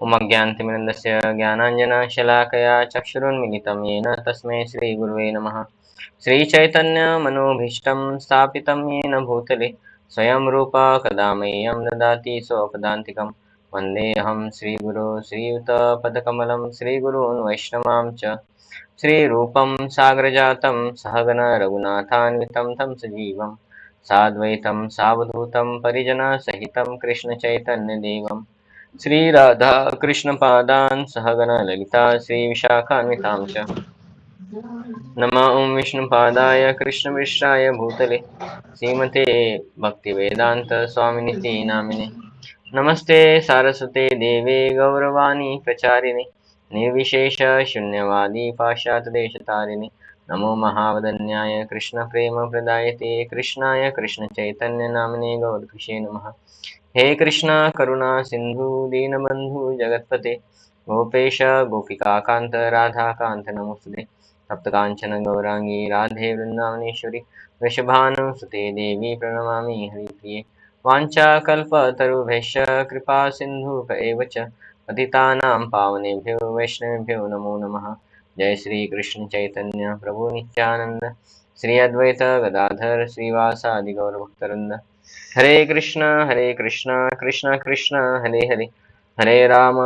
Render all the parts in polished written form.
उमज्ञानतिमिरन्दस्य ज्ञानाञ्जनशलाकया चक्षुरुन्मिलितं येन तस्मै श्रीगुरुवे नमः। श्रीचैतन्यमनोभीष्टं स्थापितं येन भूतले स्वयं रूपा कदा मह्यं ददाति स्वपदान्तिकं। वन्देऽहं श्रीगुरो श्रीयुतपदकमलं श्रीगुरून् वैष्णवां च श्रीरूपं साग्रजातं सहगण रघुनाथान्वितं तं सजीवं साद्वैतं सावधूतं परिजनसहितं कृष्णचैतन्यदेवं श्रीराधा कृष्णपादान् सहगण ललिता श्रीविशाखान्वितां च नमः ॐ विष्णुपादाय कृष्णमिश्राय भूतले श्रीमते भक्तिवेदांत स्वामिनिति नामिने नमस्ते सारस्वते देवे गौरवाणी प्रचारिणे निर्विशेष शून्यवादी पाश्चात्यदेशतारिणे नमो महावदन्याय कृष्णप्रेमप्रदायते कृष्णाय कृष्णचैतन्य नामिने गौरकृषे नमः। हे कृष्ण करुणा सिंधु दीनबंधु जगतपते गोपेश गोपिकाकांत राधाकांत नमोस्तुते तप्तकांचन गौरांगी राधे वृंदावनेश्वरी वृषभानुसुते देवी प्रणमामि हरिप्रिये वाञ्छाकल्पतरुभ्यश्च कृपा सिन्धुभ एव च पतितानां पावनेभ्यो वैष्णवेभ्यो नमो नमः। जय श्री कृष्ण चैतन्य प्रभु नित्यानंद श्री अद्वैत गदाधर श्रीवासादि गौरभक्तवृंद हरे कृष्ण कृष्ण कृष्ण हरे हरे हरे राम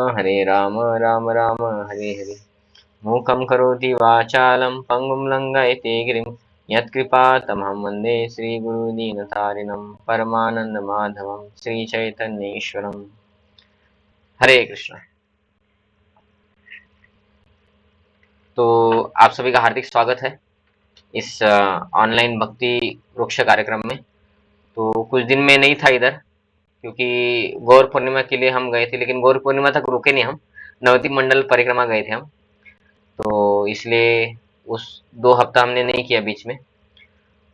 राम राम हरे हरे मूकं करोति वाचालं पङ्गुं लङ्घयते गिरिं यत्कृपातमहं वन्दे श्रीगुरुदीनतारिणं परमानन्दमाधवं श्रीचैतन्येश्वरम्। हरे कृष्ण। तो आप सभी का हार्दिक स्वागत है इस ऑनलाइन भक्ति वृक्ष कार्यक्रम में। तो कुछ दिन में नहीं था इधर क्योंकि गौर पूर्णिमा के लिए हम गए थे, लेकिन गौर पूर्णिमा तक रुके नहीं हम, नवद्वीप मंडल परिक्रमा गए थे हम। तो इसलिए उस 2 हफ्ता हमने नहीं किया बीच में।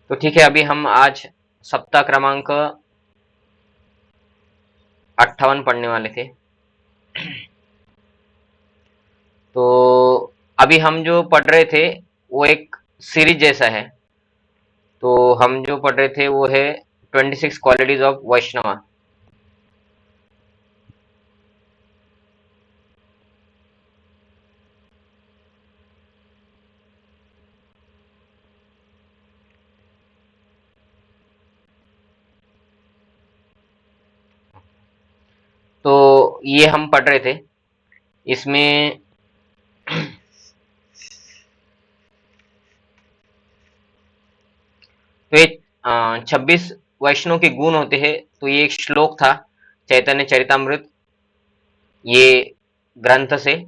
तो ठीक है, अभी हम आज सप्ताह क्रमांक 58 पढ़ने वाले थे। तो अभी हम जो पढ़ रहे थे वो एक सीरीज जैसा है। तो हम जो पढ़ रहे थे वो है 26 क्वालिटीज ऑफ वैष्णवा। तो ये हम पढ़ रहे थे, इसमें तो ये 26 वैष्णव के गुण होते हैं। तो ये एक श्लोक था चैतन्य चरितामृत ये ग्रंथ से,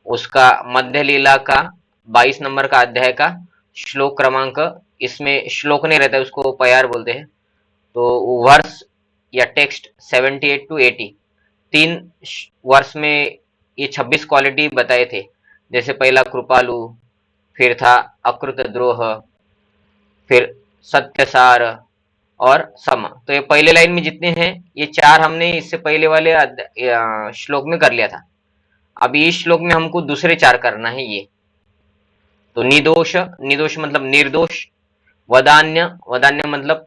उसका मध्य लीला का 22 नंबर का अध्याय का श्लोक क्रमांक, इसमें श्लोक नहीं रहता है, उसको पयार बोलते हैं। तो वर्ष या टेक्स्ट 78 टू 80, 3 वर्ष में ये 26 क्वालिटी बताए थे। जैसे पहला कृपालु, फिर था अकृत द्रोह, फिर सत्यसार और सम। तो ये पहले लाइन में जितने हैं ये 4 हमने इससे पहले वाले श्लोक में कर लिया था। अब इस श्लोक में हमको दूसरे 4 करना है ये। तो निर्दोष, निर्दोष मतलब निर्दोष। वदान्य, वदान्य मतलब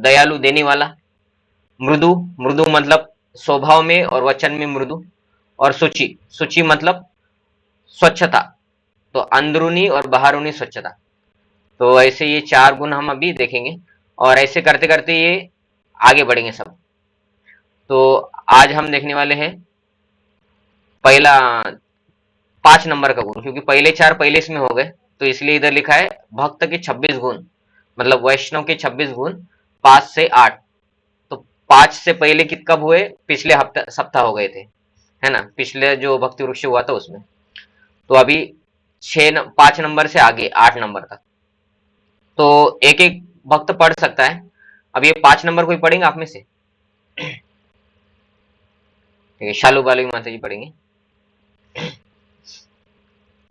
दयालु देने वाला। मृदु, मृदु मतलब स्वभाव में और वचन में मृदु। और शुचि, शुचि मतलब स्वच्छता, तो अंदरूनी और बाहरूनी स्वच्छता। तो ऐसे ये 4 गुण हम अभी देखेंगे और ऐसे करते करते ये आगे बढ़ेंगे सब। तो आज हम देखने वाले हैं पहला 5 नंबर का गुण, क्योंकि पहले 4 पहले इसमें हो गए तो इसलिए इधर लिखा है भक्त के 26 गुण, मतलब वैष्णव के 26 गुण 5 से 8। तो 5 से पहले कब हुए? पिछले हफ्ता सप्ताह हो गए थे, है ना, पिछले जो भक्ति वृक्ष हुआ था उसमें। तो अभी 5 नंबर से आगे 8 नंबर तक तो एक एक भक्त पढ़ सकता है। अब ये 5 नंबर कोई पढ़ेंगे आप में से? ठीक है, शालू बालू माता जी पढ़ेंगे।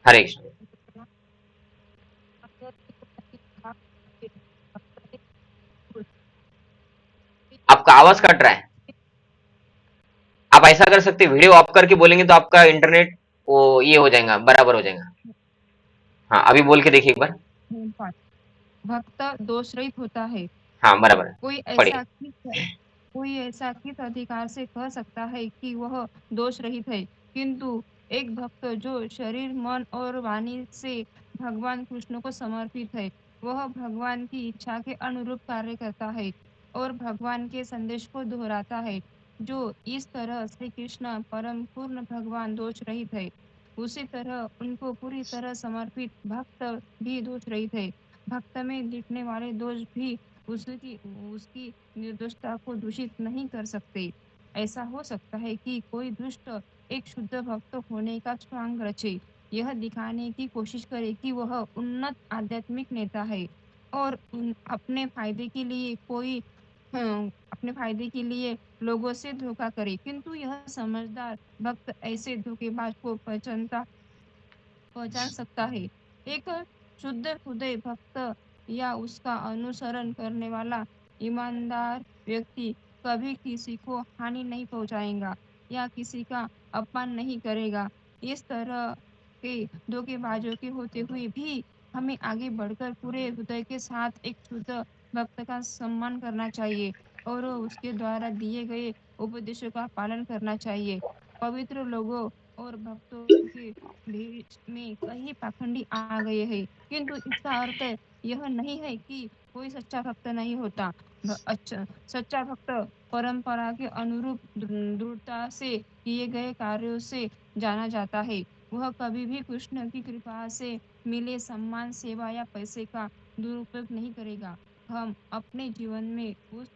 हरे कृष्ण। आपका आवाज कट रहा है। आप ऐसा कर सकते हैं, वीडियो ऑफ करके बोलेंगे तो आपका इंटरनेट वो ये हो जाएगा, बराबर हो जाएगा। हाँ, अभी बोल के देखिए एक बार। भक्त दोष रहित होता है। हाँ, बराबर है, कोई पढ़िए। ऐसा कोई ऐसा किस अधिकार से कह सकता है कि वह दोष रहित है? किंतु एक भक्त जो शरीर, मन और वाणी से भगवान कृष्ण को समर्पित है, वह भगवान की इच्छा के अनुरूप कार्य करता है और भगवान के संदेश को दोहराता है। जो इस तरह श्री कृष्ण परम पूर्ण भगवान दोष रहित है, उसी तरह उनको पूरी तरह समर्पित भक्त भी दोष रहित है। भक्त में दिखने वाले दोष भी उसकी उसकी निर्दोषता को दूषित नहीं कर सकते। ऐसा हो सकता है कि कोई दुष्ट एक शुद्ध भक्त होने का स्वांग रचे, यह दिखाने की कोशिश करे कि वह उन्नत आध्यात्मिक नेता है और अपने फायदे के लिए अपने फायदे के लिए लोगों से धोखा करे, किंतु यह समझदार भक्त ऐसे धोखेबाज को पहचान सकता है। एक शुद्ध हृदय भक्त या उसका अनुसरण करने वाला ईमानदार व्यक्ति कभी किसी को हानि नहीं पहुंचाएगा या किसी का अपमान नहीं करेगा। इस तरह के धोखेबाजों के होते हुए भी हमें आगे बढ़कर पूरे हृदय के साथ एक शुद्ध भक्त का सम्मान करना चाहिए और उसके द्वारा दिए गए उपदेशों का पालन करना चाहिए। पवित्र लोगों और भक्तों के बीच में कई पाखंडी आ गए हैं, किंतु इसका अर्थ यह नहीं है कि कोई सच्चा भक्त नहीं होता। अच्छा, सच्चा भक्त परंपरा के अनुरूप दृढ़ता से किए गए कार्यों से जाना जाता है। वह कभी भी कृष्ण की कृपा से मिले सम्मान, सेवा या पैसे का दुरुपयोग नहीं करेगा। हम अपने जीवन में उस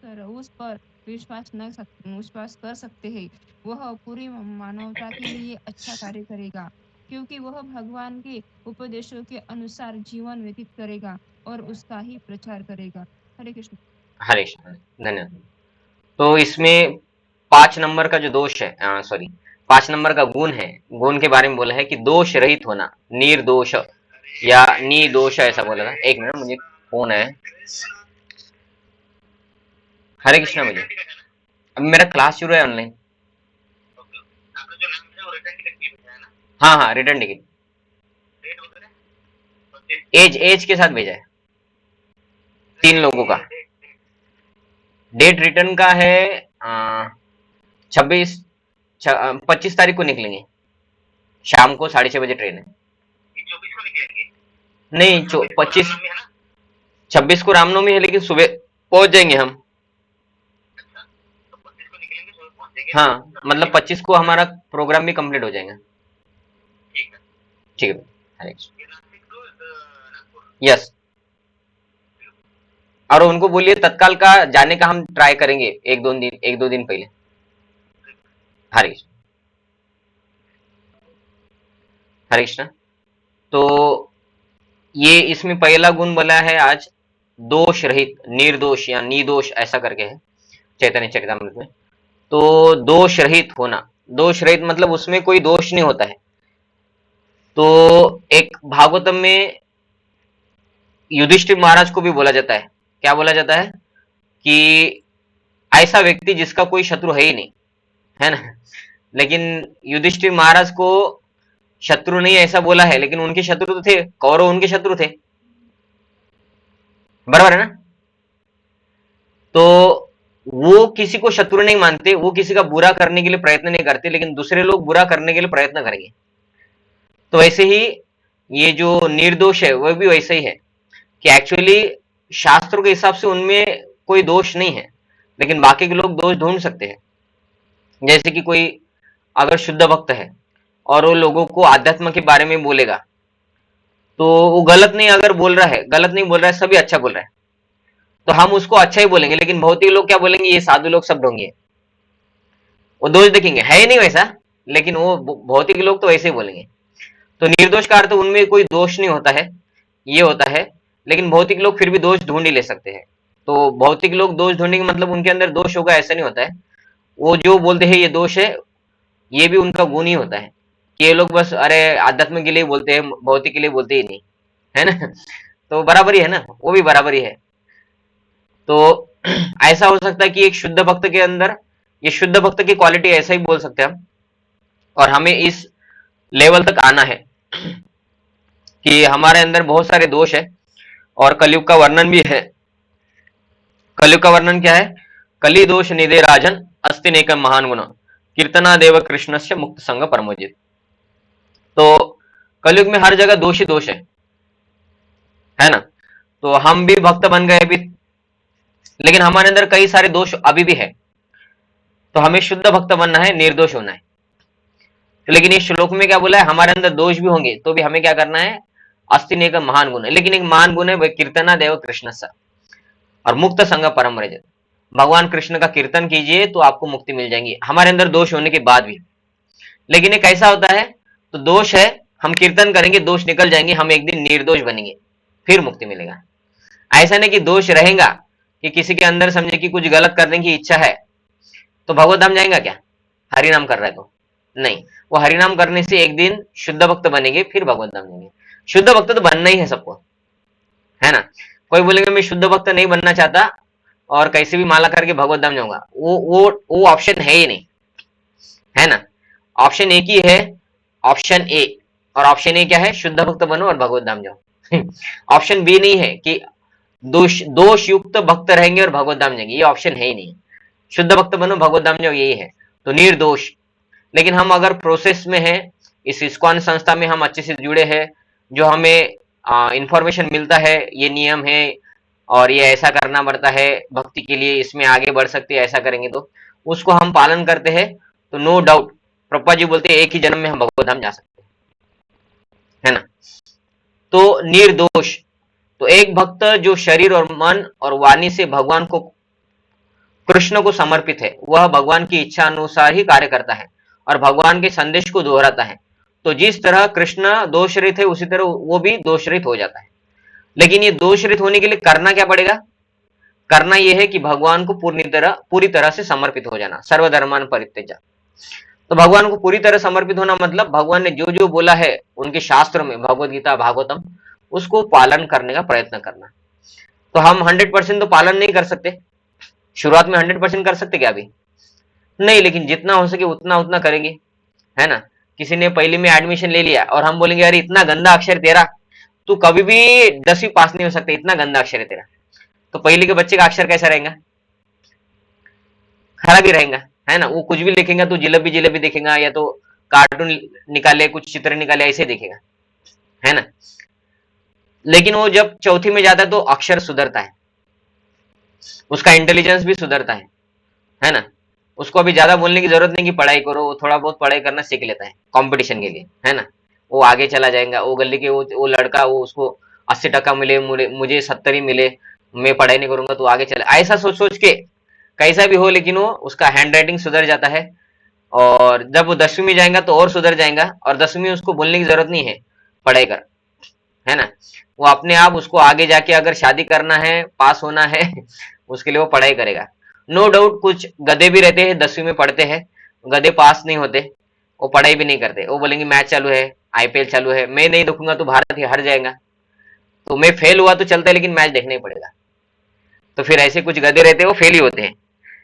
पर विश्वास कर सकते हैं। वह पूरी मानवता के लिए अच्छा कार्य करेगा, क्योंकि वह भगवान के उपदेशों के अनुसार जीवन व्यतीत करेगा और उसका ही प्रचार करेगा। हरे कृष्ण। हरे कृष्ण, धन्यवाद। तो इसमें 5 नंबर का जो दोष है, सॉरी, 5 नंबर का गुण है, गुण के बारे में बोला है कि दोष रहित होना, निर्दोष या निर्दोष ऐसा बोला था। एक मिनट, मुझे फोन है। हरे कृष्णा मुझे, अब मेरा क्लास शुरू है ऑनलाइन। हाँ हाँ, रिटर्न टिकट एज एज के साथ भेजा है, 3 लोगों का। डेट रिटर्न का है 25 तारीख को निकलेंगे, शाम को 6:30 बजे ट्रेन है। 24 को नहीं, 26 को रामनवमी है, लेकिन सुबह पहुंच जाएंगे हम। हाँ, मतलब 25 को हमारा प्रोग्राम भी कंप्लीट हो जाएगा। ठीक है, हरे यस। और उनको बोलिए तत्काल का जाने का हम ट्राई करेंगे, एक दो दिन पहले। हरे कृष्ण, हरे कृष्ण। तो ये इसमें पहला गुण बोला है आज, दोष रहित, निर्दोष या निर्दोष ऐसा करके है चैतन्य चरितामृत में। तो दोष रहित होना, दोष रहित मतलब उसमें कोई दोष नहीं होता है। तो एक भागवतम में युधिष्ठिर महाराज को भी बोला जाता है, क्या बोला जाता है कि ऐसा व्यक्ति जिसका कोई शत्रु है ही नहीं, है ना। लेकिन युधिष्ठिर महाराज को शत्रु नहीं ऐसा बोला है, लेकिन उनके शत्रु तो थे, कौरव उनके शत्रु थे, बराबर है ना। तो वो किसी को शत्रु नहीं मानते, वो किसी का बुरा करने के लिए प्रयत्न नहीं करते, लेकिन दूसरे लोग बुरा करने के लिए प्रयत्न करेंगे। तो वैसे ही ये जो निर्दोष है वह भी वैसे ही है कि एक्चुअली शास्त्रों के हिसाब से उनमें कोई दोष नहीं है, लेकिन बाकी के लोग दोष ढूंढ सकते हैं। जैसे कि कोई अगर शुद्ध भक्त है और वो लोगों को आध्यात्म के बारे में बोलेगा, तो वो गलत नहीं अगर बोल रहा है, गलत नहीं बोल रहा है, सभी अच्छा बोल रहा है, तो हम उसको अच्छा ही बोलेंगे। लेकिन भौतिक लोग क्या बोलेंगे, ये साधु लोग सब ढोंगी है, वो दोष देखेंगे, है ही नहीं वैसा, लेकिन वो भौतिक लोग तो वैसे ही बोलेंगे। तो निर्दोष का अर्थ उनमें कोई दोष नहीं होता है, ये होता है। लेकिन भौतिक लोग फिर भी दोष ढूंढ ही ले सकते हैं। तो भौतिक लोग दोष ढूंढने का मतलब उनके अंदर दोष होगा ऐसा नहीं होता है। वो जो बोलते हैं ये दोष है, ये भी उनका गुण ही होता है कि ये लोग बस अरे आध्यात्म के लिए बोलते हैं, भौतिक के लिए बोलते ही नहीं, है ना। तो बराबर ही है ना, वो भी बराबर ही है। तो ऐसा हो सकता है कि एक शुद्ध भक्त के अंदर, ये शुद्ध भक्त की क्वालिटी ऐसा ही बोल सकते हैं हम, और हमें इस लेवल तक आना है कि हमारे अंदर बहुत सारे दोष है और कलयुग का वर्णन भी है। कलयुग का वर्णन क्या है, कली दोष निधे राजन अस्ति नेकम महान गुण कीर्तनादेव कृष्णस्य मुक्त संग परमोजित। तो कलयुग में हर जगह दोष ही दोष है ना। तो हम भी भक्त बन गए अभी, लेकिन हमारे अंदर कई सारे दोष अभी भी है। तो हमें शुद्ध भक्त बनना है, निर्दोष होना है। लेकिन इस श्लोक में क्या बोला है, हमारे अंदर दोष भी होंगे तो भी हमें क्या करना है, अस्ति एक महान गुण है। लेकिन एक महान गुण है वह कीर्तना देव कृष्ण सा और मुक्त संग परम रजत। भगवान कृष्ण का कीर्तन कीजिए तो आपको मुक्ति मिल जाएगी, हमारे अंदर दोष होने के बाद भी। लेकिन एक ऐसा होता है, तो दोष है, हम कीर्तन करेंगे, दोष निकल जाएंगे, हम एक दिन निर्दोष बनेंगे, फिर मुक्ति मिलेगा। ऐसा नहीं कि दोष रहेगा कि किसी के अंदर समझे कि कुछ गलत करने की इच्छा है तो भगवत धाम जाएगा क्या, हरिनाम कर रहा है तो नहीं। वो हरिनाम करने से एक दिन शुद्ध भक्त बनेंगे, फिर भगवत धाम जाएंगे। शुद्ध भक्त तो बनना ही है सबको, है ना। कोई बोलेंगे मैं शुद्ध भक्त नहीं बनना चाहता और कैसे भी माला करके भगवत धाम जाऊंगा, वो ऑप्शन है ही नहीं, है ना। ऑप्शन एक ही है, ऑप्शन ए। और ऑप्शन ए क्या है, शुद्ध भक्त बनो और भगवत धाम जाओ। ऑप्शन बी नहीं है कि दोष युक्त भक्त रहेंगे और भगवत धाम जाएंगे, ये ऑप्शन है ही नहीं। शुद्ध भक्त बनो, भगवत धाम जाओ, यही है। तो निर्दोष। लेकिन हम अगर प्रोसेस में हैं, इस इस्कॉन संस्था में हम अच्छे से जुड़े हैं, जो हमें इंफॉर्मेशन मिलता है, ये नियम है और ये ऐसा करना पड़ता है भक्ति के लिए, इसमें आगे बढ़ सकते हैं, ऐसा करेंगे तो उसको हम पालन करते हैं, तो नो डाउट प्रभुपाद जी बोलते हैं एक ही जन्म में हम भगवत धाम जा सकते हैं, है ना। तो निर्दोष, तो एक भक्त जो शरीर और मन और वाणी से भगवान को, कृष्ण को समर्पित है, वह भगवान की इच्छा अनुसार ही कार्य करता है और भगवान के संदेश को दोहराता है। तो जिस तरह कृष्ण दोषरहित है, उसी तरह वो भी दोषरहित हो जाता है। लेकिन ये दोषरहित होने के लिए करना क्या पड़ेगा, करना यह है कि भगवान को पूरी तरह से समर्पित हो जाना, सर्वधर्मान परित्यज्य। तो भगवान को पूरी तरह समर्पित होना मतलब भगवान ने जो जो बोला है उनके शास्त्रों में, भगवत गीता भागवतम, उसको पालन करने का प्रयत्न करना। तो हम 100% तो पालन नहीं कर सकते, शुरुआत में 100% कर सकते क्या अभी नहीं, लेकिन जितना हो सके उतना उतना करेंगे, है ना। किसी ने पहले में एडमिशन ले लिया और हम बोलेंगे अरे इतना गंदा अक्षर तेरा, तू कभी भी 10वीं पास नहीं हो सकता, इतना गंदा अक्षर है तेरा। तो पहले के बच्चे का अक्षर कैसा रहेगा, खराब ही रहेगा, है ना। वो कुछ भी लिखेगा तो जिलेबी जिलेबी दिखेगा, या तो कार्टून निकाले, कुछ चित्र निकाले, ऐसे दिखेगा, है ना। लेकिन वो जब चौथी में जाता है तो अक्षर सुधरता है, उसका इंटेलिजेंस भी सुधरता है ना। उसको अभी ज्यादा बोलने की जरूरत नहीं कि पढ़ाई करो, वो थोड़ा बहुत पढ़ाई करना सीख लेता है कंपटीशन के लिए, है ना। वो आगे चला जाएगा, वो गली के वो लड़का, वो उसको 80% मिले, मुझे 70 ही मिले, मैं पढ़ाई नहीं करूंगा तो आगे चले, ऐसा सोच सोच के कैसा भी हो, लेकिन वो उसका हैंड राइटिंग सुधर जाता है। और जब वो 10वीं में जाएगा तो और सुधर जाएगा, और 10वीं में उसको बोलने की जरूरत नहीं है पढ़ाई कर, है ना। वो अपने आप उसको आगे जाके अगर शादी करना है, पास होना है, उसके लिए वो पढ़ाई करेगा। नो डाउट कुछ गधे भी रहते हैं, 10वीं में पढ़ते हैं, गधे पास नहीं होते, वो पढ़ाई भी नहीं करते, वो बोलेंगे मैच चालू है, आईपीएल चालू है, मैं नहीं देखूंगा तो भारत ही हार जाएगा, तो मैं फेल हुआ तो चलता है लेकिन मैच देखना ही पड़ेगा। तो फिर ऐसे कुछ गधे रहते हैं, वो फेल ही होते हैं।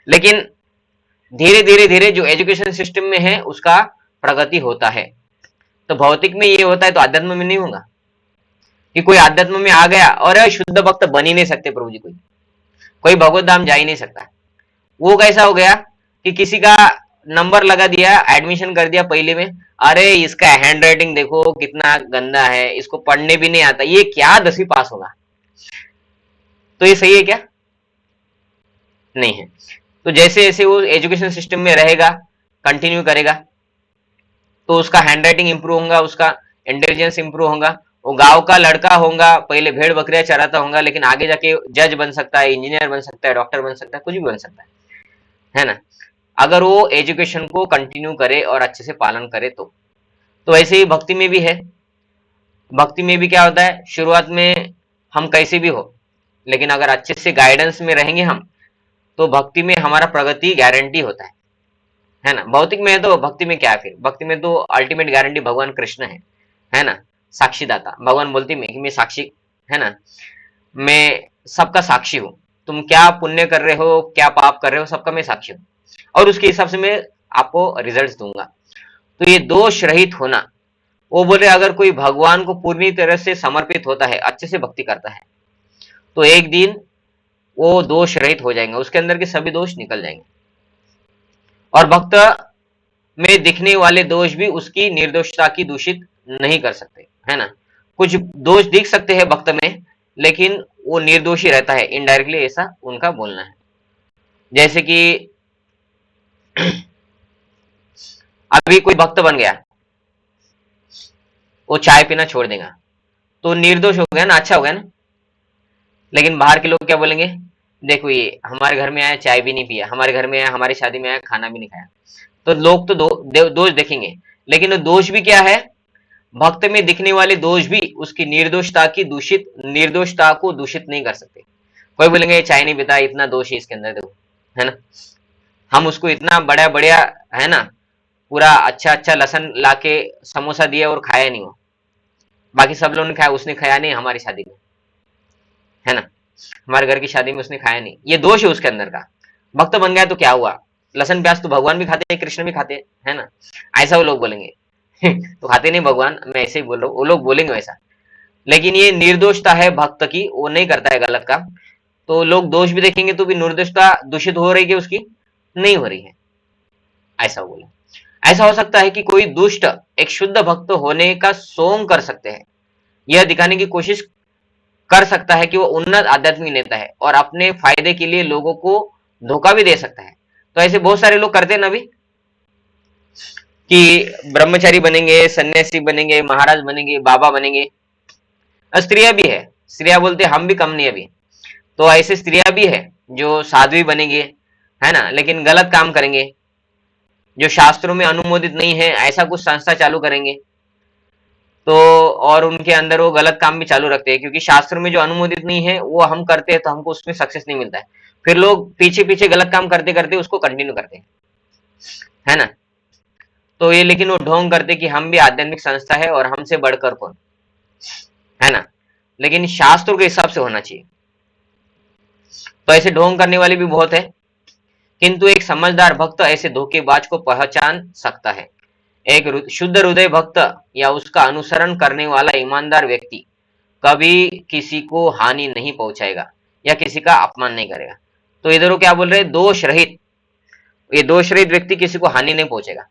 लेकिन धीरे धीरे धीरे जो एजुकेशन सिस्टम में है उसका प्रगति होता है। तो भौतिक में ये होता है तो आध्यात्म में नहीं होगा, कि कोई आध्यात्म में आ गया और शुद्ध भक्त बन ही नहीं सकते प्रभु जी, कोई भगवत धाम जा ही नहीं सकता। वो कैसा हो गया कि किसी का नंबर लगा दिया, एडमिशन कर दिया पहले में, अरे इसका हैंड राइटिंग देखो कितना गंदा है, इसको पढ़ने भी नहीं आता, ये क्या 10वीं पास होगा, तो ये सही है क्या, नहीं है। तो जैसे जैसे वो एजुकेशन सिस्टम में रहेगा, कंटिन्यू करेगा, तो उसका हैंड राइटिंग इंप्रूव होगा, उसका इंटेलिजेंस इंप्रूव होगा। वो गांव का लड़का होगा, पहले भेड़ बकरियां चराता होगा, लेकिन आगे जाके जज बन सकता है, इंजीनियर बन सकता है, डॉक्टर बन सकता है, कुछ भी बन सकता है ना। अगर वो एजुकेशन को कंटिन्यू करे और अच्छे से पालन करे तो वैसे ही भक्ति में भी है। भक्ति में भी क्या होता है, शुरुआत में हम कैसे भी हो, लेकिन अगर अच्छे से गाइडेंस में रहेंगे हम, तो भक्ति में हमारा प्रगति गारंटी होता है ना। भौतिक में है तो भक्ति में क्या है, फिर भक्ति में तो अल्टीमेट गारंटी भगवान कृष्ण है ना, साक्षीदाता। भगवान बोलते मैं कि मैं साक्षी, है ना, मैं सबका साक्षी हूं, तुम क्या पुण्य कर रहे हो, क्या पाप कर रहे हो, सबका मैं साक्षी हूं, और उसके हिसाब से मैं आपको रिजल्ट्स दूंगा। तो ये दोष रहित होना, वो बोले अगर कोई भगवान को पूरी तरह से समर्पित होता है, अच्छे से भक्ति करता है, तो एक दिन वो दोष रहित हो जाएंगे, उसके अंदर के सभी दोष निकल जाएंगे। और भक्त में दिखने वाले दोष भी उसकी निर्दोषता की दूषित नहीं कर सकते, है ना। कुछ दोष दिख सकते हैं भक्त में, लेकिन वो निर्दोषी रहता है, इनडायरेक्टली ऐसा उनका बोलना है। जैसे कि अभी कोई भक्त बन गया, वो चाय पीना छोड़ देगा तो निर्दोष हो गया ना, अच्छा हो गया ना। लेकिन बाहर के लोग क्या बोलेंगे, देखो ये हमारे घर में आया चाय भी नहीं पिया, हमारे घर में आया, हमारी शादी में आया खाना भी नहीं खाया। तो लोग तो दोष देखेंगे, लेकिन वो दोष भी क्या है, भक्त में दिखने वाले दोष भी उसकी निर्दोषता को दूषित नहीं कर सकते। कोई बोलेंगे ये चाय नहीं पीता, इतना दोष है इसके अंदर, देखो, है ना। हम उसको इतना बड़ा बढ़िया, है ना, पूरा अच्छा अच्छा लहसन लाके समोसा दिया और खाया नहीं वो, बाकी सब लोगों ने खाया, उसने खाया नहीं हमारी शादी में, है ना। हमारे घर की शादी में उसने खाया नहीं, ये दोष है उसके अंदर का। भक्त बन गया तो क्या हुआ, लहसन प्याज तो भगवान भी खाते हैं, कृष्ण भी खाते हैं, है ना। ऐसा वो लोग बोलेंगे तो खाते नहीं भगवान, मैं ऐसे ही बोल रहा हूँ, वो लोग बोलेंगे वैसा। लेकिन ये निर्दोषता है भक्त की, वो नहीं करता है गलत काम, तो लोग दोष भी देखेंगे तो भी निर्दोषता दूषित हो रही है उसकी, नहीं हो रही है, ऐसा बोले। ऐसा हो सकता है कि कोई दुष्ट एक शुद्ध भक्त होने का सोंग कर सकते हैं, यह दिखाने की कोशिश कर सकता है कि वो उन्नत आध्यात्मिक नेता है और अपने फायदे के लिए लोगों को धोखा भी दे सकता है। तो ऐसे बहुत सारे लोग करते हैं ना अभी, कि ब्रह्मचारी बनेंगे, सन्यासी बनेंगे, महाराज बनेंगे, बाबा बनेंगे। स्त्रियां भी है, स्त्रियां बोलते हम भी कम नहीं अभी, तो ऐसे स्त्रियां भी है जो साध्वी बनेंगे, है ना, लेकिन गलत काम करेंगे, जो शास्त्रों में अनुमोदित नहीं है ऐसा कुछ संस्था चालू करेंगे। तो और उनके अंदर वो गलत काम भी चालू रखते हैं, क्योंकि शास्त्र में जो अनुमोदित नहीं है वो हम करते हैं तो हमको उसमें सक्सेस नहीं मिलता है। फिर लोग पीछे पीछे गलत काम करते करते उसको कंटिन्यू करते हैं, है ना। तो ये लेकिन वो ढोंग करते कि हम भी आध्यात्मिक संस्था है और हमसे बढ़कर कौन, है ना। लेकिन शास्त्रों के हिसाब से होना चाहिए। तो ऐसे ढोंग करने वाले भी बहुत है, किंतु एक समझदार भक्त ऐसे धोखेबाज को पहचान सकता है। एक शुद्ध हृदय भक्त या उसका अनुसरण करने वाला ईमानदार व्यक्ति कभी किसी को हानि नहीं पहुंचाएगा या किसी का अपमान नहीं करेगा। तो इधर वो क्या बोल रहे हैं, दोष रहित, ये दोष रहित व्यक्ति किसी को हानि नहीं पहुंचेगा,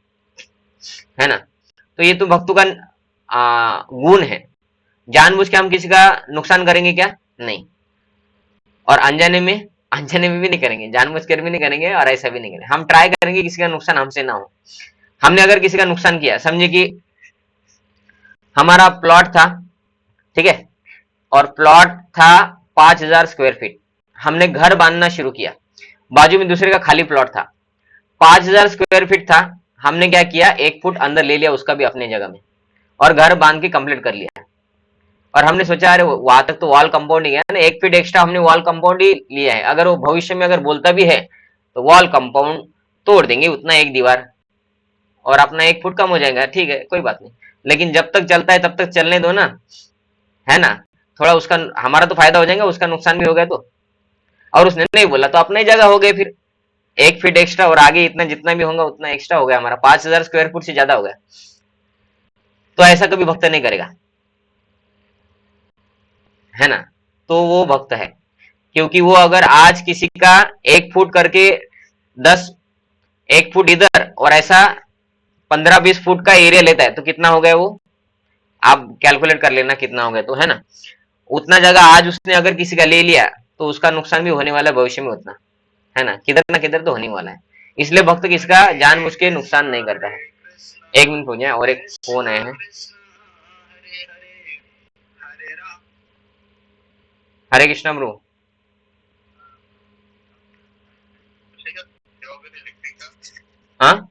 है ना। तो ये तो भक्तों का गुण है। जानबूझ के हम किसी का नुकसान करेंगे क्या, नहीं। और अनजाने में भी नहीं करेंगे, जानबूझ कर भी नहीं करेंगे और ऐसा भी नहीं करेंगे। हम ट्राई करेंगे किसी का नुकसान हमसे ना हो। हमने अगर किसी का नुकसान किया, समझे कि हमारा प्लॉट था, ठीक है, और प्लॉट था 5,000 स्क्वायर फीट, हमने घर बांधना शुरू किया, बाजू में दूसरे का खाली प्लॉट था, 5,000 स्क्वायर फीट था, हमने क्या किया, 1 फुट अंदर ले लिया उसका भी अपनी जगह में और घर बांध के कंप्लीट कर लिया। और हमने सोचा अरे वहां तक तो वॉल कंपाउंड ही गया ना, 1 फीट एक्स्ट्रा हमने वॉल कंपाउंड ही लिया है, अगर वो भविष्य में अगर बोलता भी है तो वॉल कंपाउंड तोड़ देंगे, उतना एक दीवार और अपना 1 फुट कम हो जाएगा, ठीक है कोई बात नहीं। लेकिन जब तक चलता है तब तक चलने दो ना, है ना। थोड़ा उसका हमारा तो फायदा हो जाएगा, उसका नुकसान भी हो गया तो। और उसने नहीं बोला तो अपनी जगह हो गए, फिर 1 फीट एक्स्ट्रा और आगे इतना जितना भी होगा उतना एक्स्ट्रा हो गया, हमारा 5,000 स्क्वायर फुट से ज्यादा हो गया। तो ऐसा कभी भक्त नहीं करेगा, है ना। तो वो भक्त है, क्योंकि वो अगर आज किसी का 1 फुट करके 1 फुट इधर और ऐसा 15-20 फुट का एरिया लेता है तो कितना हो गया वो, आप कैलकुलेट कर लेना कितना हो गया, तो है ना। उतना जगह आज उसने अगर किसी का ले लिया तो उसका नुकसान भी होने वाला है भविष्य में उतना, है ना किधर तो होने वाला है। इसलिए भक्त किसका जानबूझ के नुकसान नहीं करता है। 1 मिनट हो जाए और एक फोन आया है। हरे कृष्णा ब्रो। हाँ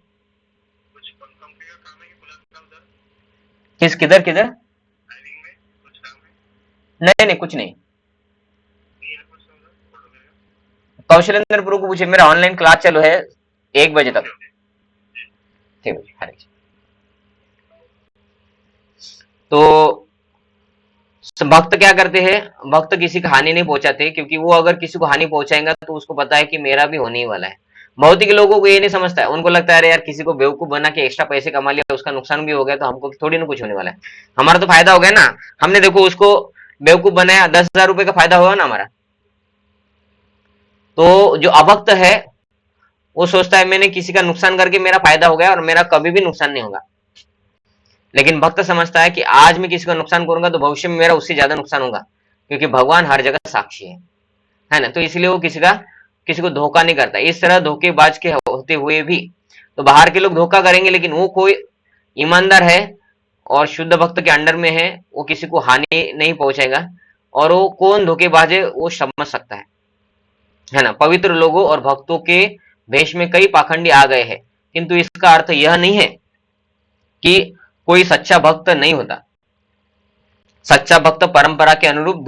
किधर किधर, नहीं नहीं कुछ नहीं, कौशलेंद्र प्रभु को पूछे, मेरा ऑनलाइन क्लास चालू है 1 बजे तक, ठीक है हरे। तो भक्त क्या करते हैं, भक्त किसी को हानि नहीं पहुंचाते, क्योंकि वो अगर किसी को हानि पहुंचाएगा तो उसको पता है कि मेरा भी होने ही वाला है। भौतिक लोगों को ये नहीं समझता है, उनको लगता है अरे यार किसी को बेवकूफ बना के एक्स्ट्रा पैसे कमा लिया, उसका नुकसान भी हो गया तो हमको थोड़ी ना कुछ होने वाला है, हमारा तो फायदा हो गया ना। हमने देखो उसको बेवकूफ बनाया, 10,000 रुपए का फायदा हुआ ना हमारा, तो जो अभक्त है वो सोचता है मैंने किसी का नुकसान करके मेरा फायदा हो गया और मेरा कभी भी नुकसान नहीं होगा। लेकिन भक्त समझता है कि आज मैं किसी का नुकसान करूंगा तो भविष्य में मेरा उससे ज्यादा नुकसान होगा, क्योंकि भगवान हर जगह साक्षी है ना। तो इसलिए वो किसी को धोखा नहीं करता। इस तरह धोखेबाज के होते हुए भी तो बाहर के लोग धोखा करेंगे, लेकिन वो कोई ईमानदार है और शुद्ध भक्त के अंडर में है, वो किसी को हानि नहीं पहुंचाएगा। और वो कौन धोखेबाज है वो समझ सकता है ना। पवित्र लोगों और भक्तों के भेष में कई पाखंडी आ गए हैं, किंतु इसका अर्थ यह नहीं है कि कोई सच्चा भक्त नहीं होता। सच्चा भक्त परंपरा के अनुरूप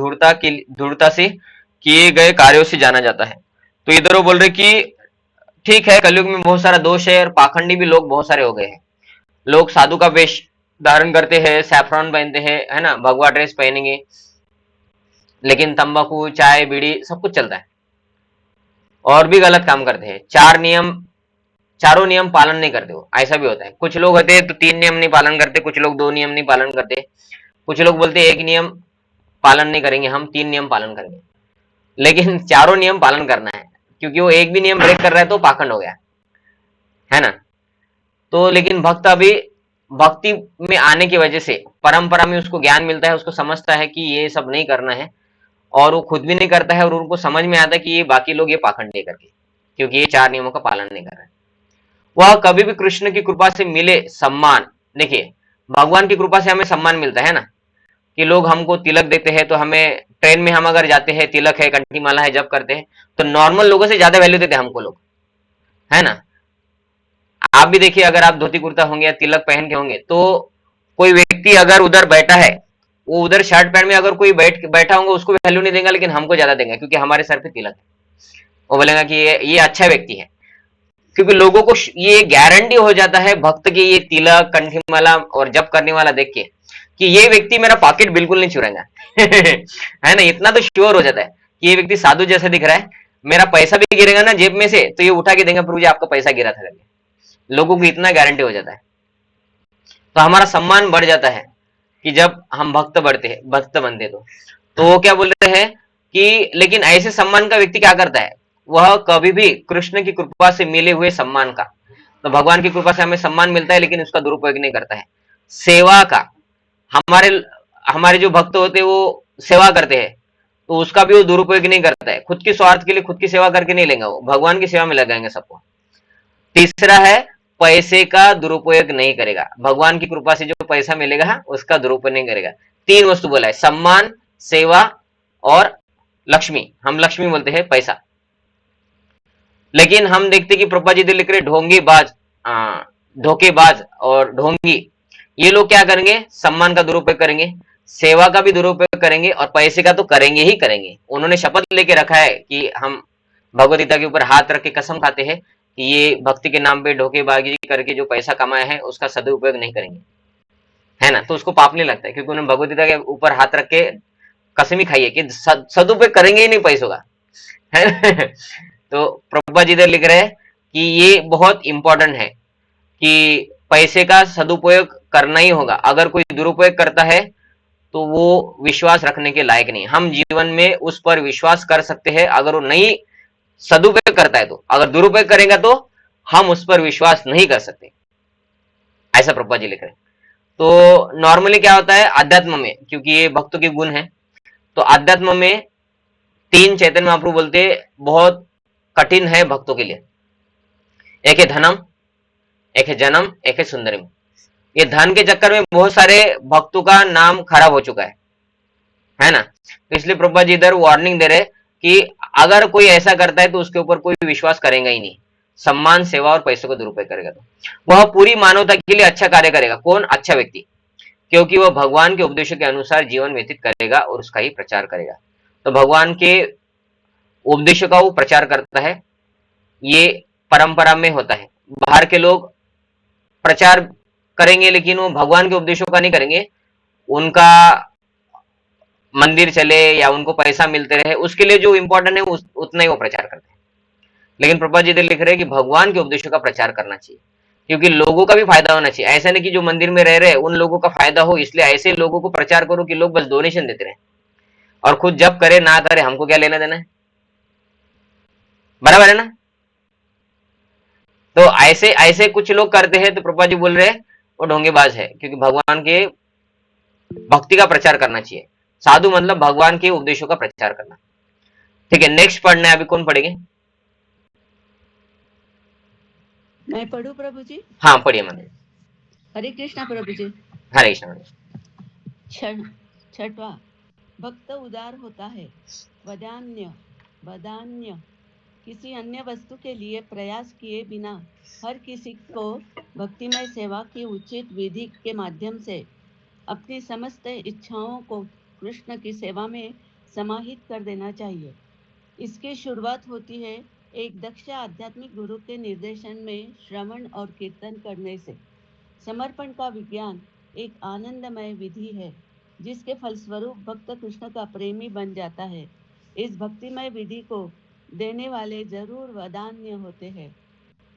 दृढ़ता से किए गए कार्यों से जाना जाता है। तो इधर वो बोल रहे कि ठीक है, कलयुग में बहुत सारा दोष है और पाखंडी भी लोग बहुत सारे हो गए हैं। लोग साधु का वेश धारण करते हैं, सैफरॉन पहनते हैं, है ना, भगवा ड्रेस पहनेंगे, लेकिन तंबाकू चाय बीड़ी सब कुछ चलता है और भी गलत काम करते हैं। चारों नियम पालन नहीं करते हो, ऐसा भी होता है। कुछ लोग होते हैं तो 3 नियम नहीं पालन करते, कुछ लोग 2 नियम नहीं पालन करते, कुछ लोग बोलते हैं 1 नियम पालन नहीं करेंगे, हम 3 नियम पालन करेंगे। लेकिन चारों नियम पालन करना है, क्योंकि वो एक भी नियम ब्रेक कर रहा है तो पाखंड हो गया, है ना। तो लेकिन भक्त अभी भक्ति में आने की वजह से परंपरा में उसको ज्ञान मिलता है, उसको समझता है कि ये सब नहीं करना है, और वो खुद भी नहीं करता है और उनको समझ में आता है कि ये बाकी लोग ये पाखंड है करके, क्योंकि ये 4 नियमों का पालन नहीं कर रहे हैं। वह कभी भी कृष्ण की कृपा से मिले सम्मान, देखिए भगवान की कृपा से हमें सम्मान मिलता है ना, कि लोग हमको तिलक देते हैं। तो हमें ट्रेन में हम अगर जाते हैं, तिलक है, कंठी माला है, जब करते हैं तो नॉर्मल लोगों से ज्यादा वैल्यू देते हैं हमको लोग, है ना। आप भी देखिए, अगर आप धोती कुर्ता होंगे या तिलक पहन के होंगे तो कोई व्यक्ति अगर उधर बैठा है, वो उधर शर्ट पैंट में अगर कोई बैठा होगा उसको वैल्यू नहीं देगा, लेकिन हमको ज्यादा देंगे क्योंकि हमारे सर पे तिलक है। वो बोलेगा कि ये अच्छा व्यक्ति है, क्योंकि लोगों को ये गारंटी हो जाता है भक्त की ये तिलक कंठी माला और जप करने वाला देख के कि ये व्यक्ति मेरा पॉकेट बिल्कुल नहीं चुराएगा है ना। इतना तो श्योर हो जाता है कि ये व्यक्ति साधु जैसा दिख रहा है, मेरा पैसा भी गिरेगा ना जेब में से तो ये उठा के देंगे, प्रभु जी आपका पैसा गिरा था करके। लोगों को इतना गारंटी हो जाता है, तो हमारा सम्मान बढ़ जाता है कि जब हम भक्त बनते तो वो क्या बोल रहे हैं कि लेकिन ऐसे सम्मान का व्यक्ति क्या करता है, वह कभी भी कृष्ण की कृपा से मिले हुए सम्मान का, तो भगवान की कृपा से हमें सम्मान मिलता है लेकिन उसका दुरुपयोग नहीं करता है। सेवा का, हमारे हमारे जो भक्त होते हैं वो सेवा करते हैं तो उसका भी वो दुरुपयोग नहीं करता है। खुद के स्वार्थ के लिए खुद की सेवा करके नहीं लेंगे, वो भगवान की सेवा में लगाएंगे सबको। तीसरा है पैसे का दुरुपयोग नहीं करेगा, भगवान की कृपा से जो पैसा मिलेगा उसका दुरुपयोग नहीं करेगा। 3 वस्तु बोला है, सम्मान, सेवा और लक्ष्मी। हम लक्ष्मी बोलते हैं पैसा, लेकिन हम देखते कि प्रभुपाद जी लिख रहे ढोंगीबाज, धोखेबाज और ढोंगी, ये लोग क्या करेंगे, सम्मान का दुरुपयोग करेंगे, सेवा का भी दुरुपयोग करेंगे और पैसे का तो करेंगे ही करेंगे। उन्होंने शपथ लेके रखा है कि हम भगवत गीता के ऊपर हाथ रख के कसम खाते हैं कि ये भक्ति के नाम पे धोखेबाजी करके जो पैसा कमाया है उसका सदुपयोग नहीं करेंगे, है ना। तो उसको पाप नहीं लगता है, क्योंकि उन्होंने भगवत गीता के ऊपर हाथ रख के कसम ही खाई है कि सदुपयोग करेंगे ही नहीं पैसों का, है तो प्रभुपाद जी लिख रहे हैं कि ये बहुत इंपॉर्टेंट है कि पैसे का सदुपयोग करना ही होगा। अगर कोई दुरुपयोग करता है तो वो विश्वास रखने के लायक नहीं। हम जीवन में उस पर विश्वास कर सकते हैं अगर वो नहीं सदुपयोग करता है, तो अगर दुरुपयोग करेगा तो हम उस पर विश्वास नहीं कर सकते, ऐसा प्रभुपाद जी लिख रहे हैं। तो नॉर्मली क्या होता है आध्यात्म में, क्योंकि ये भक्तों के गुण है, तो आध्यात्म में 3 चैतन्य महाप्रभु बोलते बहुत कठिन है भक्तों के लिए। एक है धनम, एक है जन्म, एक है सुंदरम। ये धन के चक्कर में बहुत सारे भक्तों का नाम खराब हो चुका है ना। तो इसलिए प्रभुपाद जी इधर वार्निंग दे रहे कि अगर कोई ऐसा करता है तो उसके ऊपर कोई विश्वास करेगा ही नहीं, सम्मान, सेवा और पैसों का दुरुपयोग करेगा तो वह पूरी मानवता के लिए अच्छा कार्य करेगा। कौन? अच्छा व्यक्ति, क्योंकि वह भगवान के उपदेशों के अनुसार जीवन व्यतीत करेगा और उसका ही प्रचार करेगा। तो भगवान के उपदेशों का वो प्रचार करता है, ये परंपरा में होता है। बाहर के लोग प्रचार करेंगे लेकिन वो भगवान के उपदेशों का नहीं करेंगे, उनका मंदिर चले या उनको पैसा मिलते रहे उसके लिए जो इंपॉर्टेंट है उतना ही वो प्रचार करते हैं। लेकिन प्रभुपाद जी लिख रहे हैं कि भगवान के उपदेशों का प्रचार करना चाहिए, क्योंकि लोगों का भी फायदा होना चाहिए। ऐसा नहीं कि जो मंदिर में रह रहे हैं उन लोगों का फायदा हो, इसलिए ऐसे लोगों को प्रचार करो कि लोग बस डोनेशन देते रहे और खुद जब करे ना करे हमको क्या लेना देना है। बराबर है ना। तो ऐसे ऐसे कुछ लोग करते हैं, तो प्रभुपाद जी बोल रहे हैं वो ढोंगेबाज है, क्योंकि भगवान के भक्ति का प्रचार करना चाहिए। साधु मतलब भगवान के उपदेशों का प्रचार करना। ठीक है, नेक्स्ट पढ़ना है, अभी कौन पढ़ेंगे? मैं पढ़ू प्रभु जी? हाँ पढ़िए मन। हरे कृष्णा प्रभु जी। हरे कृष्ण। छठवा, भक्त उदार होता है। वदान्य वदान्य किसी अन्य वस्तु के लिए प्रयास किए बिना हर किसी को भक्तिमय सेवा की उचित विधि के माध्यम से अपनी समस्त इच्छाओं को कृष्ण की सेवा में समाहित कर देना चाहिए। इसकी शुरुआत होती है एक दक्ष आध्यात्मिक गुरु के निर्देशन में श्रवण और कीर्तन करने से। समर्पण का विज्ञान एक आनंदमय विधि है जिसके फलस्वरूप भक्त कृष्ण का प्रेमी बन जाता है। इस भक्तिमय विधि को देने वाले जरूर वदान्य होते हैं,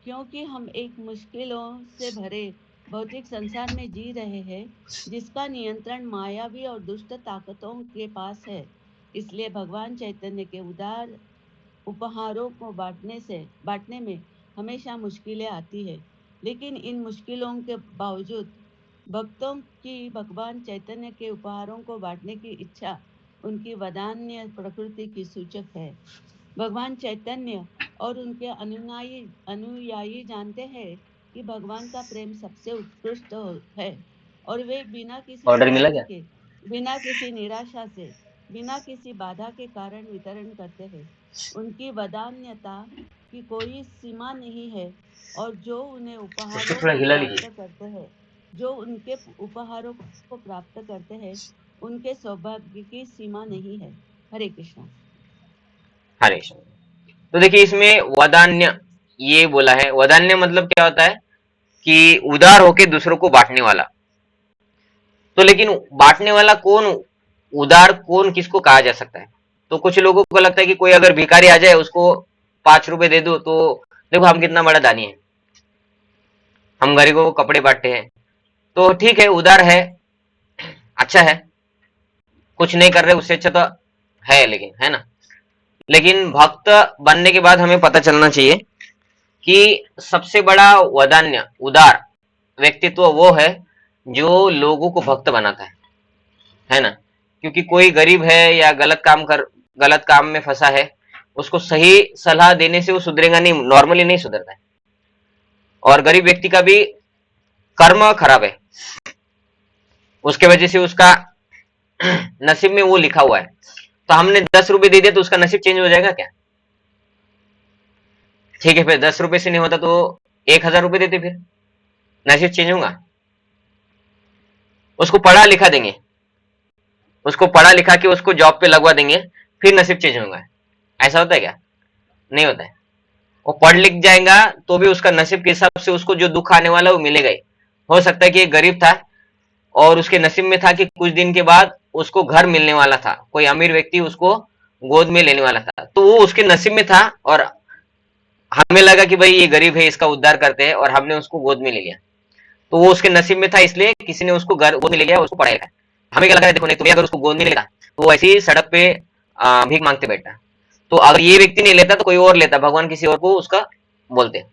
क्योंकि हम एक मुश्किलों से भरे भौतिक संसार में जी रहे हैं जिसका नियंत्रण मायावी और दुष्ट ताकतों के पास है। इसलिए भगवान चैतन्य के उदार उपहारों को बांटने में हमेशा मुश्किलें आती है, लेकिन इन मुश्किलों के बावजूद भक्तों की भगवान चैतन्य के उपहारों को बांटने की इच्छा उनकी वदान्य प्रकृति की सूचक है। भगवान चैतन्य और उनके अनुयायी जानते हैं कि भगवान का प्रेम सबसे उत्कृष्ट है और वे बिना किसी ऑर्डर मिला स्वार्थ क्या? के, बिना किसी निराशा से, बिना किसी बाधा के कारण वितरण करते हैं। उनकी वदान्यता की कोई सीमा नहीं है और जो उन्हें उसको उपहारों थोड़ा को हिला प्राप्त लीजिए। करते हैं जो उनके उपहारों को प्राप्त करते हैं उनके सौभाग्य की सीमा नहीं है। हरे कृष्णा। हरे कृष्ण। तो देखिए इसमें वदान्य ये बोला है। वदान्य मतलब क्या होता है कि उदार होके दूसरों को बांटने वाला। तो लेकिन बांटने वाला कौन, उदार कौन, किसको कहा जा सकता है? तो कुछ लोगों को लगता है कि कोई अगर भिखारी आ जाए उसको 5 रुपए दे दो तो देखो हम कितना बड़ा दानी है, हम गरीबों को कपड़े बांटते हैं। तो ठीक है, उदार है, अच्छा है, कुछ नहीं कर रहे उससे अच्छा तो है, लेकिन है ना। लेकिन भक्त बनने के बाद हमें पता चलना चाहिए कि सबसे बड़ा वदान्य, उदार व्यक्तित्व वो है जो लोगों को भक्त बनाता है ना। क्योंकि कोई गरीब है या गलत काम में फंसा है, उसको सही सलाह देने से वो सुधरेगा नहीं, नॉर्मली नहीं सुधरता है। और गरीब व्यक्ति का भी कर्म खराब है, उसके वजह से उसका नसीब में वो लिखा हुआ है। तो हमने 10 रुपए दे दिया तो उसका नसीब चेंज हो जाएगा क्या? ठीक है, फिर 10 रुपए से नहीं होता तो 1,000 रुपए देते, फिर नसीब चेंज होगा? उसको पढ़ा लिखा देंगे, उसको पढ़ा लिखा के उसको जॉब पे लगवा देंगे, फिर नसीब चेंज होगा? ऐसा होता है क्या? नहीं होता है। वो पढ़ लिख जाएगा तो भी उसका नसीब के हिसाब से उसको जो दुख आने वाला है वो मिलेगा ही। हो सकता है कि एक गरीब था और उसके नसीब में था कि कुछ दिन के बाद उसको घर मिलने वाला था, कोई अमीर व्यक्ति उसको गोद में लेने वाला था, तो वो उसके नसीब में था और हमें लगा कि भाई ये गरीब है इसका उद्धार करते हैं और हमने उसको गोद में ले लिया। तो वो उसके नसीब में था, इसलिए किसी ने उसको गोद में ले लिया, उसको पढ़ाया। हमें क्या लगा, देखो नहीं तुम्हें अगर उसको गोद में नहीं लेता तो वो ऐसे ही सड़क पे भीख मांगते बैठा। तो अगर ये व्यक्ति नहीं लेता तो कोई और लेता, भगवान किसी और को उसका बोलते,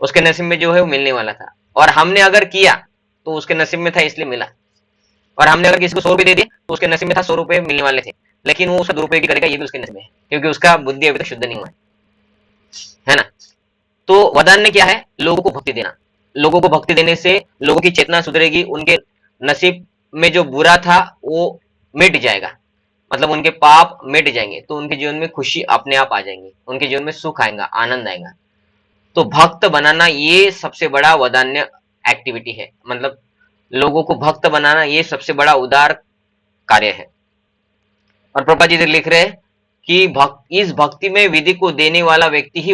उसके नसीब में जो है वो मिलने वाला था। और हमने अगर किया तो उसके नसीब में था इसलिए मिला, और हमने अगर किसी को 100 रुपए दे दिए तो उसके नसीब में था 100 रुपए मिलने वाले थे, लेकिन वो उसका दुरुपयोग करेगा, ये भी उसके नसीब में है, क्योंकि उसका बुद्धि अभी तक शुद्ध नहीं हुआ है ना। तो वरदान क्या है? लोगों को भक्ति देना। लोगों को भक्ति देने से लोगों की चेतना सुधरेगी, उनके नसीब में जो बुरा था वो मिट जाएगा, मतलब उनके पाप मिट जाएंगे, तो उनके जीवन में खुशी अपने आप आ जाएंगी, उनके जीवन में सुख आएगा, आनंद आएगा। तो भक्त बनाना ये सबसे बड़ा वदान्य एक्टिविटी है, मतलब लोगों को भक्त बनाना ये सबसे बड़ा उदार कार्य है। और प्रभुपाद जी लिख रहे हैं कि इस भक्ति में विधि को देने वाला व्यक्ति ही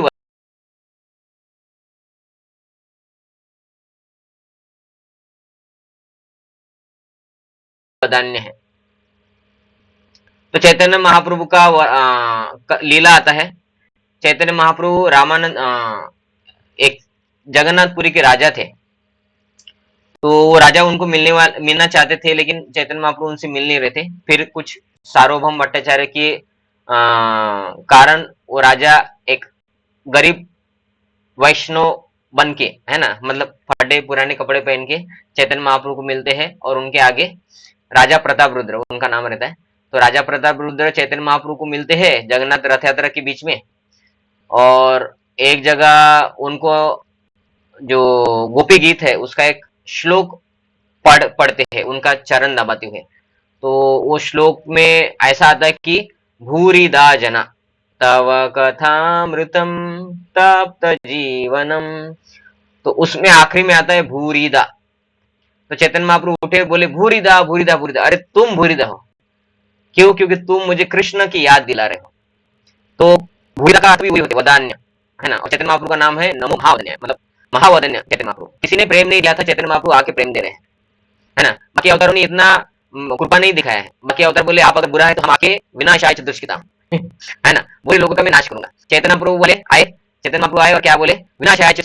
वदान्य है। तो चैतन्य महाप्रभु का लीला आता है। चैतन्य महाप्रभु रामानंद एक जगन्नाथपुरी के राजा थे, तो वो राजा उनको मिलना चाहते थे, लेकिन चैतन्य महाप्रभु उनसे मिल नहीं रहे थे। फिर कुछ सार्वभौम भट्टाचार्य के कारण वो राजा एक गरीब वैष्णव बन के, है ना, मतलब फटे पुराने कपड़े पहन के चैतन्य महाप्रभु को मिलते हैं और उनके आगे राजा प्रताप रुद्र उनका नाम रहता है। तो राजा प्रताप रुद्र चैतन्य महाप्रभु को मिलते हैं जगन्नाथ रथ यात्रा के बीच में, और एक जगह उनको जो गोपी गीत है उसका एक श्लोक पढ़ते हैं उनका चरण दबाते हुए। तो वो श्लोक में ऐसा आता है कि भूरिदा जना तव कथामृतम तप्त जीवनम, तो उसमें आखिरी में आता है भूरिदा। तो चैतन्य महाप्रभु उठे बोले भूरिदा भूरिदा भूरिदा, अरे तुम भूरिदा हो क्यों? क्योंकि तुम मुझे कृष्ण की याद दिला रहे हो। तो भूरिदा का अर्थ भी वही होता है, वदान्य, है ना। और चैतन्य महाप्रभु का नाम है नमो महावदन्य, मतलब महावदन्य चैतन्य महाप्रभु। किसी ने प्रेम नहीं दिया था, चैतन्य महाप्रभु आके प्रेम दे रहे हैं, है ना। बाकी अवतारों ने इतना कृपा नहीं दिखाया है। बाकी अवतार बोले आप अगर बुरा है तो हम आके विनाशाय च दुष्कृताम है ना, बुरे लोगों का मैं नाश करूंगा। चैतन्य प्रभु बोले आए, चैतन्य महाप्रभु आए और क्या बोले, विनाशाय च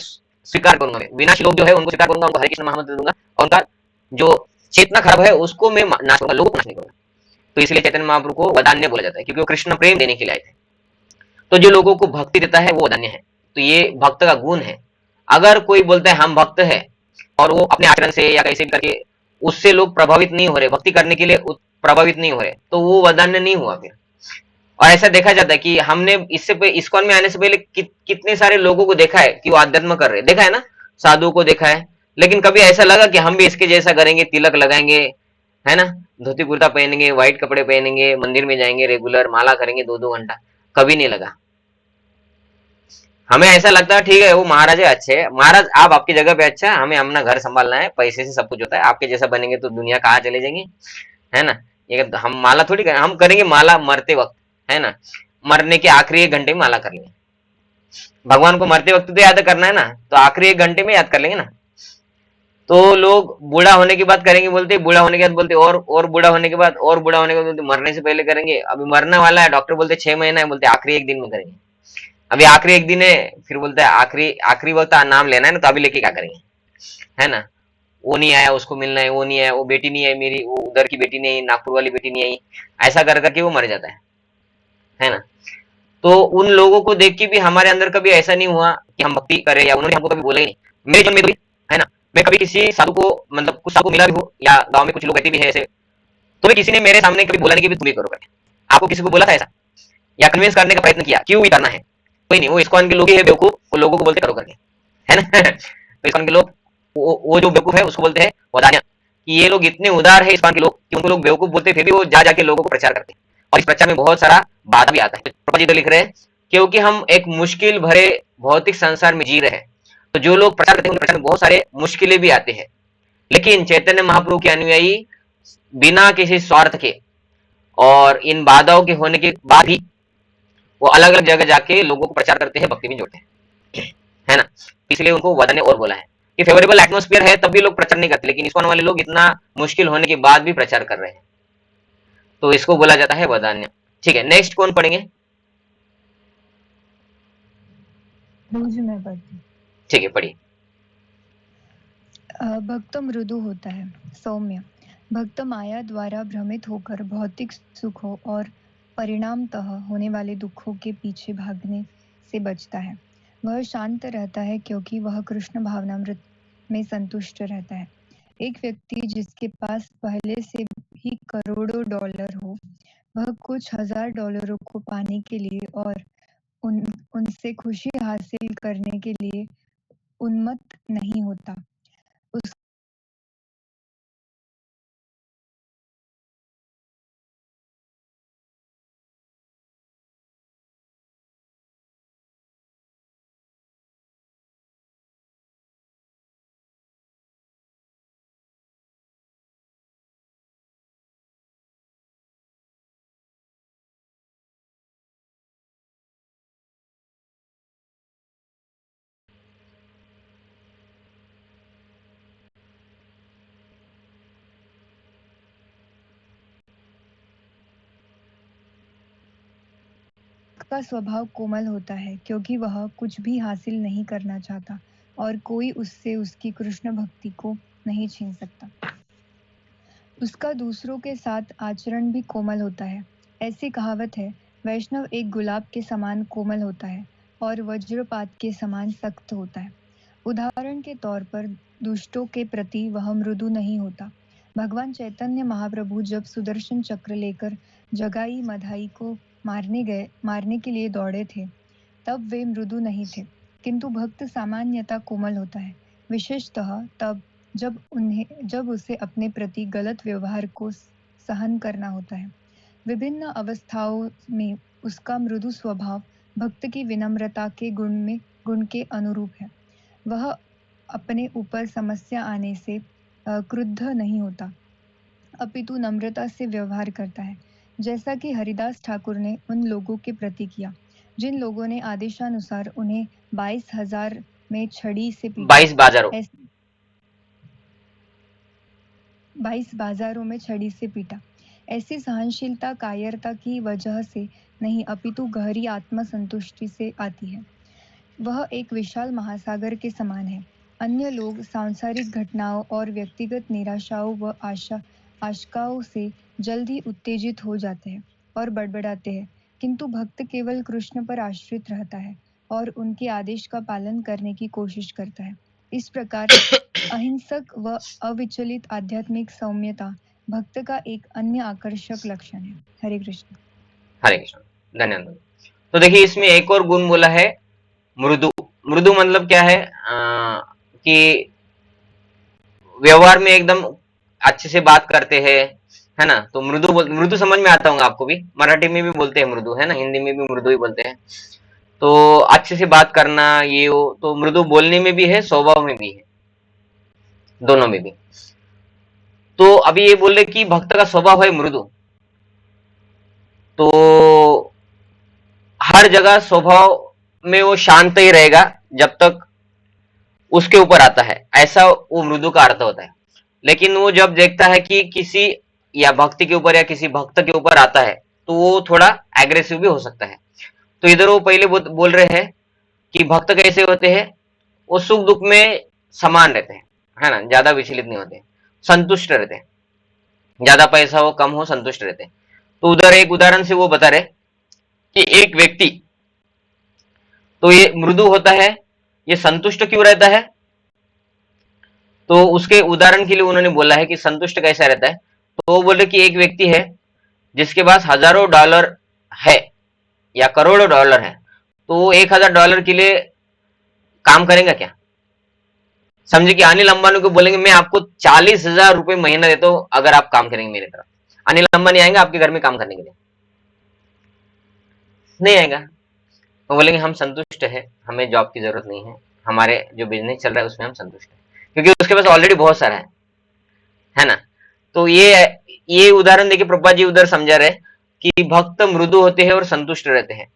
स्वीकार करूंगा, मैं विनाशी लोग जो है उनको स्वीकार करूंगा, उनको हरे कृष्ण महामंत्र दे दूंगा और उनका जो चेतना खराब है उसको मैं नाश करूंगा, लोगों को नाश नहीं करूंगा। तो इसलिए चैतन्य महाप्रभु को वदान्य बोला जाता है क्योंकि वो कृष्ण प्रेम देने के लिए आए थे। तो जो लोगों को भक्ति देता है वो वदान्य है। तो ये भक्त का गुण है। अगर कोई बोलता है हम भक्त है और वो अपने आचरण से या कैसे भी करके उससे लोग प्रभावित नहीं हो रहे, भक्ति करने के लिए प्रभावित नहीं हो रहे, तो वो वदान्य नहीं हुआ फिर। और ऐसा देखा जाता है कि हमने इससे इस्कॉन में आने से पहले कितने सारे लोगों को देखा है कि वो आध्यात्म कर रहे, देखा है ना, साधुओं को देखा है, लेकिन कभी ऐसा लगा कि हम भी इसके जैसा करेंगे, तिलक लगाएंगे, है ना, धोती कुर्ता पहनेंगे, व्हाइट कपड़े पहनेंगे, मंदिर में जाएंगे, रेगुलर माला करेंगे 2-2 घंटा, कभी नहीं लगा। हमें ऐसा लगता है ठीक है वो महाराज है, अच्छे है महाराज, आप आपकी जगह पे अच्छा है, हमें अपना घर संभालना है, पैसे से सब कुछ होता है, आपके जैसा बनेंगे तो दुनिया कहाँ चले जाएंगे, है ना। ये हम माला थोड़ी करें, हम करेंगे माला मरते वक्त, है ना, मरने के आखिरी 1 घंटे में माला कर लेंगे। भगवान को मरते वक्त तो याद करना है ना, तो आखिरी 1 घंटे में याद कर लेंगे ना। तो लोग बूढ़ा होने की बात करेंगे बोलते, बूढ़ा होने के बाद बोलते और बूढ़ा होने के बाद, और बूढ़ा होने के बाद बोलते मरने से पहले करेंगे, अभी मरने वाला है, डॉक्टर बोलते 6 महीना है, बोलते आखिरी 1 दिन में करेंगे, अभी आखिरी 1 दिन है, फिर बोलता है आखिरी आखिरी वक्त नाम लेना है ना, तो अभी लेके क्या करेंगे, है ना। वो नहीं आया उसको मिलना है, वो नहीं आया, वो बेटी नहीं आई मेरी, वो उधर की बेटी नहीं आई, नागपुर वाली बेटी नहीं आई, ऐसा कर करके वो मर जाता है ना। तो उन लोगों को देख के भी हमारे अंदर कभी ऐसा नहीं हुआ कि हम भक्ति करें, या उन्होंने हमको कभी बोला ही नहीं। मेरे जन्म में तो भी, है ना, मैं कभी किसी साधु को, मतलब कुछ साधु को मिला भी हूँ, या गांव में कुछ लोग रहते भी है ऐसे, तो भी किसी ने मेरे सामने कभी बोला नहीं कि भी तुम भी करो करके। आपको किसी को बोला था ऐसा, या कन्विंस करने का प्रयत्न किया क्यों भी करना है? कोई नहीं, वो इस्कॉन के लोग ही है बेवकूफ, वो लोगों को बोलते करो करके, है ना तो इस्कॉन के लोग, वो जो बेवकूफ है उसको बोलते हैं वदान्य, कि ये लोग इतने उदार है इस्कॉन के लोग कि उनको लोग बेवकूफ बोलते फिर भी वो जा जाके लोगों को प्रचार करते हैं, और इस प्रचार में बहुत सारा बाधा भी आता है। प्रभुपाद जी तो लिख रहे हैं क्योंकि हम एक मुश्किल भरे भौतिक संसार में जी रहे हैं, तो जो लोग प्रचार करते हैं उनके प्रचार में बहुत सारे मुश्किलें भी आते हैं, लेकिन चैतन्य महाप्रभु के अनुयायी बिना किसी स्वार्थ के और इन बाधाओं के होने के बाद भी वो अलग अलग जगह जाके लोगों को प्रचार करते हैं, भक्ति में जोड़ते हैं, है ना। इसलिए उनको वदान्य और बोला है कि फेवरेबल एटमोस्फियर है तब भी लोग प्रचार नहीं करते, लेकिन इस्कॉन वाले लोग इतना मुश्किल होने के बाद भी प्रचार कर रहे हैं, तो इसको बोला जाता है वदान्य। ठीक है, नेक्स्ट कौन पढ़ेंगे? मैं पढ़ती। ठीक है, पढ़िए। भक्त मृदु होता है, सौम्य। भक्त माया द्वारा भ्रमित होकर भौतिक सुखों और परिणामतः होने वाले दुखों के पीछे भागने से बचता है। वह शांत रहता है क्योंकि वह कृष्ण भावनामृत में संतुष्ट रहता है। एक व्यक्ति जिसके पास पहले से ही करोड़ों डॉलर हो, वह कुछ हजार डॉलरों को पाने के लिए और उनसे खुशी हासिल करने के लिए उन्मत्त नहीं होता। का स्वभाव कोमल होता है क्योंकि वह कुछ भी हासिल नहीं करना चाहता और कोई उससे उसकी कृष्ण भक्ति को नहीं छीन सकता। उसका दूसरों के साथ आचरण भी कोमल होता है। ऐसी कहावत है, वैष्णव एक गुलाब के समान कोमल होता है और वज्रपात के समान सख्त होता है। उदाहरण के तौर पर दुष्टों के प्रति वह मृदु नहीं होता। भगवान चैतन्य महाप्रभु जब सुदर्शन चक्र लेकर जगाई मधाई को मारने के लिए दौड़े थे, तब वे मृदु नहीं थे, किंतु भक्त सामान्यतः कोमल होता है, विशेषतः तब जब उसे अपने प्रति गलत व्यवहार को सहन करना होता है। विभिन्न अवस्थाओं में उसका मृदु स्वभाव भक्त की विनम्रता के गुण के अनुरूप है। वह अपने ऊपर समस्या आने से क्रुद्ध नहीं होता, अपितु नम्रता से व्यवहार करता है, जैसा कि हरिदास ठाकुर ने उन लोगों के प्रति किया जिन लोगों ने आदेशानुसार उन्हें 22,000 में छड़ी से पीटा। 22 बाजारों 22 बाजारों में छड़ी से पीटा। ऐसी सहनशीलता कायरता की वजह से नहीं, अपितु गहरी आत्मसंतुष्टि से आती है। वह एक विशाल महासागर के समान है। अन्य लोग सांसारिक घटनाओं और व्यक्तिगत निराशाओं व आशंकाओं से जल्द ही उत्तेजित हो जाते हैं और बड़बड़ाते हैं, किंतु भक्त केवल कृष्ण पर आश्रित रहता है और उनके आदेश का पालन करने की कोशिश करता है। इस प्रकार अहिंसक व अविचलित आध्यात्मिक सौम्यता भक्त का एक अन्य आकर्षक लक्षण है। हरे कृष्ण। हरे कृष्ण, धन्यवाद। तो देखिए इसमें एक और गुण बोला है मृदु। मृदु मतलब क्या है कि व्यवहार में एकदम अच्छे से बात करते हैं, है ना। तो मृदु समझ में आता होगा आपको भी, मराठी में भी बोलते हैं मृदु, है ना, हिंदी में भी मृदु ही बोलते हैं। तो अच्छे से बात करना ये हो, तो मृदु बोलने में भी है, स्वभाव में भी है, दोनों में भी। तो अभी ये बोल रहे कि भक्त का स्वभाव है मृदु, तो हर जगह स्वभाव में वो शांत ही रहेगा जब तक उसके ऊपर आता है, ऐसा वो मृदु का अर्थ होता है। लेकिन वो जब देखता है कि किसी या भक्ति के ऊपर या किसी भक्त के ऊपर आता है, तो वो थोड़ा एग्रेसिव भी हो सकता है। तो इधर वो पहले बोल रहे हैं कि भक्त कैसे होते हैं, वो सुख दुख में समान रहते हैं, है ना, ज्यादा विचलित नहीं होते, संतुष्ट रहते हैं, ज्यादा पैसा हो कम हो संतुष्ट रहते हैं। तो उधर एक उदाहरण से वो बता रहे कि एक व्यक्ति, तो ये मृदु होता है, ये संतुष्ट क्यों रहता है, तो उसके उदाहरण के लिए उन्होंने बोला है कि संतुष्ट कैसा रहता है। तो वो बोले कि एक व्यक्ति है जिसके पास हजारों डॉलर है या करोड़ों डॉलर है, तो वो $1,000 के लिए काम करेगा क्या। समझे कि अनिल अंबानी को बोलेंगे मैं आपको 40,000 रुपए महीना देता हूं अगर आप काम करेंगे मेरी तरफ, अनिल अंबानी आएंगे आपके घर में काम करने के लिए? नहीं आएगा। तो बोलेंगे हम संतुष्ट है, हमें जॉब की जरूरत नहीं है, हमारे जो बिजनेस चल रहा है उसमें हम संतुष्ट है, क्योंकि उसके पास ऑलरेडी बहुत सारा है ना। तो ये उदाहरण देखिए प्रभुपाद जी उधर समझा रहे कि भक्त मृदु होते हैं और संतुष्ट रहते हैं,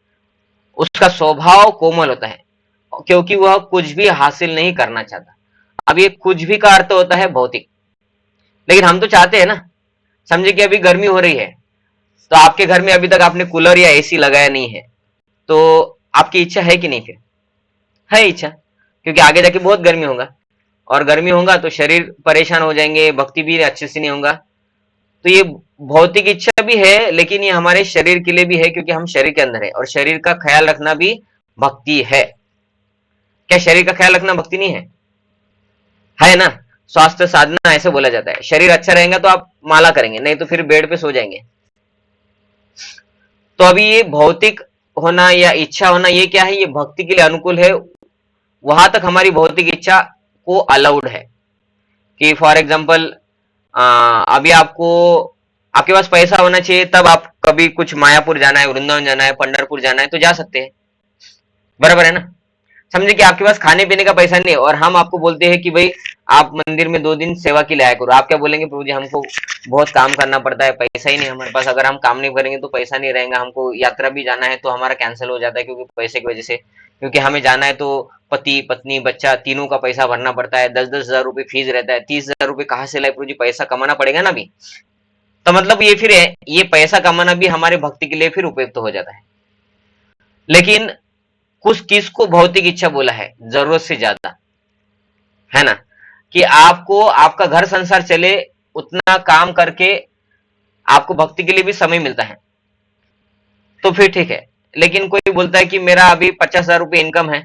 उसका स्वभाव कोमल होता है, क्योंकि वह कुछ भी हासिल नहीं करना चाहता। अब ये कुछ भी का अर्थ होता है भौतिक, लेकिन हम तो चाहते हैं ना। समझे कि अभी गर्मी हो रही है, तो आपके घर में अभी तक आपने कूलर या एसी लगाया नहीं है, तो आपकी इच्छा है कि नहीं? फिर है इच्छा, क्योंकि आगे जाके बहुत गर्मी होगा, और गर्मी होगा तो शरीर परेशान हो जाएंगे, भक्ति भी अच्छे से नहीं होगा। तो ये भौतिक इच्छा भी है, लेकिन ये हमारे शरीर के लिए भी है, क्योंकि हम शरीर के अंदर है, और शरीर का ख्याल रखना भी भक्ति है। क्या शरीर का ख्याल रखना भक्ति नहीं है ना। स्वास्थ्य साधना ऐसे बोला जाता है, शरीर अच्छा रहेगा तो आप माला करेंगे, नहीं तो फिर बेड पे सो जाएंगे। तो अभी ये भौतिक होना या इच्छा होना ये क्या है, ये भक्ति के लिए अनुकूल है। वहां तक हमारी भौतिक इच्छा को अलाउड है कि फॉर एग्जाम्पल अभी आपके पास पैसा होना चाहिए, तब आप कभी कुछ मायापुर जाना है, वृंदावन जाना है, पंढरपुर जाना है, तो जा सकते हैं, बराबर है ना। समझे कि आपके पास खाने पीने का पैसा नहीं है, और हम आपको बोलते हैं कि भाई आप मंदिर में 2 दिन सेवा के लिए आया करो। आप क्या बोलेंगे, प्रभु जी हमको बहुत काम करना पड़ता है, पैसा ही नहीं हमारे पास, अगर हम काम नहीं करेंगे तो पैसा नहीं रहेगा, हमको यात्रा भी जाना है तो हमारा कैंसिल हो जाता है क्योंकि पैसे की वजह से, क्योंकि हमें जाना है तो पति पत्नी बच्चा तीनों का पैसा भरना पड़ता है, 10-10 हजार रुपये फीस रहता है, 30,000 रुपये कहाँ से लाए प्रभु जी, पैसा कमाना पड़ेगा ना भी। तो मतलब ये पैसा कमाना भी हमारे भक्ति के लिए फिर उपयुक्त हो जाता है। लेकिन कुछ किसको भौतिक इच्छा बोला है, जरूरत से ज्यादा, है ना, कि आपको आपका घर संसार चले उतना काम करके आपको भक्ति के लिए भी समय मिलता है, तो फिर ठीक है। लेकिन कोई बोलता है कि मेरा अभी 50,000 रुपये इनकम है,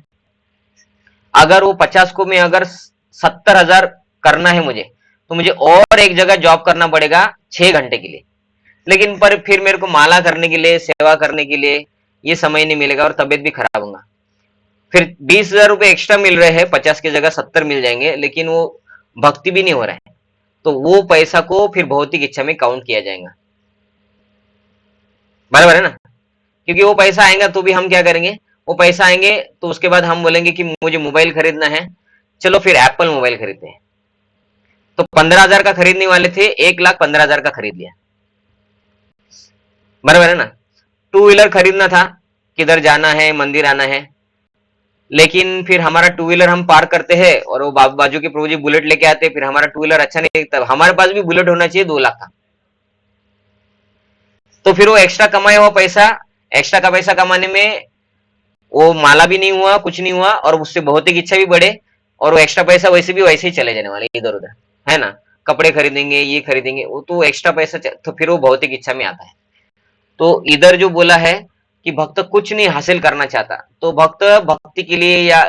अगर वो 50 को मैं अगर 70,000 करना है मुझे, तो मुझे और एक जगह जॉब करना पड़ेगा 6 घंटे के लिए। लेकिन पर फिर मेरे को माला करने के लिए, सेवा करने के लिए ये समय नहीं मिलेगा और तबीयत भी खराब होगा। फिर 20,000 रुपये एक्स्ट्रा मिल रहे हैं, 50 की जगह 70 मिल जाएंगे, लेकिन वो भक्ति भी नहीं हो रहा है, तो वो पैसा को फिर भौतिक इच्छा में काउंट किया जाएगा। बराबर है ना? क्योंकि वो पैसा आएगा तो भी हम क्या करेंगे, वो पैसा आएंगे तो उसके बाद हम बोलेंगे कि मुझे मोबाइल खरीदना है, चलो फिर एप्पल मोबाइल खरीदते हैं। तो 15,000 का खरीदने वाले थे, 1,15,000 का खरीद लिया। बराबर है ना? टू व्हीलर खरीदना था, किधर जाना है, मंदिर आना है, लेकिन फिर हमारा टू व्हीलर हम पार्क करते हैं और वो बाजू के प्रभु जी बुलेट लेके आते, फिर हमारा टू व्हीलर अच्छा नहीं दिखता, हमारे पास भी बुलेट होना चाहिए 2 लाख का। तो फिर वो एक्स्ट्रा कमाया हुआ पैसा, एक्स्ट्रा का पैसा कमाने में वो माला भी नहीं हुआ, कुछ नहीं हुआ, और उससे भौतिक इच्छा भी बढ़े, और वो एक्स्ट्रा पैसा वैसे भी वैसे ही चले जाने वाले इधर उधर, है ना? कपड़े खरीदेंगे, ये खरीदेंगे, वो तो एक्स्ट्रा पैसा तो फिर वो भौतिक इच्छा में आता है। तो इधर जो बोला है कि भक्त कुछ नहीं हासिल करना चाहता, तो भक्त भक्ति के लिए या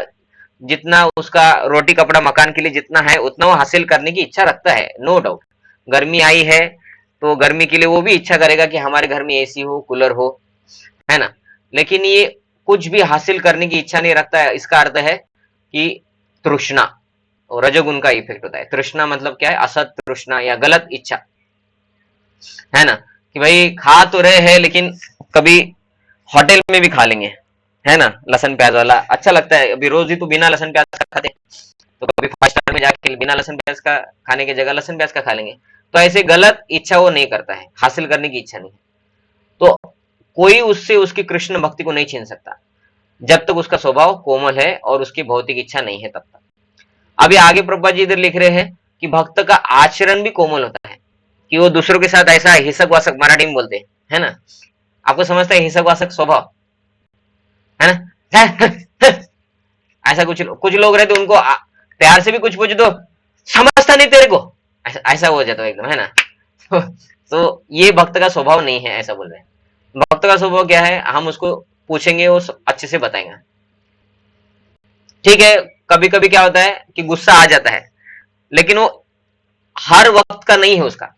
जितना उसका रोटी कपड़ा मकान के लिए जितना है उतना वो हासिल करने की इच्छा रखता है, नो डाउट। गर्मी आई है तो गर्मी के लिए वो भी इच्छा करेगा कि हमारे घर में एसी हो, कूलर हो, है ना? लेकिन ये कुछ भी हासिल करने की इच्छा नहीं रखता है। इसका अर्थ है कि तृष्णा और रजोगुण का इफेक्ट होता है। तृष्णा मतलब क्या है? असत तृष्णा या गलत इच्छा, है ना? कि भाई खा तो रहे हैं लेकिन कभी होटल में भी खा लेंगे, है ना, लहसुन प्याज वाला अच्छा लगता है। अभी रोज ही तो बिना लहसुन प्याज का खाते, तो कभी 5 स्टार में जाके बिना लहसुन प्याज का खाने की जगह लहसुन प्याज का खा लेंगे। तो ऐसे गलत इच्छा वो नहीं करता है, हासिल करने की इच्छा नहीं। तो कोई उससे उसकी कृष्ण भक्ति को नहीं छीन सकता जब तक उसका स्वभाव कोमल है और उसकी भौतिक इच्छा नहीं है, तब तक। अभी आगे प्रभुपाद जी इधर लिख रहे हैं कि भक्त का आचरण भी कोमल होता है, कि वो दूसरों के साथ ऐसा हिसक वासक, मराठी में बोलते हैं, है ना? आपको समझता है हिसक वासक स्वभाव, है ना? ऐसा कुछ लोग रहते, उनको प्यार से भी कुछ पूछ दो, समझता नहीं तेरे को, ऐसा हो जाता है एकदम, है ना? तो ये भक्त का स्वभाव नहीं है, ऐसा बोल रहे हैं। भक्त का स्वभाव क्या है, हम उसको पूछेंगे, वो अच्छे से बताएंगे। ठीक है, कभी कभी क्या होता है कि गुस्सा आ जाता है, लेकिन वो हर वक्त का नहीं है उसका,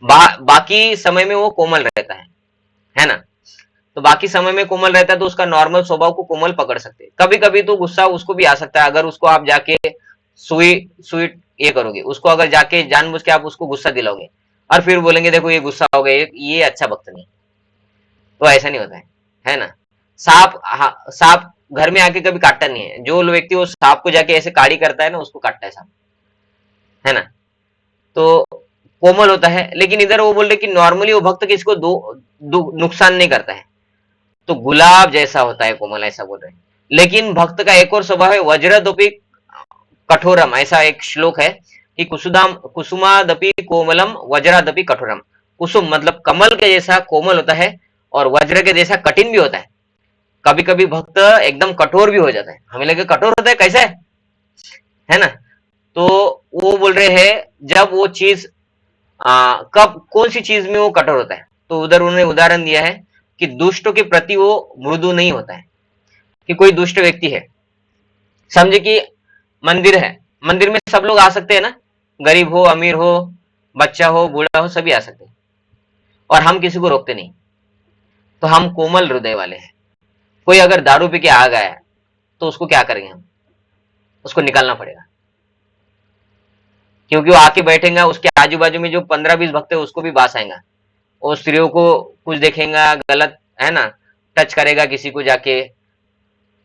बाकी समय में वो कोमल रहता है ना? तो बाकी समय में कोमल रहता है तो उसका नॉर्मल स्वभाव को कोमल पकड़ सकते हैं। कभी कभी तो गुस्सा उसको भी आ सकता है, अगर उसको आप जाके सुई सुई ये करोगे, उसको अगर जाके जानबूझ के आप उसको गुस्सा दिलाओगे और फिर बोलेंगे देखो ये गुस्सा हो गया, ये अच्छा भक्त नहीं, तो ऐसा नहीं होता है ना? सांप घर में आके कभी काटता नहीं है, जो व्यक्ति वो सांप को जाके ऐसे काड़ी करता है ना, उसको काटता है सांप, है ना? तो कोमल होता है। लेकिन इधर वो बोल रहे कि नॉर्मली वो भक्त किसको नुकसान नहीं करता है, तो गुलाब जैसा होता है कोमल, ऐसा बोल रहे हैं। लेकिन भक्त का एक और स्वभाव है, वज्रदपि कठोरम, ऐसा एक श्लोक है कि कुसुमादपि कोमलम वज्रादपि कठोरम। कुसुम मतलब कमल के जैसा कोमल होता है और वज्र के जैसा कठिन भी होता है। कभी कभी भक्त एकदम कठोर भी हो जाता है, हमें लगे कठोर होता है, कैसे है ना? तो वो बोल रहे हैं जब वो चीज कब कौन सी चीज में वो कठोर होता है, तो उधर उन्होंने उदाहरण दिया है कि दुष्टों के प्रति वो मृदु नहीं होता है। कि कोई दुष्ट व्यक्ति है, समझे कि मंदिर है, मंदिर में सब लोग आ सकते हैं ना, गरीब हो, अमीर हो, बच्चा हो, बूढ़ा हो, सभी आ सकते हैं, और हम किसी को रोकते नहीं, तो हम कोमल हृदय वाले हैं। कोई अगर दारू पी के आ गया है तो उसको क्या करेंगे हम? उसको निकालना पड़ेगा, क्योंकि वो आके बैठेगा, उसके आजू बाजू में जो 15-20 भक्त है उसको भी बास आएगा, वो स्त्रियों को कुछ देखेगा गलत, है ना, टच करेगा किसी को जाके,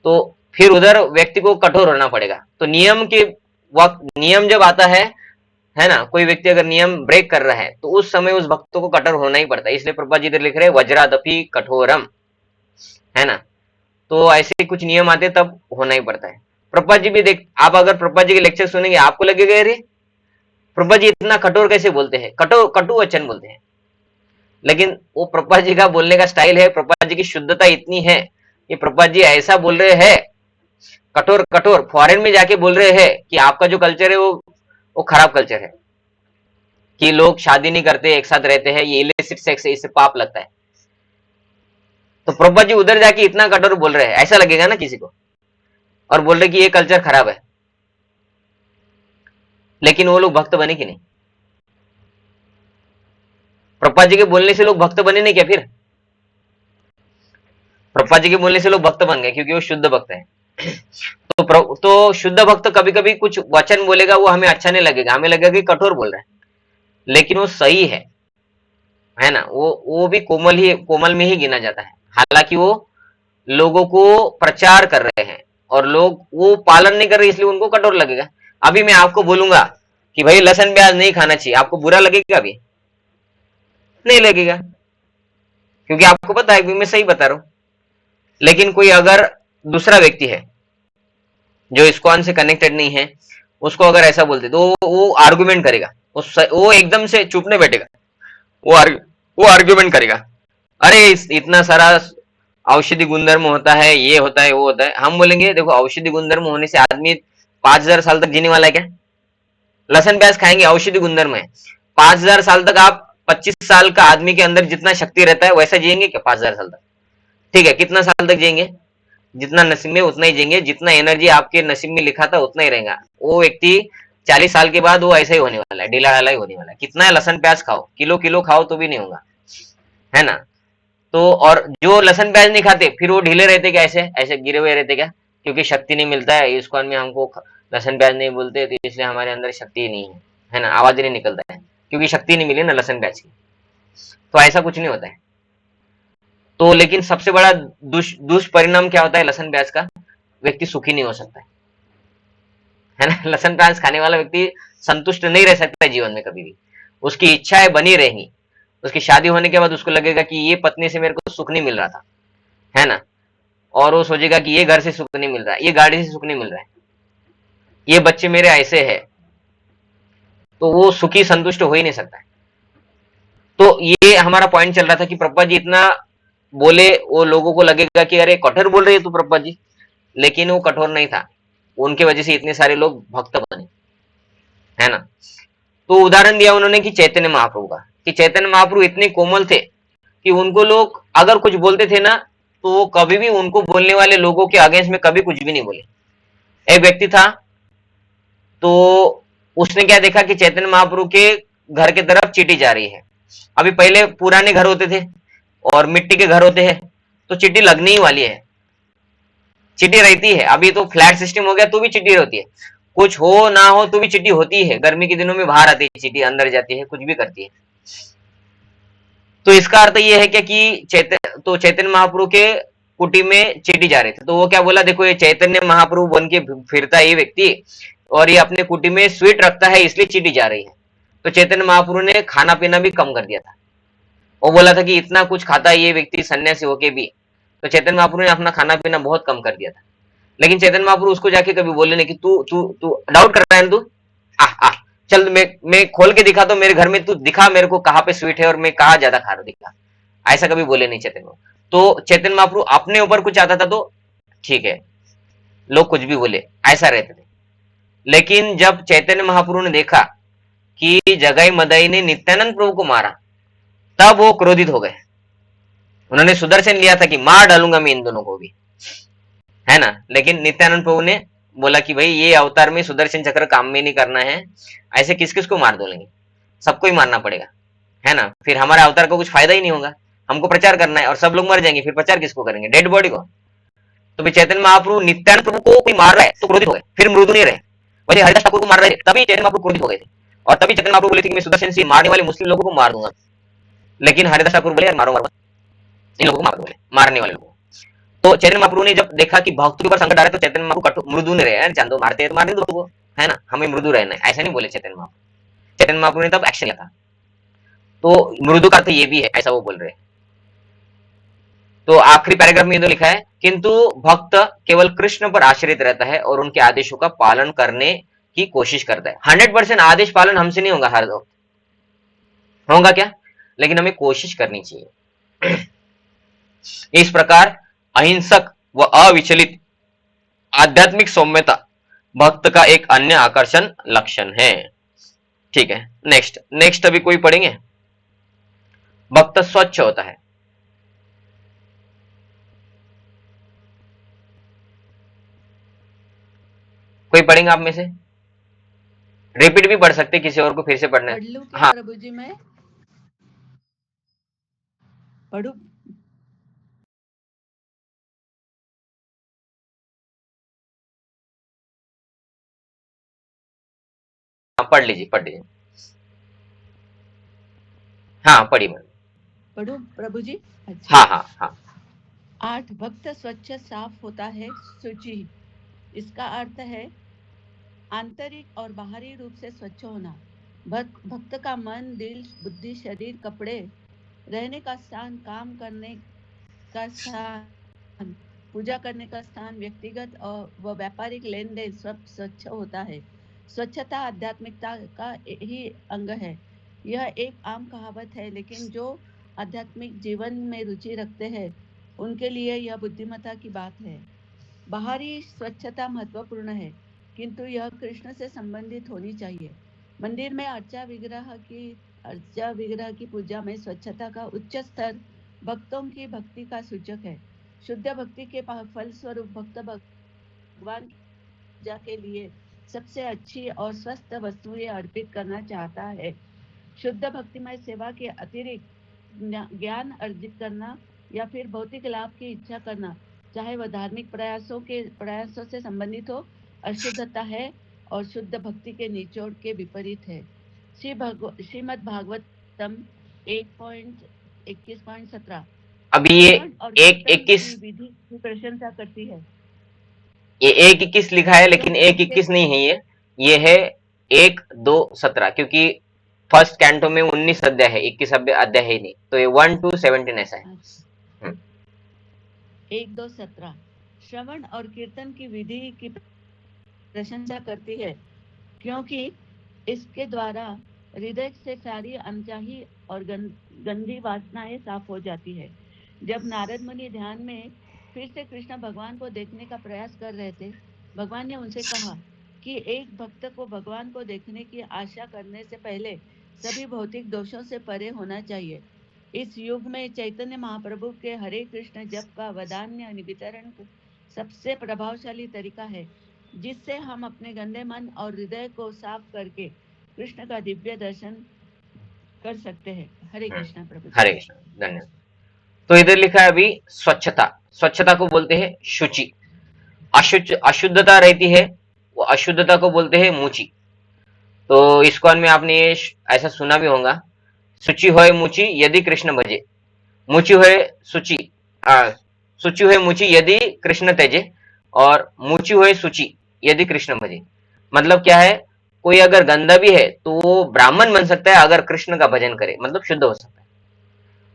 तो फिर उधर व्यक्ति को कठोर होना पड़ेगा। तो नियम के वक्त, नियम जब आता है ना, कोई व्यक्ति अगर नियम ब्रेक कर रहा है तो उस समय उस भक्तों को कठोर होना ही पड़ता है। इसलिए प्रभुपाद जी इधर लिख रहे हैं वज्रादपि कठोरम, है ना? तो ऐसे कुछ नियम आते तब होना ही पड़ता है। प्रभुपाद जी भी देख, आप अगर प्रभुपाद जी के लेक्चर सुनेंगे आपको लगेगा अरे प्रभुपाद जी इतना कठोर कैसे बोलते हैं, कटु वचन बोलते हैं, लेकिन वो प्रभुपाद जी का बोलने का स्टाइल है, प्रभुपाद जी की शुद्धता इतनी है कि प्रभुपाद जी ऐसा बोल रहे हैं, कठोर कठोर फॉरेन में जाके बोल रहे हैं कि आपका जो कल्चर है वो खराब कल्चर है, कि लोग शादी नहीं करते, एक साथ रहते हैं, ये इलिसिट सेक्स है, इससे पाप लगता है। तो प्रभुपाद जी उधर जाके इतना कठोर बोल रहे हैं, ऐसा लगेगा ना किसी को, और बोल रहे कि ये कल्चर खराब है, लेकिन वो लोग भक्त बने कि नहीं? प्रभुपाद जी के बोलने से लोग भक्त बने नहीं क्या? फिर प्रभुपाद जी के बोलने से लोग भक्त बन गए क्योंकि वो शुद्ध भक्त है। तो शुद्ध भक्त कभी कभी कुछ वचन बोलेगा, वो हमें अच्छा नहीं लगेगा, हमें लगेगा कि कठोर बोल रहा है, लेकिन वो सही है ना, वो भी कोमल में ही गिना जाता है। हालांकि वो लोगों को प्रचार कर रहे हैं और लोग वो पालन नहीं कर रहे, इसलिए उनको कठोर लगेगा। अभी मैं आपको बोलूंगा कि भाई लहसुन प्याज नहीं खाना चाहिए, आपको बुरा लगेगा? अभी नहीं लगेगा, क्योंकि आपको पता है कि मैं सही बता रहा हूं। लेकिन कोई अगर दूसरा व्यक्ति है जो इस्कॉन से कनेक्टेड नहीं है, उसको अगर ऐसा बोलते तो वो आर्गुमेंट करेगा, वो एकदम से चुप नहीं बैठेगा, वो आर्ग्यूमेंट करेगा, अरे इतना सारा औषधि गुणधर्म होता है, ये होता है, वो होता है। हम बोलेंगे देखो, औषधि गुणधर्म होने से आदमी 5000 साल तक जीने वाला है क्या? लहसुन प्याज खाएंगे, औषधि गुणधर्म है। 5000 साल तक आप 25 साल का आदमी के अंदर जितना शक्ति रहता है वैसा जिएंगे क्या 5000 साल तक? ठीक है, कितना साल तक जिएंगे? जितना नसीब में उतना ही जिएंगे, जितना एनर्जी आपके नसीब में लिखा था उतना ही रहेगा। वो व्यक्ति 40 साल के बाद वो ऐसा ही होने वाला है, ढीला ढाला ही होने वाला है। कितना लहसुन प्याज खाओ, किलो किलो खाओ तो भी नहीं होगा, है ना। तो और जो लहसुन प्याज नहीं खाते फिर वो ढीले रहते क्या, ऐसे ऐसे गिरे हुए रहते क्या? क्योंकि शक्ति नहीं मिलता है, इस्कॉन में हमको लहसुन प्याज नहीं बोलते, तो इसलिए हमारे अंदर शक्ति ही नहीं है ना, आवाज ही नहीं निकलता है, क्योंकि शक्ति नहीं मिली ना लहसुन प्याज की। तो ऐसा कुछ नहीं होता है। तो लेकिन सबसे बड़ा दुष्परिणाम क्या होता है लहसुन प्याज का? व्यक्ति सुखी नहीं हो सकता है ना। लहसुन प्याज खाने वाला व्यक्ति संतुष्ट नहीं रह सकता है जीवन में कभी भी, उसकी इच्छाएं बनी रहेंगी। उसकी शादी होने के बाद उसको लगेगा कि ये पत्नी से मेरे को सुख नहीं मिल रहा था, है ना, और वो सोचेगा कि ये घर से सुख नहीं मिल रहा है, ये गाड़ी से सुख नहीं मिल रहा है, ये बच्चे मेरे ऐसे है, तो वो सुखी संतुष्ट हो ही नहीं सकता है। तो ये हमारा पॉइंट चल रहा था कि प्रभुपाद जी इतना बोले, वो लोगों को लगेगा कि अरे कठोर बोल रहे हैं तू प्रभुपाद जी, लेकिन वो कठोर नहीं था, उनके वजह से इतने सारे लोग भक्त बने, है ना। तो उदाहरण दिया उन्होंने कि चैतन्य महाप्रभु का, कि चैतन्य महाप्रभु इतने कोमल थे कि उनको लोग अगर कुछ बोलते थे ना, तो वो कभी भी उनको बोलने वाले लोगों के अगेंस्ट में कभी कुछ भी नहीं बोले। एक व्यक्ति था, तो उसने क्या देखा कि चैतन्य महाप्रभु के घर के तरफ चींटी जा रही है। अभी पहले पुराने घर होते थे और मिट्टी के घर होते हैं, तो चींटी लगने ही वाली है, चींटी रहती है। अभी तो फ्लैट सिस्टम हो गया तो भी चींटी रहती है, कुछ हो ना हो तो भी चींटी होती है। गर्मी के दिनों में बाहर आती है चींटी, अंदर जाती है, कुछ भी करती है। तो इसका अर्थ ये है क्या कि चैतन्य महाप्रभु के कुटी में चींटी जा रहे थे, तो वो क्या बोला, देखो ये चैतन्य महाप्रभु बन के फिरता है ये व्यक्ति, और ये अपने कुटी में स्वीट रखता है, इसलिए चींटी जा रही है। तो चैतन्य महाप्रभु ने खाना पीना भी कम कर दिया था। वो बोला था कि इतना कुछ खाता है ये व्यक्ति सन्यासी होके भी, तो चैतन्य महाप्रभु ने अपना खाना पीना बहुत कम कर दिया था। लेकिन चैतन्य महाप्रभु उसको जाके कभी बोले नहीं कि तू तू तू डाउट कर रहा है, तू आ चल मैं खोल के दिखा, तो मेरे घर में तू दिखा मेरे को कहाँ पे स्वीट है और मैं कहाँ ज्यादा खा रहा हूं, दिखा। ऐसा कभी बोले नहीं चैतन्य महाप्रभु। तो चैतन्य महाप्रभु अपने ऊपर कुछ आता था तो ठीक है, लोग कुछ भी बोले, ऐसा रहते थे। लेकिन जब चैतन्य महाप्रभु ने देखा कि जगाई मदाई ने नित्यानंद प्रभु को मारा, तब वो क्रोधित हो गए। उन्होंने सुदर्शन लिया था कि मार डालूंगा मैं इन दोनों को भी, है ना। लेकिन नित्यानंद प्रभु ने बोला कि भाई ये अवतार में सुदर्शन चक्र काम में नहीं करना है, ऐसे किस किस को मार दोलेंगे, सबको ही मारना पड़ेगा, है ना। फिर हमारे अवतार को कुछ फायदा ही नहीं होगा, हमको प्रचार करना है और सब लोग मर जाएंगे, फिर प्रचार किसको करेंगे, डेड बॉडी को। तो चैतन्य महाप्रभु नित्यानंद प्रभु को कोई मार रहा है तो क्रोधित हो गए, फिर मृदु नहीं रहे। वैसे हरिदास ठाकुर को मार रहे थे, तभी चैतन्य महाप्रभु क्रोधित हो गए थे, और तभी चैतन्य महाप्रभु बोले थे कि मैं सुदर्शन से मारने वाले मुस्लिम लोगों को मार दूंगा। लेकिन हरिदास ठाकुर बोले यार मारो मारो, इन लोगों को मार दो, बोले मारने वाले लोगों। तो चैतन्य महाप्रभु ने जब देखा कि भक्त के ऊपर संकट आ रहा है, तो चैतन्य महाप्रभु मृदु नहीं रहे, जान दो, मारते हैं तो मारने दो वो, है ना, हमें मृदु रहना है, ऐसा नहीं बोले चैतन्य महाप्रभु। चैतन्य महाप्रभु ने तब एक्शन लिया था। तो मृदु का अर्थ ये भी है, ऐसा वो बोल रहे हैं। तो आखिरी पैराग्राफ में ये लिखा है, किंतु भक्त केवल कृष्ण पर आश्रित रहता है और उनके आदेशों का पालन करने की कोशिश करता है। 100% आदेश पालन हमसे नहीं होगा, हर वक्त होगा क्या, लेकिन हमें कोशिश करनी चाहिए। इस प्रकार अहिंसक व अविचलित आध्यात्मिक सौम्यता भक्त का एक अन्य आकर्षण लक्षण है। ठीक है, नेक्स्ट अभी कोई पढ़ेंगे। भक्त स्वच्छ होता है। कोई पढ़ेंगे आप में से? रिपीट भी पढ़ सकते, किसी और को फिर से पढ़ना है। पढ़ लूं क्या हाँ प्रभु जी? मैं पढ़ू? हाँ, पढ़ लीजिए पढ़ लीजिए। हाँ पढ़िए मैम। पढ़ू प्रभु जी? अच्छा। हाँ हाँ हाँ। 8 भक्त स्वच्छ साफ होता है शुचि। इसका अर्थ है आंतरिक और बाहरी रूप से स्वच्छ होना। भक्त का मन, दिल, बुद्धि, शरीर, कपड़े, रहने का स्थान, काम करने का स्थान, पूजा करने का स्थान, व्यक्तिगत और व व्यापारिक लेन देन सब स्वच्छ होता है। स्वच्छता आध्यात्मिकता का ही अंग है। यह एक आम कहावत है, लेकिन जो आध्यात्मिक जीवन में रुचि रखते हैं उनके लिए यह बुद्धिमत्ता की बात है। बाहरी स्वच्छता महत्वपूर्ण है, किंतु यह कृष्ण से संबंधित होनी चाहिए। मंदिर में अर्चा विग्रह की पूजा में स्वच्छता का उच्च स्तर भक्तों की भक्ति का सूचक है। शुद्ध भक्ति के फलस्वरूप भक्त भगवान की पूजा के लिए सबसे अच्छी और स्वस्थ वस्तुएं अर्पित करना चाहता है। शुद्ध भक्तिमय सेवा के अतिरिक्त ज्ञान अर्जित करना या फिर भौतिक लाभ की इच्छा करना, चाहे वह धार्मिक प्रयासों से संबंधित हो, अशुद्धता है और शुद्ध भक्ति के निचोड़ के विपरीत है। श्रीमद् भागवतम 1.21.17 अभी ये श्रवण और एक कीर्तन 21, की विधि की प्रशंसा करती है। ये 1:21 लिखा है, लेकिन क्योंकि 1:21 नहीं है ये है 1:2:17, क्योंकि फर्स्ट कैंटो में 19 अध्याय है, 21 अध्याय है नहीं, तो ये 1 to 17 ऐसा है। 1-2-17 श्रवण और कीर्तन की विधि की प्रशंसा करती है, क्योंकि इसके द्वारा हृदय से सारी अनचाही और गंदी वासनाएं साफ हो जाती है। जब नारद मुनि ध्यान में फिर से कृष्ण भगवान को देखने का प्रयास कर रहे थे, भगवान ने उनसे कहा कि एक भक्त को भगवान को देखने की आशा करने से पहले सभी भौतिक दोषों से परे होना चाहिए। इस युग में चैतन्य महाप्रभु के हरे कृष्ण जप का वदान्य वितरण सबसे प्रभावशाली तरीका है, जिससे हम अपने गंदे मन और हृदय को साफ करके कृष्ण का दिव्य दर्शन कर सकते हैं। हरे कृष्ण प्रभु। हरे कृष्ण, धन्यवाद। तो इधर लिखा है अभी स्वच्छता, स्वच्छता को बोलते हैं शुचि। अशुद्धता रहती है, वो अशुद्धता को बोलते हैं मुचि। तो इसको में आपने ये ऐसा सुना भी होगा, शुचि होय मुचि यदि कृष्ण भजे, मुचि होय शुचि, शुचि होय मुचि यदि कृष्ण तेजे, और मुचि होय शुचि यदि कृष्ण भजे। मतलब क्या है, कोई अगर गंदा भी है तो वो ब्राह्मण बन सकता है अगर कृष्ण का भजन करे, मतलब शुद्ध हो सकता है।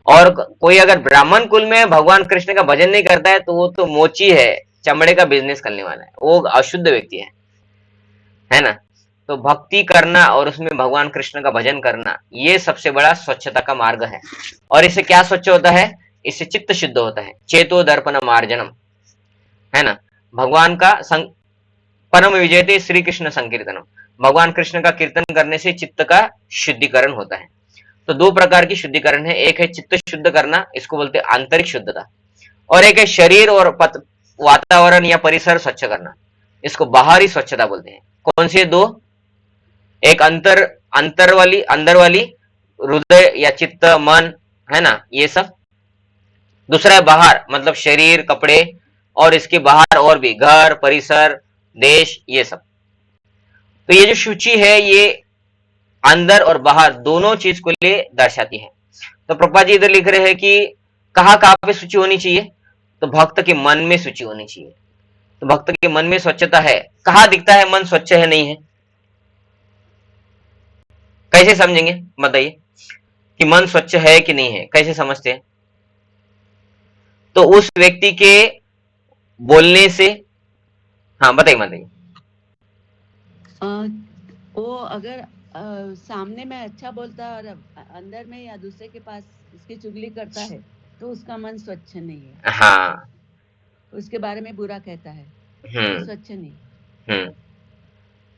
और कोई अगर ब्राह्मण कुल में भगवान कृष्ण का भजन नहीं करता है तो वो तो मोची है, चमड़े का बिजनेस करने वाला है, वो अशुद्ध व्यक्ति है ना। तो भक्ति करना और उसमें भगवान कृष्ण का भजन करना, ये सबसे बड़ा स्वच्छता का मार्ग है। और इससे क्या स्वच्छ होता है, इससे चित्त शुद्ध होता है। चेतो दर्पण मार्जनम, है ना। भगवान का परम विजयते श्री कृष्ण संकीर्तनम, भगवान कृष्ण का कीर्तन करने से चित्त का शुद्धिकरण होता है। तो दो प्रकार की शुद्धिकरण है, एक है चित्त शुद्ध करना, इसको बोलते हैं आंतरिक शुद्धता, और एक है शरीर और वातावरण या परिसर स्वच्छ करना, इसको बाहरी स्वच्छता बोलते हैं। कौन से दो, एक अंदर वाली हृदय या चित्त मन, है ना, ये सब। दूसरा है बाहर, मतलब शरीर, कपड़े, और इसके बाहर और भी घर, परिसर, देश, ये सब। तो ये जो शुचि है ये अंदर और बाहर दोनों चीज को लिए दर्शाती है। तो प्रभुपाद जी इधर लिख रहे हैं कि कहाँ पे शुचि होनी चाहिए, तो भक्त के मन में शुचि होनी चाहिए। तो भक्त के मन में स्वच्छता है, कहाँ दिखता है मन स्वच्छ है नहीं है, कैसे समझेंगे बताइए कि मन स्वच्छ है कि नहीं है, कैसे समझते हैं? तो उस व्यक्ति के बोलने से, हाँ बताइए। वो अगर सामने में अच्छा बोलता है और अंदर में या दूसरे के पास उसकी चुगली करता है तो उसका मन स्वच्छ नहीं है। हाँ, उसके बारे में बुरा कहता है तो स्वच्छ नहीं।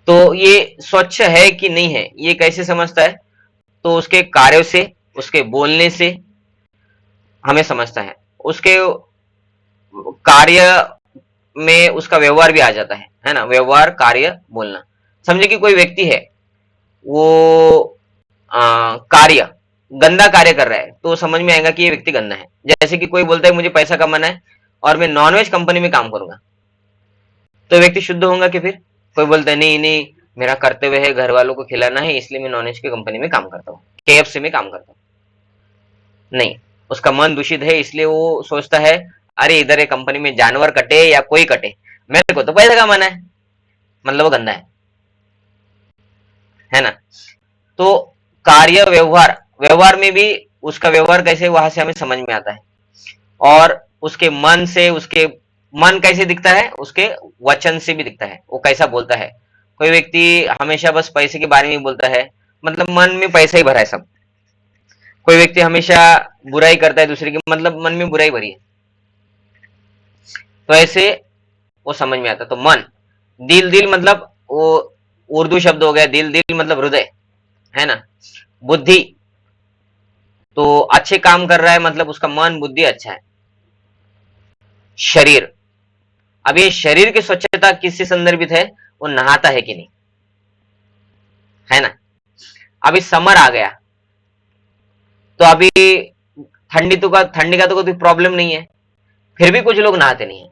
तो ये स्वच्छ है कि नहीं है ये कैसे समझता है, तो उसके कार्यों से, उसके बोलने से हमें समझता है। उसके कार्य में उसका व्यवहार भी आ जाता है ना, व्यवहार कार्य बोलना। समझे कि कोई व्यक्ति है वो कार्य गंदा कार्य कर रहा है तो समझ में आएगा कि ये व्यक्ति गंदा है। जैसे कि कोई बोलता है मुझे पैसा कमाना है और मैं नॉनवेज कंपनी में काम करूंगा, तो व्यक्ति शुद्ध होगा कि फिर? कोई बोलता है नहीं नहीं, मेरा कर्तव्य है घर वालों को खिलाना है इसलिए मैं नॉनवेज की कंपनी में काम करता हूँ, KFC में काम करता हूँ। नहीं, उसका मन दूषित है इसलिए वो सोचता है अरे इधर ये कंपनी में जानवर कटे या कोई कटे, मेरे को तो पैसा कमाना है, मतलब वो गंदा है ना। तो कार्य व्यवहार, व्यवहार में भी उसका व्यवहार कैसे वहां से हमें समझ में आता है। और उसके मन से, उसके मन कैसे दिखता है, उसके वचन से भी दिखता है, वो कैसा बोलता है। कोई व्यक्ति हमेशा बस पैसे के बारे में बोलता है, मतलब मन में पैसा ही भरा है सब। कोई व्यक्ति हमेशा बुराई करता है दूसरे की, मतलब मन में बुराई भरी है। तो ऐसे वो समझ में आता। तो मन, दिल, दिल मतलब वो उर्दू शब्द हो गया, दिल, दिल मतलब हृदय, है ना। बुद्धि, तो अच्छे काम कर रहा है मतलब उसका मन बुद्धि अच्छा है। शरीर, अब ये शरीर की स्वच्छता किससे संदर्भित है? वो नहाता है कि नहीं, है ना। अभी समर आ गया तो अभी ठंडी का तो कोई प्रॉब्लम नहीं है, फिर भी कुछ लोग नहाते नहीं है,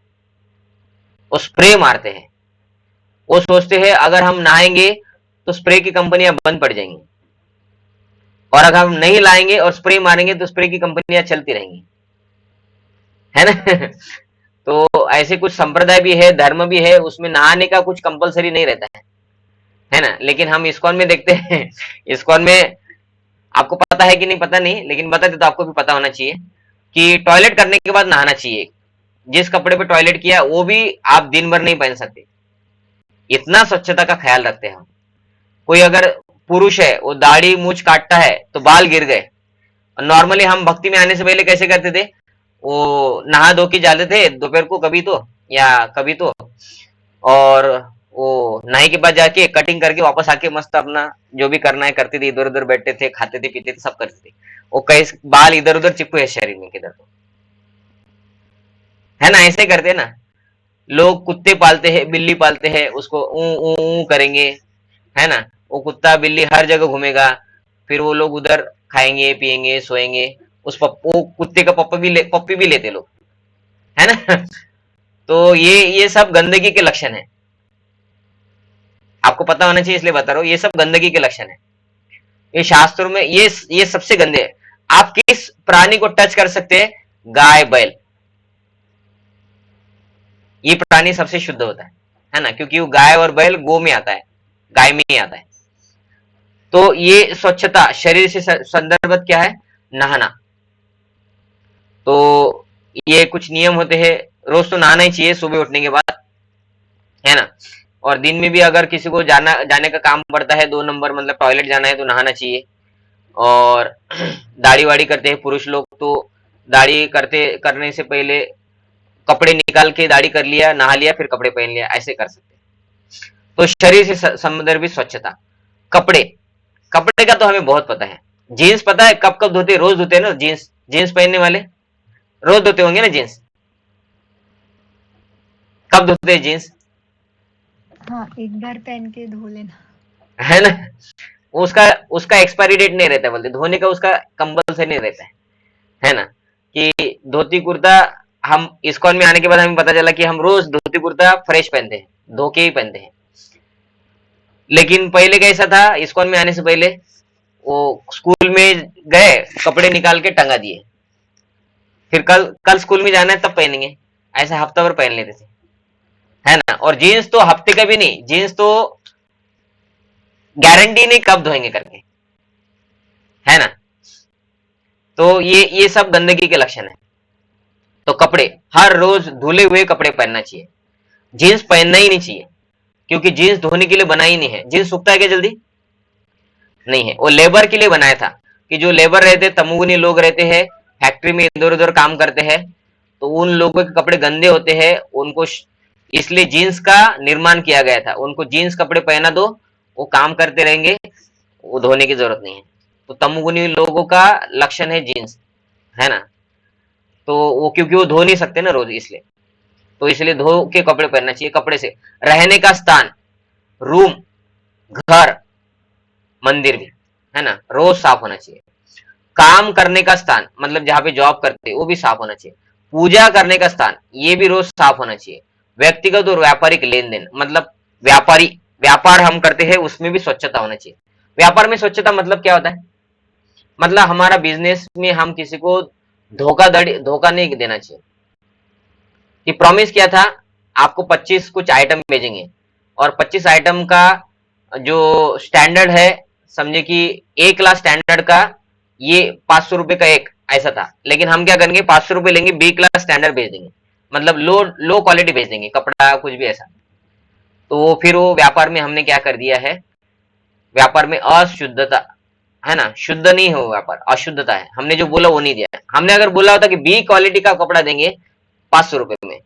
वो स्प्रे मारते हैं। वो सोचते हैं अगर हम नहाएंगे तो स्प्रे की कंपनियां बंद पड़ जाएंगी, और अगर हम नहीं लाएंगे और स्प्रे मारेंगे तो स्प्रे की कंपनियां चलती रहेंगी, है ना। तो ऐसे कुछ संप्रदाय भी है, धर्म भी है, उसमें नहाने का कुछ कंपलसरी नहीं रहता है ना। लेकिन हम इस्कॉन में देखते हैं, इस्कॉन में आपको पता है कि नहीं पता नहीं, लेकिन बता देता, आपको भी पता होना चाहिए कि टॉयलेट करने के बाद नहाना चाहिए। जिस कपड़े पे टॉयलेट किया वो भी आप दिन भर नहीं पहन सकते, इतना स्वच्छता का ख्याल रखते हैं हम। कोई अगर पुरुष है वो दाढ़ी मूछ काटता है तो बाल गिर गए, नॉर्मली हम भक्ति में आने से पहले कैसे करते थे, वो नहा धो के जाते थे दोपहर को कभी तो, या कभी तो, और वो नहाई के बाद जाके कटिंग करके वापस आके मस्त अपना जो भी करना है करते थे, इधर उधर बैठते थे, खाते थे पीते थे, सब करते थे। वो कैसे बाल इधर उधर चिपके है शरीर में किधर, तो है ना, ऐसे करते हैं ना लोग। कुत्ते पालते हैं, बिल्ली पालते हैं, उसको ऊ ऊ करेंगे, है ना। वो कुत्ता बिल्ली हर जगह घूमेगा, फिर वो लोग उधर खाएंगे पिएंगे सोएंगे, वो कुत्ते का पप्पी भी लेते लोग, है ना। तो ये सब गंदगी के लक्षण है, आपको पता होना चाहिए इसलिए बता रहा हूँ, ये सब गंदगी के लक्षण है। ये शास्त्रों में ये सबसे गंदे है। आप किस प्राणी को टच कर सकते हैं? गाय बैल, ये प्राणी सबसे शुद्ध होता है ना, क्योंकि वो गाय और बैल गो में आता है, गाय में ही आता है। तो ये स्वच्छता शरीर से संदर्भित क्या है? नहाना। तो ये कुछ नियम होते हैं, रोज तो नहाना ही चाहिए सुबह उठने के बाद, है ना। और दिन में भी अगर किसी को जाने का काम पड़ता है 2 नंबर, मतलब टॉयलेट जाना है, तो नहाना चाहिए। और दाढ़ी वाड़ी करते हैं पुरुष लोग, तो दाढ़ी करने से पहले कपड़े निकाल के दाढ़ी कर लिया, नहा लिया, फिर कपड़े पहन लिया, ऐसे कर सकते हैं। तो शरीर से संदर्भित स्वच्छता। कपड़े, कपड़े का तो हमें बहुत पता है। जीन्स पता है कब कब धोते? रोज धोते हैं ना। जीन्स जीन्स पहनने वाले रोज धोते होंगे ना जीन्स। कब धोते हैं जीन्स? हाँ, एक बार पहन के धो लेना। है ना, उसका एक्सपायरी डेट नहीं रहता, बोलते धोने का उसका कंपल्सरी नहीं रहता है ना। कि धोती कुर्ता, हम इस्कॉन में आने के बाद हमें पता चला कि हम रोज धोती कुर्ता फ्रेश पहनते हैं, धो के ही पहनते हैं। लेकिन पहले कैसा था, इस्कॉन में आने से पहले वो स्कूल में गए, कपड़े निकाल के टंगा दिए, फिर कल स्कूल में जाना है तब पहनेंगे, ऐसा हफ्ता भर पहन लेते थे, है ना। और जीन्स तो हफ्ते का भी नहीं, जीन्स तो गारंटी नहीं कब धोएंगे करके, है ना। तो ये सब गंदगी के लक्षण है। तो कपड़े हर रोज धुले हुए कपड़े पहनना चाहिए, जीन्स पहनना ही नहीं चाहिए, क्योंकि जीन्स धोने के लिए बना ही नहीं है। जीन्स सूखता है क्या जल्दी? नहीं है, वो लेबर के लिए बनाया था, कि जो लेबर रहते, तमुगुनी लोग रहते हैं, फैक्ट्री में इधर उधर काम करते हैं, तो उन लोगों के कपड़े गंदे होते हैं, उनको इसलिए जीन्स का निर्माण किया गया था। उनको जीन्स कपड़े पहना दो, वो काम करते रहेंगे, वो धोने की जरूरत नहीं है। तो तमुगुनी लोगों का लक्षण है जीन्स, है ना। तो वो क्योंकि वो धो नहीं सकते ना रोज, इसलिए। तो इसलिए धो के कपड़े पहनना चाहिए। कपड़े से रहने का स्थान, रूम, घर, मंदिर भी, है ना, रोज साफ होना चाहिए। काम करने का स्थान मतलब जहां पे जॉब करते हैं वो भी साफ होना चाहिए। पूजा करने का स्थान ये भी रोज साफ होना चाहिए। व्यक्तिगत और व्यापारिक लेन देन मतलब व्यापार हम करते हैं उसमें भी स्वच्छता होना चाहिए। व्यापार में स्वच्छता मतलब क्या होता है? मतलब हमारा बिजनेस में हम किसी को धोखा नहीं देना चाहिए। कि प्रॉमिस किया था आपको 25 कुछ आइटम भेजेंगे और 25 आइटम का जो स्टैंडर्ड है, समझे कि 1 लाख स्टैंडर्ड का ये 500 रुपए का एक ऐसा था, लेकिन हम क्या करेंगे 500 रुपए लेंगे, 20 लाख स्टैंडर्ड भेज देंगे, मतलब लो क्वालिटी भेज देंगे, कपड़ा कुछ भी ऐसा। तो फिर वो व्यापार में हमने क्या कर दिया है, व्यापार में अशुद्धता है ना, शुद्ध नहीं हो व्यापार, अशुद्धता है। हमने जो बोला वो नहीं दिया है। हमने अगर बोला होता कि बी क्वालिटी का कपड़ा देंगे 500 रुपए में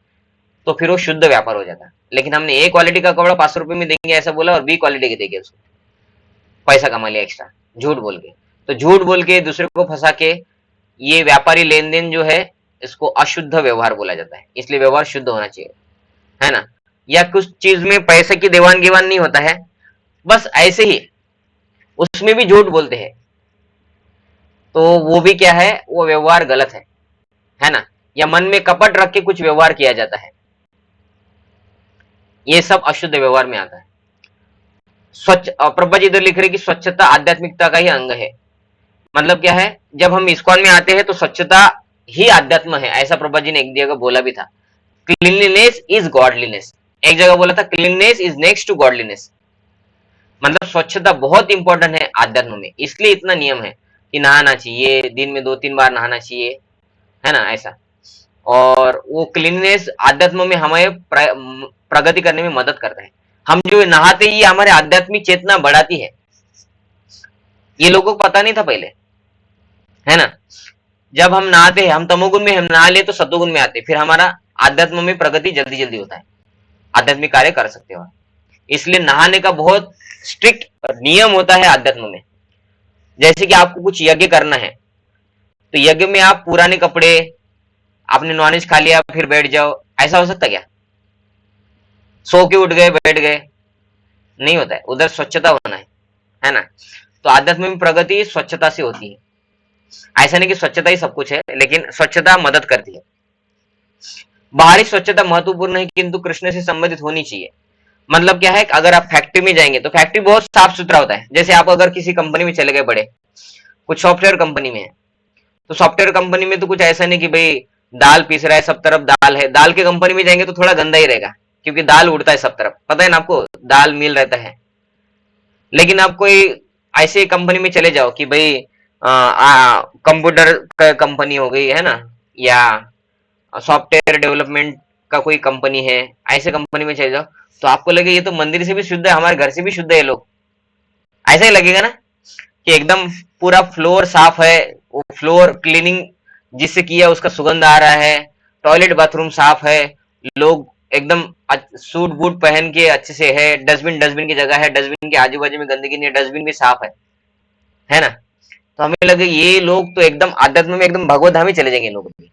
तो फिर वो शुद्ध व्यापार हो जाता। लेकिन हमने ए क्वालिटी का कपड़ा 500 रुपए में देंगे ऐसा बोला और बी क्वालिटी के देंगे, उसको पैसा कमा लिया एक्स्ट्रा झूठ बोल के। तो झूठ बोल के दूसरे को फंसा के ये व्यापारी लेन देन जो है इसको अशुद्ध व्यवहार बोला जाता है। इसलिए व्यवहार शुद्ध होना चाहिए, है ना। या कुछ चीज में पैसे की देवान गिवान नहीं होता है, बस ऐसे ही उसमें भी झूठ बोलते हैं, तो वो भी क्या है, वो व्यवहार गलत है ना। या मन में कपट रख के कुछ व्यवहार किया जाता है, ये सब अशुद्ध व्यवहार में आता है। स्वच्छ, प्रभा जी इधर लिख रहे कि स्वच्छता आध्यात्मिकता का ही अंग है। मतलब क्या है, जब हम इस्कॉन में आते हैं तो स्वच्छता ही आध्यात्म है, ऐसा प्रभा जी ने एक जगह बोला भी था। क्लीनलीनेस इज गॉडलीनेस, एक जगह बोला था cleanliness is next to godliness. मतलब स्वच्छता बहुत इंपॉर्टेंट है आध्यात्म में, इसलिए इतना नियम है कि नहाना चाहिए, दिन में 2-3 बार नहाना चाहिए, है ना ऐसा। और वो क्लीननेस आध्यात्म में हमें प्रगति करने में मदद करता है। हम जो नहाते ही हमारे आध्यात्मिक चेतना बढ़ाती है, ये लोगों को पता नहीं था पहले, है ना। जब हम नहाते हैं, हम तमोगुण में हम नहा ले तो सतोगुण में आते, फिर हमारा आध्यात्म में प्रगति जल्दी जल्दी होता है, आध्यात्मिक कार्य कर सकते हो। इसलिए नहाने का बहुत स्ट्रिक्ट नियम होता है आध्यात्म में। जैसे कि आपको कुछ यज्ञ करना है तो यज्ञ में आप पुराने कपड़े, आपने नॉनवेज खा लिया फिर बैठ जाओ, ऐसा हो सकता क्या? सो के उठ गए बैठ गए, नहीं होता है। उधर स्वच्छता होना है ना। तो आध्यात्म में प्रगति स्वच्छता से होती है। ऐसा नहीं कि स्वच्छता ही सब कुछ है, लेकिन स्वच्छता मदद करती है। बाहरी स्वच्छता महत्वपूर्ण है किंतु कृष्ण से संबंधित होनी चाहिए। मतलब क्या है, अगर आप फैक्ट्री में जाएंगे तो फैक्ट्री बहुत साफ सुथरा होता है। जैसे आप अगर किसी कंपनी में चले गए, बड़े कुछ सॉफ्टवेयर कंपनी में है, तो सॉफ्टवेयर कंपनी में तो कुछ ऐसा नहीं कि भाई दाल पीस रहा है, सब तरफ दाल है। दाल के कंपनी में जाएंगे तो थोड़ा गंदा ही रहेगा, क्योंकि दाल उड़ता है सब तरफ, पता है ना आपको, दाल मिल रहता है। लेकिन आप कोई ऐसे कंपनी में चले जाओ कि भाई कंप्यूटर का कंपनी हो गई है ना, या सॉफ्टवेयर डेवलपमेंट का कोई कंपनी है, ऐसे कंपनी में चले जाओ तो आपको लगे ये तो मंदिर से भी शुद्ध है, हमारे घर से भी शुद्ध है लोग, ऐसा ही लगेगा ना कि एकदम पूरा फ्लोर साफ है, वो फ्लोर क्लीनिंग जिससे किया उसका सुगंध आ रहा है, टॉयलेट बाथरूम साफ है, लोग एकदम सूट बूट पहन के अच्छे से है, डस्टबिन की जगह है, डस्टबिन के आजू बाजू में गंदगी नहीं है, डस्टबिन भी साफ है ना। तो हमें लगे ये लोग तो एकदम आध्यात्म में एकदम भगवत धाम ही चले जाएंगे, लोग भी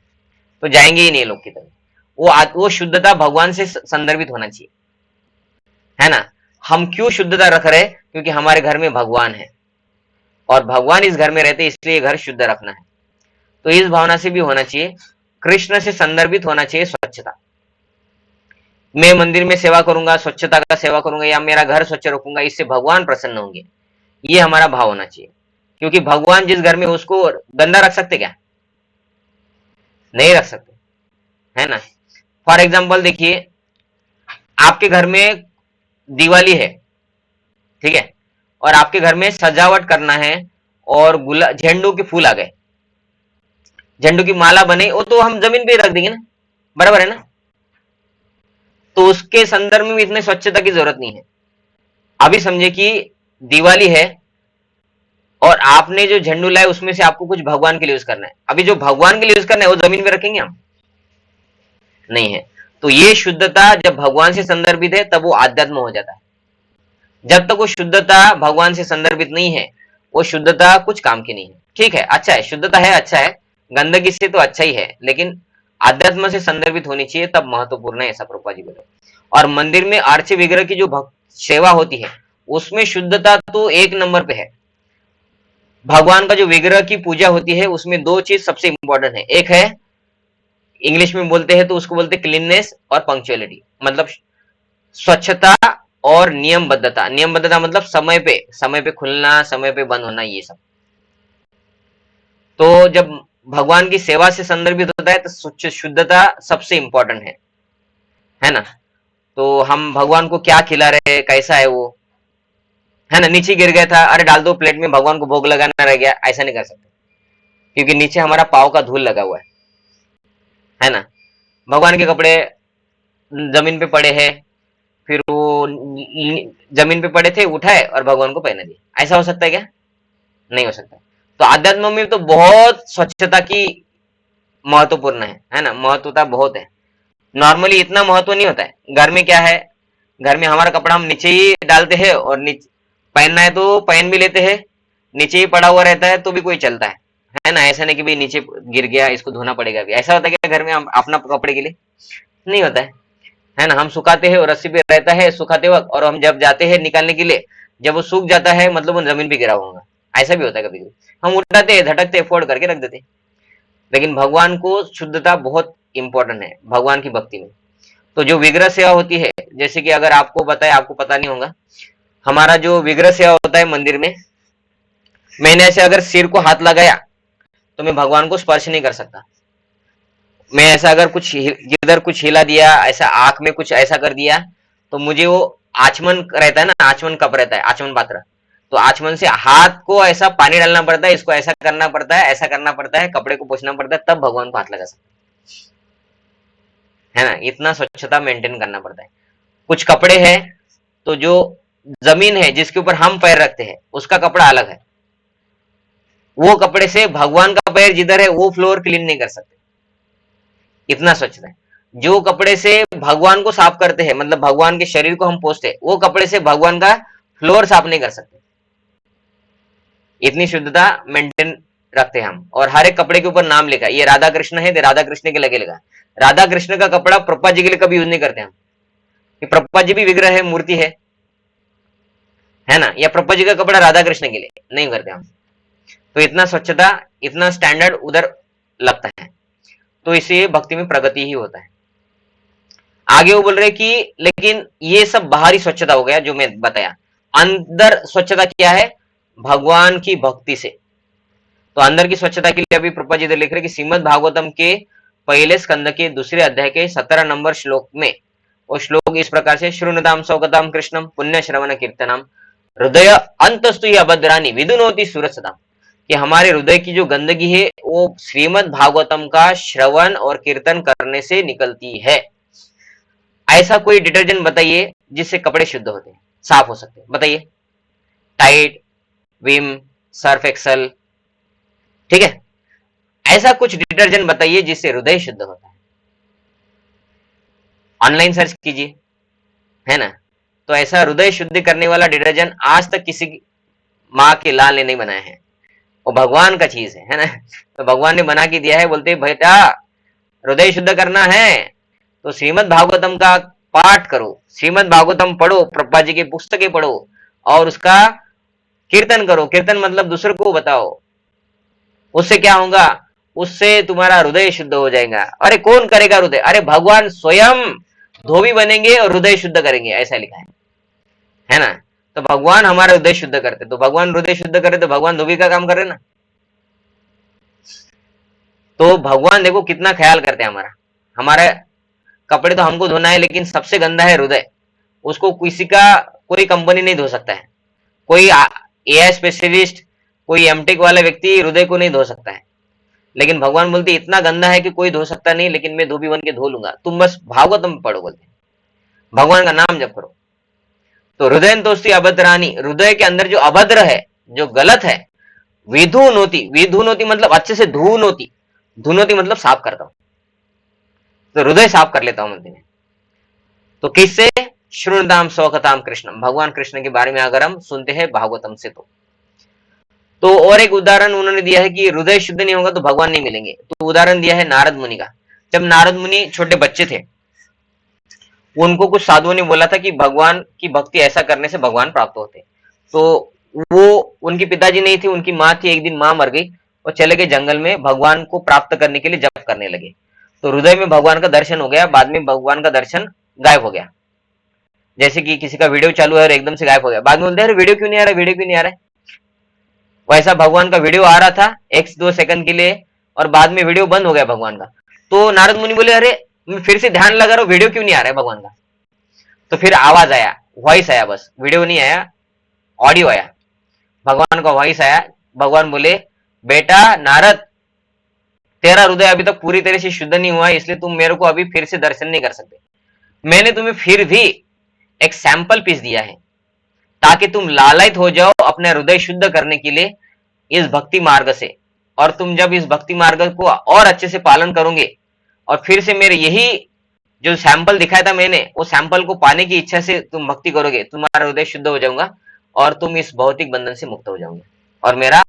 तो जाएंगे ही नहीं लोग की तरफ। वो शुद्धता भगवान से संदर्भित होना चाहिए, है ना। हम क्यों शुद्धता रख रहे हैं? क्योंकि हमारे घर में भगवान है और भगवान इस घर में रहते, इसलिए घर शुद्ध रखना है। तो इस भावना से भी होना चाहिए, कृष्ण से संदर्भित होना चाहिए स्वच्छता। मैं मंदिर में सेवा करूंगा, स्वच्छता का सेवा करूंगा, या मेरा घर स्वच्छ रखूंगा, इससे भगवान प्रसन्न होंगे, ये हमारा भाव होना चाहिए। क्योंकि भगवान जिस घर में, उसको गंदा रख सकते क्या? नहीं रख सकते, है ना। फॉर एग्जाम्पल देखिए, आपके घर में दिवाली है, ठीक है, और आपके घर में सजावट करना है और झंडू के फूल आ गए, झंडू की माला बने, वो तो हम जमीन पे रख देंगे ना, बराबर है ना। तो उसके संदर्भ में इतने स्वच्छता की जरूरत नहीं है। अभी समझे कि दिवाली है और आपने जो झंडू लाए उसमें से आपको कुछ भगवान के लिए यूज करना है। अभी जो भगवान के लिए यूज करना है वो जमीन पे रखेंगे हम? नहीं है। तो ये शुद्धता जब भगवान से संदर्भित है तब वो आध्यात्म हो जाता है। जब तक वो शुद्धता भगवान से संदर्भित नहीं है, वो शुद्धता कुछ काम की नहीं है। ठीक है, अच्छा है, शुद्धता है, अच्छा है, गंदगी से तो अच्छा ही है, लेकिन आध्यात्म से संदर्भित होनी चाहिए, तब महत्वपूर्ण है, ऐसा प्रभुपाद जी बोले। और मंदिर में आर्च विग्रह की जो सेवा होती है उसमें शुद्धता तो एक नंबर पे है। भगवान का जो विग्रह की पूजा होती है उसमें दो चीज सबसे इंपॉर्टेंट है। एक है, इंग्लिश में बोलते हैं तो उसको बोलते हैं क्लीननेस और पंक्चुअलिटी, मतलब स्वच्छता और नियमबद्धता। नियमबद्धता मतलब समय पे खुलना, समय पे बंद होना, ये सब। तो जब भगवान की सेवा से संदर्भित होता है तो शुद्धता सबसे इंपॉर्टेंट है ना। तो हम भगवान को क्या खिला रहे हैं, कैसा है वो, है ना। नीचे गिर गया था, अरे डाल दो प्लेट में, भगवान को भोग लगाना रह गया, ऐसा नहीं कर सकते, क्योंकि नीचे हमारा पाव का धूल लगा हुआ है ना। भगवान के कपड़े जमीन पे पड़े हैं, फिर वो जमीन पे पड़े थे, उठाए और भगवान को पहना दिया, ऐसा हो सकता है क्या? नहीं हो सकता। तो आध्यात्म में तो बहुत स्वच्छता की महत्वपूर्ण है ना, महत्वता बहुत है। नॉर्मली इतना महत्व नहीं होता है। घर में क्या है, घर में हमारा कपड़ा हम नीचे ही डालते हैं, और नीचे पहनना है तो पहन भी लेते हैं, नीचे ही पड़ा हुआ रहता है तो भी कोई चलता है ना। ऐसा नहीं कि भाई नीचे गिर गया इसको धोना पड़ेगा भी, ऐसा होता है क्या घर में हम अपना कपड़े के लिए? नहीं होता है ना। हम सुखाते हैं और रस्सी पे रहता है सुखाते वक्त, और हम जब जाते हैं निकालने के लिए, जब वो सूख जाता है मतलब वो जमीन पे गिरा होगा, ऐसा भी होता है कभी कभी। हम उठाते हैं, झटकते, फोल्ड करके रख देते। लेकिन भगवान को शुद्धता बहुत इंपॉर्टेंट है भगवान की भक्ति में। तो जो विग्रह सेवा होती है, जैसे कि अगर आपको पता है, आपको पता नहीं होगा, हमारा जो विग्रह सेवा होता है मंदिर में, मैंने ऐसे अगर सिर को हाथ लगाया तो मैं भगवान को स्पर्श नहीं कर सकता। मैं ऐसा अगर कुछ इधर कुछ हिला दिया, ऐसा आंख में कुछ ऐसा कर दिया, तो मुझे वो आचमन रहता है ना, आचमन कप रहता है, आचमन पात्र, तो आचमन से हाथ को ऐसा पानी डालना पड़ता है, इसको ऐसा करना पड़ता है, ऐसा करना पड़ता है, कपड़े को पोंछना पड़ता है, तब भगवान को हाथ लगा सकते है ना। इतना स्वच्छता मेंटेन करना पड़ता है। कुछ कपड़े हैं तो जो जमीन है जिसके ऊपर हम पैर रखते हैं उसका कपड़ा अलग है, वो कपड़े से भगवान का पैर जिधर है वो फ्लोर क्लीन नहीं कर सकते, इतना स्वच्छता है। जो कपड़े से भगवान को साफ करते हैं, मतलब भगवान के शरीर को हम पोंछते हैं, वो कपड़े से भगवान का फ्लोर साफ नहीं कर सकते, इतनी शुद्धता मेंटेन रखते हैं हम। और हर एक कपड़े के ऊपर नाम लिखा है, ये राधा कृष्ण है तो राधा कृष्ण के लगे लिखा है। राधा कृष्ण का कपड़ा प्रभुपाद जी के लिए कभी यूज नहीं करते हम, प्रभुपाद जी भी विग्रह है, मूर्ति है ना, या प्रभुपाद जी का कपड़ा राधा कृष्ण के लिए नहीं करते हम। तो इतना स्वच्छता, इतना स्टैंडर्ड उधर लगता है, तो इससे भक्ति में प्रगति ही होता है। आगे वो बोल रहे कि लेकिन ये सब बाहरी स्वच्छता हो गया जो मैं बताया, अंदर स्वच्छता क्या है? भगवान की भक्ति से। तो अंदर की स्वच्छता के लिए अभी प्रभुपाद जी इधर लिख रहे कि श्रीमद् भागवतम के पहले स्कंद के दूसरे अध्याय के 17 नंबर श्लोक में वो श्लोक इस प्रकार से, श्रृणुताम सौगताम कृष्णम पुण्य श्रवण कीर्तनम हृदय अंतस्तु अभद्रानी विदुनोति सुरसदाम, कि हमारे हृदय की जो गंदगी है वो श्रीमद् भागवतम का श्रवण और कीर्तन करने से निकलती है। ऐसा कोई डिटर्जेंट बताइए जिससे कपड़े शुद्ध होते हैं, साफ हो सकते हैं, बताइए। टाइड, विम, सर्फ एक्सल, ठीक है। ऐसा कुछ डिटर्जेंट बताइए जिससे हृदय शुद्ध होता है। ऑनलाइन सर्च कीजिए, है ना। तो ऐसा हृदय शुद्ध करने वाला डिटर्जेंट आज तक किसी माँ के लाल ने नहीं बनाया है, वो भगवान का चीज है ना। तो भगवान ने बना के दिया है, बोलते बेटा हृदय शुद्ध करना है तो श्रीमद् भागवतम का पाठ करो, श्रीमद् भागवतम पढ़ो, प्रभुपाद जी की पुस्तकें पढ़ो और उसका कीर्तन करो। कीर्तन मतलब दूसरे को बताओ, उससे क्या होगा? उससे तुम्हारा हृदय शुद्ध हो जाएगा। अरे कौन करेगा हृदय? अरे भगवान स्वयं धोबी बनेंगे और हृदय शुद्ध करेंगे, ऐसा लिखा है ना। तो भगवान हमारा हृदय शुद्ध करते, तो भगवान हृदय शुद्ध करे तो भगवान धोबी का काम करे ना। तो भगवान देखो कितना ख्याल करते हैं हमारा। हमारे कपड़े तो हमको धोना है, लेकिन सबसे गंदा है हृदय, उसको किसी का कोई कंपनी नहीं धो सकता है। कोई एआई स्पेशलिस्ट, कोई एमटेक वाला व्यक्ति हृदय को नहीं धो सकता है, लेकिन भगवान बोलते इतना गंदा है कि कोई धो सकता नहीं, लेकिन मैं धोबी बन के धो लूंगा, तुम बस भागवतम पढ़ो, बोलते भगवान का नाम जप करो। तो हृदय दोस्ती अभद्रानी, हृदय के अंदर जो अभद्र है, जो गलत है, विधुनोति, विधुनोति मतलब अच्छे से धुनोति, धुनोति मतलब साफ करता हूं, तो हृदय साफ कर लेता हूं मंदिर में। तो किससे? श्रृणुताम सौखताम कृष्णम, भगवान कृष्ण के बारे में अगर हम सुनते हैं भागवतम से। तो और एक उदाहरण उन्होंने दिया है कि हृदय शुद्ध नहीं होगा तो भगवान नहीं मिलेंगे। तो उदाहरण दिया है नारद मुनि का, जब नारद मुनि छोटे बच्चे थे, उनको कुछ साधुओं ने बोला था कि भगवान की भक्ति ऐसा करने से भगवान प्राप्त होते। तो वो, उनकी पिताजी नहीं थे, उनकी माँ थी। एक दिन माँ मर गई और चले गए जंगल में भगवान को प्राप्त करने के लिए जप करने लगे। तो हृदय में भगवान का दर्शन हो गया, बाद में भगवान का दर्शन गायब हो गया। जैसे कि किसी का वीडियो चालू है और एकदम से गायब हो गया, बाद में बोलते हैं वीडियो क्यों नहीं आ रहा, वीडियो क्यों नहीं आ रहा है। वैसा भगवान का वीडियो आ रहा था 1-2 सेकंड के लिए और बाद में वीडियो बंद हो गया भगवान का। तो नारद मुनि बोले, अरे मैं फिर से ध्यान लगा रहा हूं, वीडियो क्यों नहीं आ रहा है भगवान का। तो फिर आवाज आया, वॉइस आया, बस वीडियो नहीं आया, ऑडियो आया, भगवान का वॉइस आया। भगवान बोले, बेटा नारद, तेरा हृदय अभी तक पूरी तरह से शुद्ध नहीं हुआ है, इसलिए तुम मेरे को अभी फिर से दर्शन नहीं कर सकते। मैंने तुम्हें फिर भी एक सैंपल पीस दिया है ताकि तुम लालयित हो जाओ अपने हृदय शुद्ध करने के लिए इस भक्ति मार्ग से। और तुम जब इस भक्ति मार्ग को और अच्छे से पालन करोगे और फिर से मेरे यही जो सैंपल दिखाया था मैंने, वो सैंपल को पाने की इच्छा से तुम भक्ति करोगे, तुम्हारा हृदय शुद्ध हो जाऊंगा और तुम इस भौतिक बंधन से मुक्त हो जाओगे और मेरा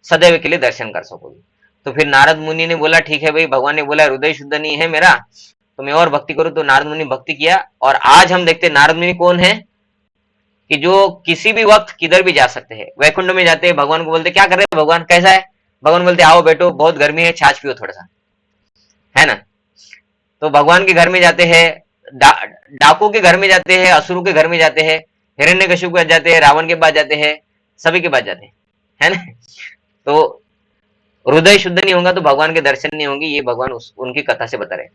सदैव के लिए दर्शन कर सकोगे। तो फिर नारद मुनि ने बोला, ठीक है भाई, भगवान ने बोला हृदय शुद्ध नहीं है मेरा, तो मैं और भक्ति करूं। तो नारद मुनि भक्ति किया और आज हम देखते हैं नारद मुनि कौन है कि जो किसी भी वक्त किधर भी जा सकते हैं। वैकुंठ में जाते हैं, भगवान को बोलते क्या कर रहे हैं भगवान, कैसा है। भगवान बोलते आओ बैठो, बहुत गर्मी है, छाछ पियो थोड़ा सा, है ना। तो भगवान के घर में जाते हैं, डाकू के घर में जाते हैं, असुरों के घर में जाते हैं, हिरण्यकशिपु के पास जाते हैं, रावण के पास जाते हैं, सभी के पास जाते हैं, है ना। तो हृदय शुद्ध नहीं होगा तो भगवान के दर्शन नहीं होंगे, ये भगवान उनकी कथा से बता रहे हैं,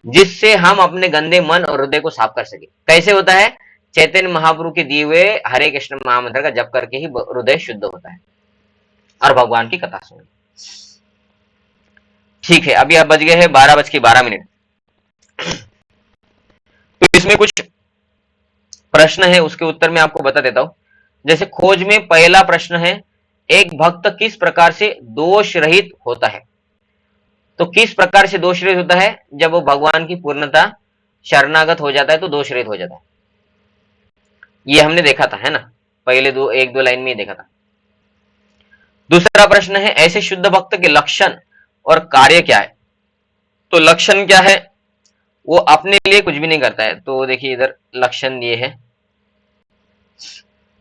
जिससे हम अपने गंदे मन और हृदय को साफ कर सके। कैसे होता है, चैतन्य महाप्रभु के दिए हुए हरे कृष्ण महामंत्र का जप करके ही हृदय शुद्ध होता है और भगवान की कथा सुन। ठीक है, अभी आप बज गए हैं 12:12। तो इसमें कुछ प्रश्न है, उसके उत्तर मैं आपको बता देता हूं। जैसे खोज में पहला प्रश्न है, एक भक्त किस प्रकार से दोष रहित होता है। तो किस प्रकार से दोष रहित होता है, जब वो भगवान की पूर्णता शरणागत हो जाता है तो दोष रहित हो जाता है। ये हमने देखा था, है ना, पहले 1-2 लाइन में ही देखा था। दूसरा प्रश्न है, ऐसे शुद्ध भक्त के लक्षण और कार्य क्या है। तो लक्षण क्या है, वो अपने लिए कुछ भी नहीं करता है। तो देखिए इधर लक्षण दिए है,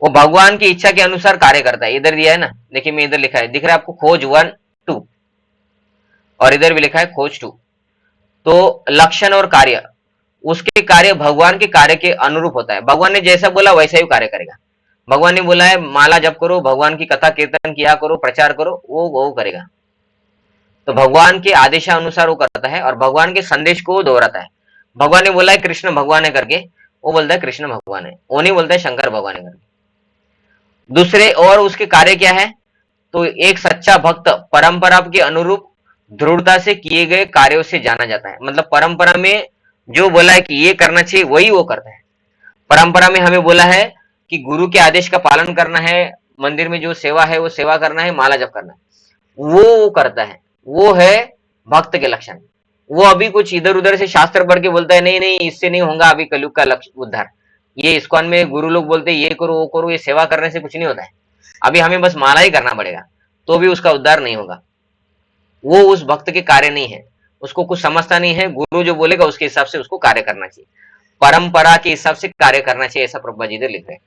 वो भगवान की इच्छा के अनुसार कार्य करता है। इधर दिया है ना, देखिए मैं इधर लिखा है, दिख रहा है आपको, खोज 1, 2 और इधर भी लिखा है खोज 2। तो लक्षण और कार्य, उसके कार्य भगवान के कार्य के अनुरूप होता है। भगवान ने जैसा बोला वैसा ही कार्य करेगा। भगवान ने बोला है माला जप करो, भगवान की कथा कीर्तन किया करो, प्रचार करो, वो करेगा। तो भगवान के आदेशानुसार वो करता है और भगवान के संदेश को दोहराता है। भगवान ने बोला है कृष्ण भगवान है करके, वो बोलता है कृष्ण भगवान है, वो नहीं बोलता है शंकर भगवान है करके। दूसरे और उसके कार्य क्या है, तो एक सच्चा भक्त परंपरा के अनुरूप दृढ़ता से किए गए कार्यों से जाना जाता है। मतलब परंपरा में जो बोला है कि ये करना चाहिए वही वो करता है। परंपरा में हमें बोला है कि गुरु के आदेश का पालन करना है, मंदिर में जो सेवा है वो सेवा करना है, माला जप करना है, वो करता है। वो है भक्त के लक्षण। वो अभी कुछ इधर उधर से शास्त्र पढ़ के बोलता है नहीं नहीं इससे नहीं होगा अभी कलयुग का लक्ष्य उद्धार। ये इस्कॉन में गुरु लोग बोलते हैं ये करो वो करो, ये सेवा करने से कुछ नहीं होता है, अभी हमें बस माला ही करना पड़ेगा तो भी उसका उद्धार नहीं होगा। वो उस भक्त के कार्य नहीं है, उसको कुछ समझता नहीं है। गुरु जो बोलेगा उसके हिसाब से उसको कार्य करना चाहिए, परंपरा के हिसाब से कार्य करना चाहिए, ऐसा प्रभुपाद जी इधर लिख रहे हैं।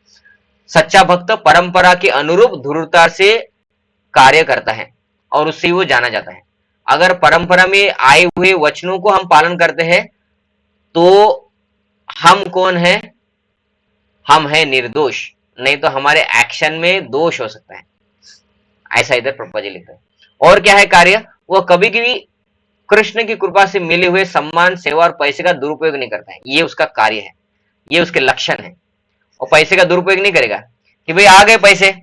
सच्चा भक्त परंपरा के अनुरूप दृढ़ता से कार्य करता है और उससे वो जाना जाता है। अगर परंपरा में आए हुए वचनों को हम पालन करते हैं तो हम कौन है, हम है निर्दोष, नहीं तो हमारे एक्शन में दोष हो सकता है, ऐसा इधर प्रभुपाद जी लिख रहे हैं। और क्या है कार्य, वो कभी भी कृष्ण की कृपा से मिले हुए सम्मान सेवा और पैसे का दुरुपयोग नहीं करता है, ये उसका कार्य है, ये उसके लक्षण है। और पैसे का दुरुपयोग नहीं करेगा कि भाई आ गए पैसे,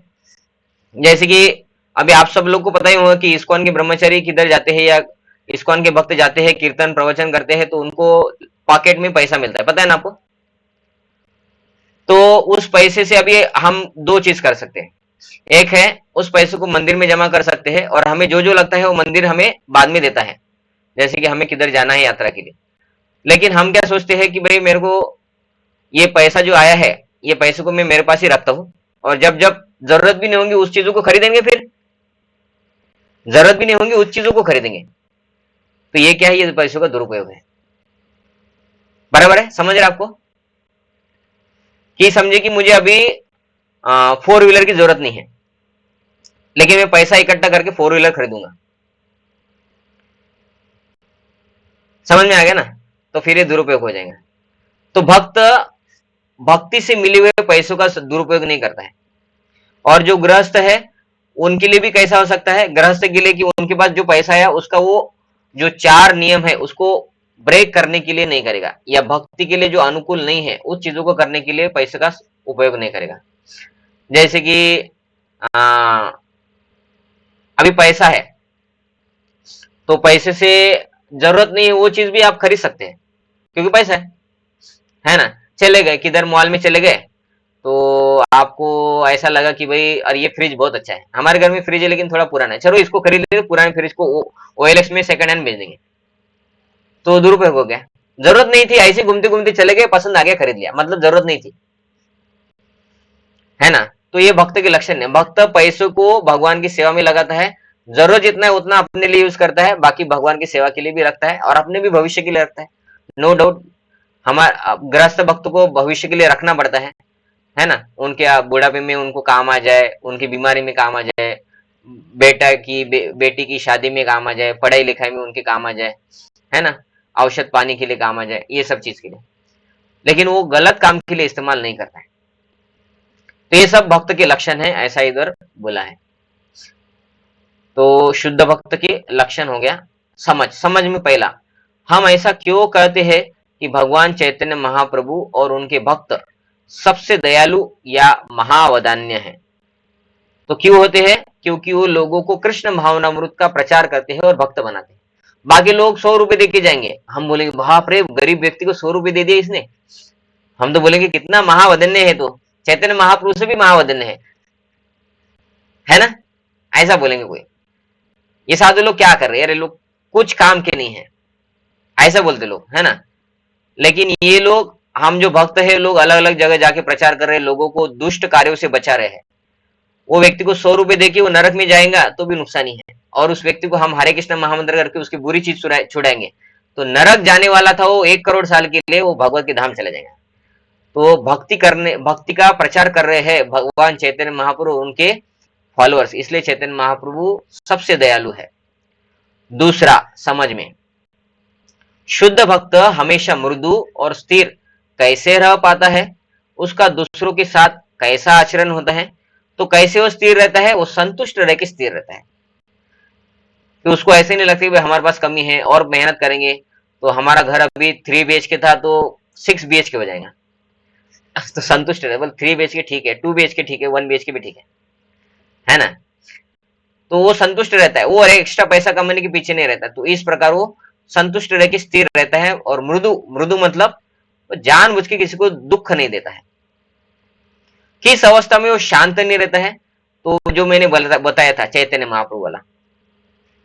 जैसे कि अभी आप सब लोग को पता ही होगा कि इस्कॉन के ब्रह्मचारी किधर जाते हैं या इस्कॉन के भक्त जाते हैं कीर्तन प्रवचन करते हैं तो उनको पॉकेट में पैसा मिलता है, पता है ना आपको। तो उस पैसे से अभी हम 2 चीज कर सकते हैं, एक है उस पैसे को मंदिर में जमा कर सकते हैं और हमें जो जो लगता है वो मंदिर हमें बाद में देता है, जैसे कि हमें किधर जाना है यात्रा के लिए। लेकिन हम क्या सोचते हैं कि भाई मेरे को ये पैसा जो आया है ये पैसे को मैं मेरे पास ही रखता हूं और जब जब जरूरत भी नहीं होगी उस चीजों को खरीदेंगे, फिर जरूरत भी नहीं होगी उस चीजों को खरीदेंगे। तो ये क्या है, ये पैसों का दुरुपयोग है। बराबर है, समझ रहे आपको? कि समझे कि मुझे अभी 4 व्हीलर की जरूरत नहीं है, लेकिन मैं पैसा इकट्ठा करके 4 व्हीलर खरीदूंगा। समझ में आ गया ना? तो फिर ये दुरुपयोग हो जाएगा। तो भक्त भक्ति से मिले हुए पैसों का दुरुपयोग नहीं करता है। और जो गृहस्थ है उनके लिए भी कैसा हो सकता है, गृहस्थ के लिए कि उनके पास जो पैसा है उसका वो जो 4 नियम है उसको ब्रेक करने के लिए नहीं करेगा, या भक्ति के लिए जो अनुकूल नहीं है उस चीजों को करने के लिए पैसे का उपयोग नहीं करेगा। जैसे कि आ, अभी पैसा है तो पैसे से जरूरत नहीं है वो चीज भी आप खरीद सकते हैं क्योंकि पैसा है ना? चले गए किधर, मॉल में चले गए तो आपको ऐसा लगा कि भाई अरे ये फ्रिज बहुत अच्छा है, हमारे घर में फ्रिज है लेकिन थोड़ा पुराना है, चलो इसको खरीद लेते, पुराने फ्रिज को OLX में सेकंड हैंड बेच देंगे। तो दुरुपयोग हो गया। जरूरत नहीं थी, ऐसे घूमते घूमते चले गए, पसंद आ गया खरीद लिया, मतलब जरूरत नहीं थी, है ना? तो ये भक्त के लक्षण है। भक्त पैसों को भगवान की सेवा में लगाता है, जरूरत जितना है उतना अपने लिए यूज करता है, बाकी भगवान की सेवा के लिए भी रखता है और अपने भी भविष्य के लिए रखता है। नो डाउट हमारा गृहस्थ भक्त को भविष्य के लिए रखना पड़ता है ना? उनके बुढ़ापे में उनको काम आ जाए, उनकी बीमारी में काम आ जाए, बेटी की शादी में काम आ जाए, पढ़ाई लिखाई में उनके काम आ जाए, है ना? औषध पानी के लिए काम आ जाए, ये सब चीज के लिए। लेकिन वो गलत काम के लिए इस्तेमाल नहीं करता है। तो ये सब भक्त के लक्षण है, ऐसा इधर बोला है। तो शुद्ध भक्त के लक्षण हो गया। समझ में पहला, हम ऐसा क्यों कहते हैं कि भगवान चैतन्य महाप्रभु और उनके भक्त सबसे दयालु या महावदान्य है? तो क्यों होते हैं? क्योंकि वो लोगों को कृष्ण भावनामृत का प्रचार करते हैं और भक्त बनाते हैं। बाकी लोग 100 रुपए दे के जाएंगे, हम बोलेंगे बाप रे, गरीब व्यक्ति को 100 रुपए दे दिए इसने, हम तो बोलेंगे कितना महावदन्य है, तो चैतन्य महाप्रभु से भी महावदन्य है ना? ऐसा बोलेंगे कोई। ये साधु लोग क्या कर रहे हैं, अरे लोग कुछ काम के नहीं है, ऐसा बोलते लोग, है ना? लेकिन ये लोग, हम जो भक्त है, लोग अलग अलग जगह जाके प्रचार कर रहे हैं, लोगों को दुष्ट कार्यों से बचा रहे हैं। वो व्यक्ति को 100 रुपए देके वो नरक में जाएगा तो भी नुकसान ही है, और उस व्यक्ति को हम हरे कृष्ण महामंत्र करके उसकी बुरी चीज छुड़ाएंगे तो नरक जाने वाला था वो 1 करोड़ साल के लिए, वो भगवत के धाम चला जाएगा। तो भक्ति का प्रचार कर रहे हैं भगवान चैतन्य महाप्रभु, उनके फॉलोअर्स, इसलिए चैतन्य महाप्रभु सबसे दयालु है। दूसरा समझ में, शुद्ध भक्त हमेशा मृदु और स्थिर कैसे रह पाता है, उसका दूसरों के साथ कैसा आचरण होता है? तो कैसे वो स्थिर रहता है? वो संतुष्ट रह के स्थिर रहता है कि उसको ऐसे नहीं लगता कि हमारे पास कमी है और मेहनत करेंगे तो हमारा घर अभी 3 BHK था तो 6 BHK हो जाएगा, तो संतुष्ट रहे, बोल 3 BHK ठीक है, 2 BHK ठीक है, 1 BHK भी ठीक है ना? तो वो संतुष्ट रहता है, वो एक्स्ट्रा पैसा कमाने के पीछे नहीं रहता। तो इस प्रकार वो संतुष्ट रह के स्थिर रहता है। और मृदु मतलब जानबूझ के किसी को दुख नहीं देता है। किस अवस्था में वो शांत नहीं रहता है? तो जो मैंने बताया था चैतन्य महाप्रभु वाला,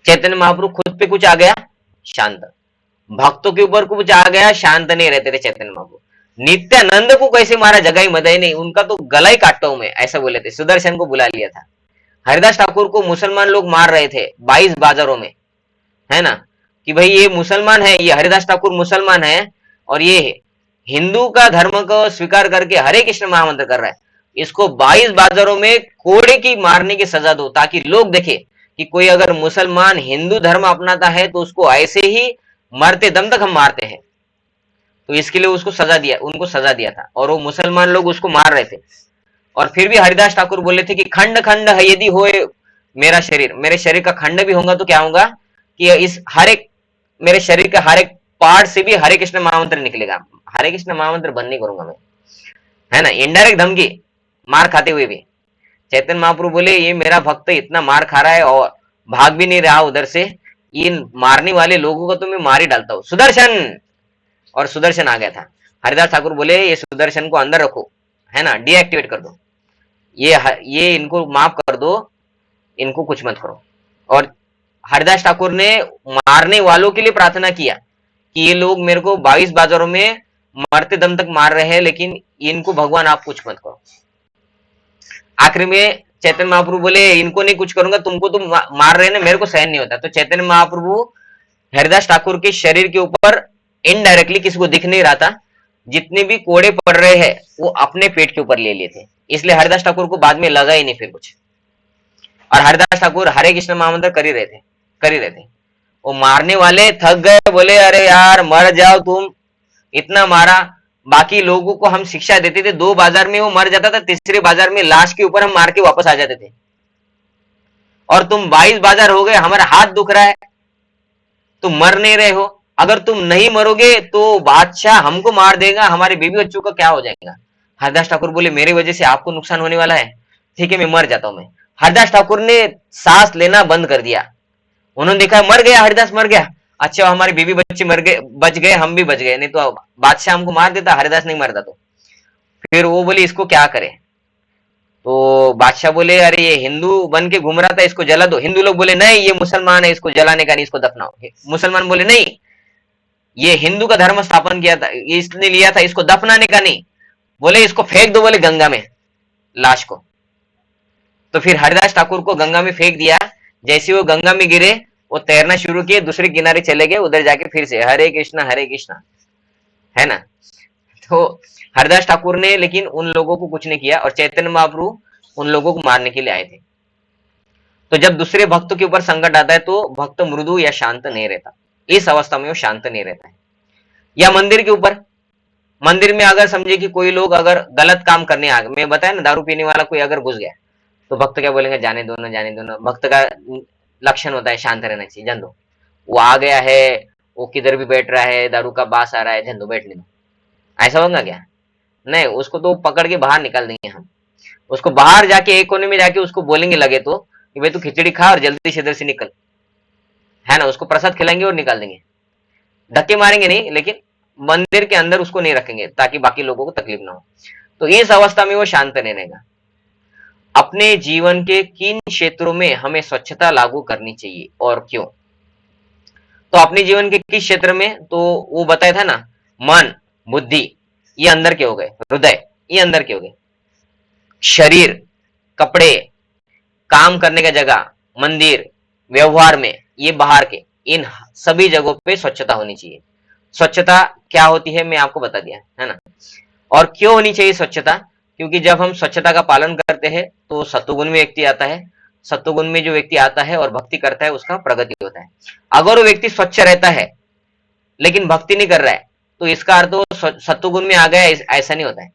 चैतन्य महाप्रभु खुद पे कुछ आ गया शांत, भक्तों के ऊपर कुछ आ गया शांत नहीं रहते थे चैतन्य महाप्रभु। नित्यानंद को कैसे मारा, जगह ही मदाई नहीं, उनका तो गला ही काटता हूं मैं, ऐसा बोले थे। सुदर्शन को बुला लिया था। हरिदास ठाकुर को मुसलमान लोग मार रहे थे 22 बाजारों में, है ना? कि भाई ये मुसलमान है, ये हरिदास ठाकुर मुसलमान है और ये हिंदू का धर्म को स्वीकार करके हरे कृष्ण महामंत्र कर रहा है, इसको 22 बाजारों में कोड़े की मारने की सजा दो, ताकि लोग देखे कि कोई अगर मुसलमान हिंदू धर्म अपनाता है तो उसको ऐसे ही मरते दम तक हम मारते हैं। तो इसके लिए उसको उनको सजा दिया था, और वो मुसलमान लोग उसको मार रहे थे। और फिर भी हरिदास ठाकुर बोले थे कि खंड खंड है यदि होए मेरा शरीर, मेरे शरीर का खंड भी होगा तो क्या होगा कि इस हर एक मेरे शरीर के हर एक पार्ट से भी हरे कृष्ण महामंत्र निकलेगा। हरे कृष्ण महामंत्र बंद नहीं करूंगा मैं, है ना? इनडायरेक्ट धमकी, मार खाते हुए भी चैतन्य महाप्रभु बोले ये मेरा भक्त इतना मार खा रहा है और भाग भी नहीं रहा उधर से, इन मारने वाले लोगों को तो मैं मार ही डालता हूँ, सुदर्शन। और सुदर्शन आ गया था। हरिदास ठाकुर बोले ये सुदर्शन को अंदर रखो, है ना, डीएक्टिवेट कर दो, ये इनको माफ कर दो, इनको कुछ मत करो। और हरिदास ठाकुर ने मारने वालों के लिए प्रार्थना किया कि ये लोग मेरे को 22 बाजारों में मरते दम तक मार रहे हैं, लेकिन इनको भगवान आप कुछ मत करो। आखिर में चैतन्य महाप्रभु बोले इनको नहीं कुछ करूंगा, तुमको तो मार रहे हैं ना, मेरे को सहन नहीं होता। तो चैतन्य महाप्रभु हरिदास ठाकुर के शरीर के ऊपर इनडायरेक्टली किसी को दिख नहीं रहा था, जितने भी कोड़े पड़ रहे हैं वो अपने पेट के ऊपर ले लिए थे, इसलिए हरिदास ठाकुर को बाद में लगा ही नहीं फिर कुछ। और हरिदास ठाकुर हरे कृष्ण महामंत्र कर ही रहे थे। वो मारने वाले थक गए, बोले अरे यार मर जाओ तुम, इतना मारा। बाकी लोगों को हम शिक्षा देते थे, 2 बाजार में वो मर जाता था, तीसरे बाजार में लाश के ऊपर हम मार के वापस आ जाते थे, और तुम 22 बाजार हो गए, हमारा हाथ दुख रहा है, तुम मर नहीं रहे हो, अगर तुम नहीं मरोगे तो बादशाह हमको मार देगा, हमारे बीवी बच्चों का क्या हो जाएगा। हरदास ठाकुर बोले मेरी वजह से आपको नुकसान होने वाला है, ठीक है मैं मर जाता हूं। मैं हरदास ठाकुर ने सांस लेना बंद कर दिया। उन्होंने देखा मर गया, हरिदास मर गया, अच्छा हमारे बीवी बच्चे मर गए, बच गए, हम भी बच गए, नहीं तो बादशाह हमको मार देता, हरिदास नहीं मरता। तो फिर वो बोले इसको क्या करे, तो बादशाह बोले अरे ये हिंदू बन के घूम रहा था, इसको जला दो। हिंदू लोग बोले नहीं ये मुसलमान है, इसको जलाने का नहीं, इसको दफनाओ। मुसलमान बोले नहीं ये हिंदू का धर्म स्थापन किया था, इसने लिया था, इसको दफनाने का नहीं, बोले इसको फेंक दो, बोले गंगा में लाश को। तो फिर हरिदास ठाकुर को गंगा में फेंक दिया। जैसे वो गंगा में गिरे वो तैरना शुरू किए, दूसरे किनारे चले गए, उधर जाके फिर से हरे कृष्णा है ना। तो हरिदास ठाकुर ने लेकिन उन लोगों को कुछ नहीं किया, और चैतन्य महाप्रभु उन लोगों को मारने के लिए आए थे। तो जब दूसरे भक्तों के ऊपर संकट आता है तो भक्त मृदु या शांत नहीं रहता, इस अवस्था में वो शांत नहीं रहता है। या मंदिर के ऊपर, मंदिर में अगर समझे कि कोई लोग अगर गलत काम करने आ गए, मैं बताया ना दारू पीने वाला कोई अगर घुस गया, तो भक्त क्या बोलेंगे, जाने दो ना। भक्त का लक्षण होता है शांत रहना चाहिए, जान दो, वो आ गया है, वो किधर भी बैठ रहा है, दारू का बास आ रहा है, जान दो, बैठने दो। ऐसा होगा क्या, नहीं, उसको तो पकड़ के बाहर निकाल देंगे हम। उसको बाहर जाके एक कोने में जाके उसको बोलेंगे लगे तो कि भाई तू खिचड़ी खा और जल्दी से इधर से निकल, है ना। उसको प्रसाद खिलाएंगे और निकाल देंगे, धक्के मारेंगे नहीं, लेकिन मंदिर के अंदर उसको नहीं रखेंगे ताकि बाकी लोगों को तकलीफ ना हो। तो इस अवस्था में वो शांत रहेगा। अपने जीवन के किन क्षेत्रों में हमें स्वच्छता लागू करनी चाहिए और क्यों? तो अपने जीवन के किस क्षेत्र में, तो वो बताया था ना, मन, बुद्धि ये अंदर के हो गए, हृदय ये अंदर के हो गए, शरीर, कपड़े, काम करने का जगह, मंदिर, व्यवहार में ये बाहर के, इन सभी जगहों पे स्वच्छता होनी चाहिए। स्वच्छता क्या होती है मैं आपको बता दिया है ना। और क्यों होनी चाहिए स्वच्छता, क्योंकि जब हम स्वच्छता का पालन करते हैं तो सत्वगुण में व्यक्ति आता है, सत्वगुण में जो व्यक्ति आता है और भक्ति करता है उसका प्रगति होता है। अगर वो व्यक्ति स्वच्छ रहता है लेकिन भक्ति नहीं कर रहा है तो इसका अर्थ वो सत्वगुण में आ गया, ऐसा नहीं होता है।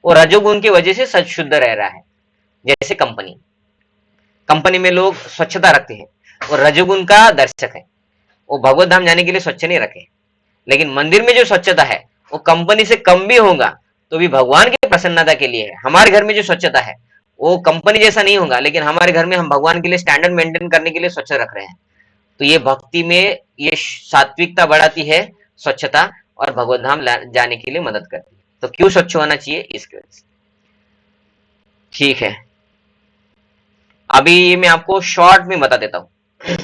वो रजोगुण की वजह से शुद्ध रह रहा है। जैसे कंपनी में लोग स्वच्छता रखते हैं, वो रजोगुण का दर्शक है, वो भगवत धाम जाने के लिए स्वच्छ नहीं रखे। लेकिन मंदिर में जो स्वच्छता है वो कंपनी से कम भी होगा तो भी भगवान की प्रसन्नता के लिए है। हमारे घर में जो स्वच्छता है वो कंपनी जैसा नहीं होगा, लेकिन हमारे घर में हम भगवान के लिए स्टैंडर्ड मेंटेन करने के लिए स्वच्छ रख रहे हैं। तो ये भक्ति में ये सात्विकता बढ़ाती है स्वच्छता, और भगवत धाम जाने के लिए मदद करती है। तो क्यों स्वच्छ होना चाहिए, इसकी वजह से। ठीक है, अभी ये मैं आपको शॉर्ट में बता देता हूं।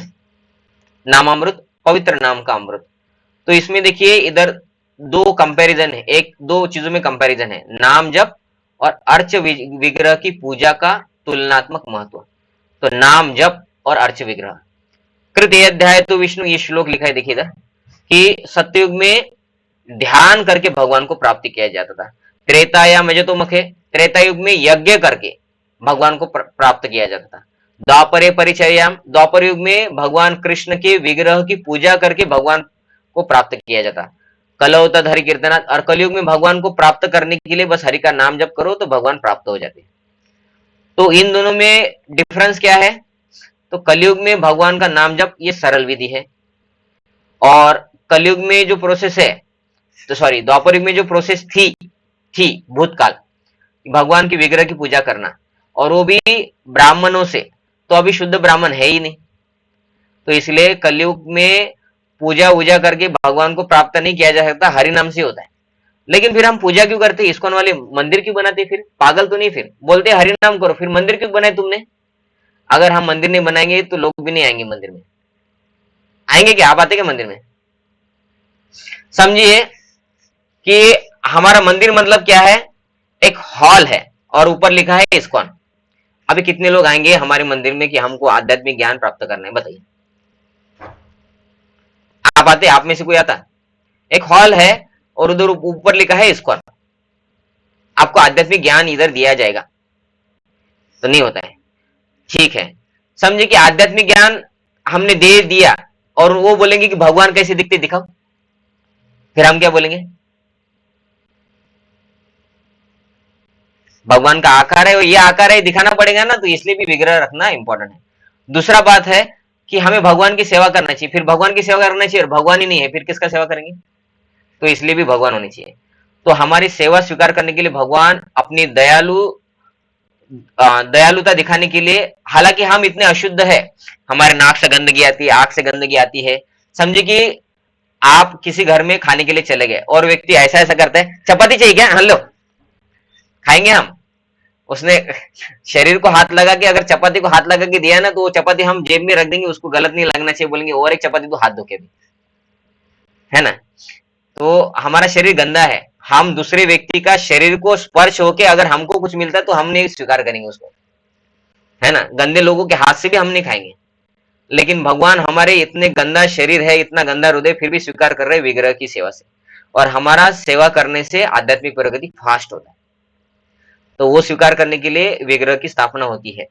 नामामृत, पवित्र नाम का अमृत। तो इसमें देखिए इधर 2 कंपैरिजन है, एक 2 चीजों में कंपैरिजन है, नाम जप और अर्च विग्रह की पूजा का तुलनात्मक महत्व। तो नाम जप और अर्च विग्रह कृत अध्याय तो विष्णु, ये श्लोक लिखा है देखिए इधर, कि सत्ययुग में ध्यान करके भगवान को प्राप्ति किया जाता था। त्रेतायाम में जो तो मुखे, त्रेता युग में यज्ञ करके भगवान को प्राप्त किया जाता था। द्वापरे परिचर्याम, द्वापर युग में भगवान कृष्ण के विग्रह की पूजा करके भगवान को प्राप्त किया जाता। कलौ तद हरि कीर्तनात्, और कलयुग में भगवान को प्राप्त करने के लिए बस हरि का नाम जप करो तो भगवान प्राप्त हो जाते हैं। तो इन दोनों में डिफरेंस क्या है, तो कलयुग में भगवान का नाम जप ये सरल विधि है, और कलयुग में जो प्रोसेस है, तो सॉरी द्वापर युग में जो प्रोसेस थी भूतकाल, भगवान की विग्रह की पूजा करना, और वो भी ब्राह्मणों से, तो अभी शुद्ध ब्राह्मण है ही नहीं। तो इसलिए कलयुग में पूजा वूजा करके भगवान को प्राप्त नहीं किया जा सकता, हरि नाम से होता है। लेकिन फिर हम पूजा क्यों करते, इस्कॉन वाले मंदिर क्यों बनाते, फिर पागल तो नहीं, फिर बोलते हरि नाम करो, फिर मंदिर क्यों बनाए तुमने? अगर हम मंदिर नहीं बनाएंगे तो लोग भी नहीं आएंगे मंदिर में। आएंगे क्या, आप आते क्या मंदिर में? समझिए कि हमारा मंदिर मतलब क्या है, एक हॉल है और ऊपर लिखा है इस्कॉन। अभी कितने लोग आएंगे हमारे मंदिर में कि हमको आध्यात्मिक ज्ञान प्राप्त करना है, बताइए? आप आते, आप में से कोई आता? एक हॉल है और उधर ऊपर लिखा है इस्कॉन, आपको आध्यात्मिक ज्ञान इधर दिया जाएगा, तो नहीं होता है। ठीक है, समझे कि आध्यात्मिक ज्ञान हमने दे दिया और वो बोलेंगे कि भगवान कैसे दिखते दिखाओ, फिर हम क्या बोलेंगे? भगवान का आकार है, ये आकार है, दिखाना पड़ेगा ना, तो इसलिए भी विग्रह रखना इंपॉर्टेंट है। दूसरा बात है कि हमें भगवान की सेवा करना चाहिए, फिर भगवान की सेवा करना चाहिए और भगवान ही नहीं है, फिर किसका सेवा करेंगे? तो इसलिए भी भगवान होने चाहिए। तो हमारी सेवा स्वीकार करने के लिए भगवान अपनी दयालुता दिखाने के लिए, हालांकि हम इतने अशुद्ध है, हमारे नाक से गंदगी आती है, आंख से गंदगी आती है। समझे कि आप किसी घर में खाने के लिए चले गए और व्यक्ति ऐसा ऐसा करता है, चपाती चाहिए क्या? हेलो, खाएंगे हम? उसने शरीर को हाथ लगा के, अगर चपाती को हाथ लगा के दिया ना, तो वो चपाती हम जेब में रख देंगे, उसको गलत नहीं लगना चाहिए, बोलेंगे और एक चपाती तो हाथ धो के भी, है ना? तो हमारा शरीर गंदा है, हम दूसरे व्यक्ति का शरीर को स्पर्श होके अगर हमको कुछ मिलता है तो हम नहीं स्वीकार करेंगे उसको, है ना? गंदे लोगों के हाथ से भी हम नहीं खाएंगे। लेकिन भगवान हमारे इतने गंदा शरीर है, इतना गंदा हृदय, फिर भी स्वीकार कर रहे हैं विग्रह की सेवा से, और हमारा सेवा करने से आध्यात्मिक प्रगति फास्ट होता है। तो वो स्वीकार करने के लिए विग्रह की स्थापना होती है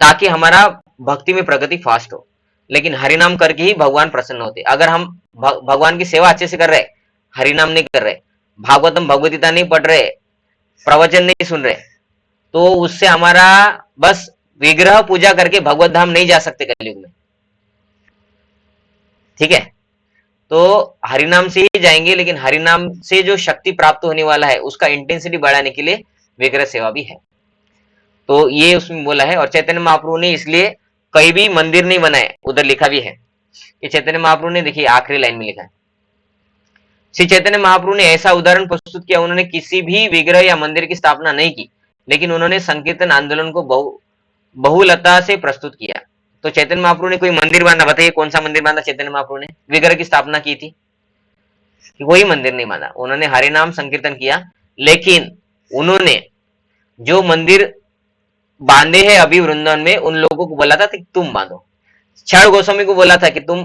ताकि हमारा भक्ति में प्रगति फास्ट हो। लेकिन हरिनाम करके ही भगवान प्रसन्न होते। अगर हम भगवान की सेवा अच्छे से कर रहे, हरिनाम नहीं कर रहे, भागवतम भगवदगीता नहीं पढ़ रहे, प्रवचन नहीं सुन रहे, तो उससे हमारा बस विग्रह पूजा करके भगवत धाम नहीं जा सकते कलयुग में। ठीक है, तो हरिनाम से ही जाएंगे, लेकिन हरिनाम से जो शक्ति प्राप्त होने वाला है उसका इंटेंसिटी बढ़ाने के लिए विग्रह सेवा भी है। तो ये उसमें बोला है। और चैतन्य महाप्रभु ने इसलिए कहीं भी मंदिर नहीं बनाए, उधर लिखा भी है कि चैतन्य महाप्रभु ने, देखिए आखिरी लाइन में लिखा है, श्री चैतन्य महाप्रभु ने ऐसा उदाहरण प्रस्तुत किया, उन्होंने किसी भी विग्रह या मंदिर की स्थापना नहीं की, लेकिन उन्होंने संकीर्तन आंदोलन को बहुलता से प्रस्तुत किया। तो चैतन्य महाप्रभु ने कोई मंदिर बांधा, बताइए कौन सा मंदिर बांधा चैतन्य महाप्रभु ने? विग्रह की स्थापना की थी, कोई मंदिर नहीं बांधा, उन्होंने हरिनाम संकीर्तन किया। लेकिन उन्होंने जो मंदिर बांधे हैं अभी वृंदावन में, उन लोगों को बोला था कि तुम बांधो। क्षण गोस्वामी को बोला था कि तुम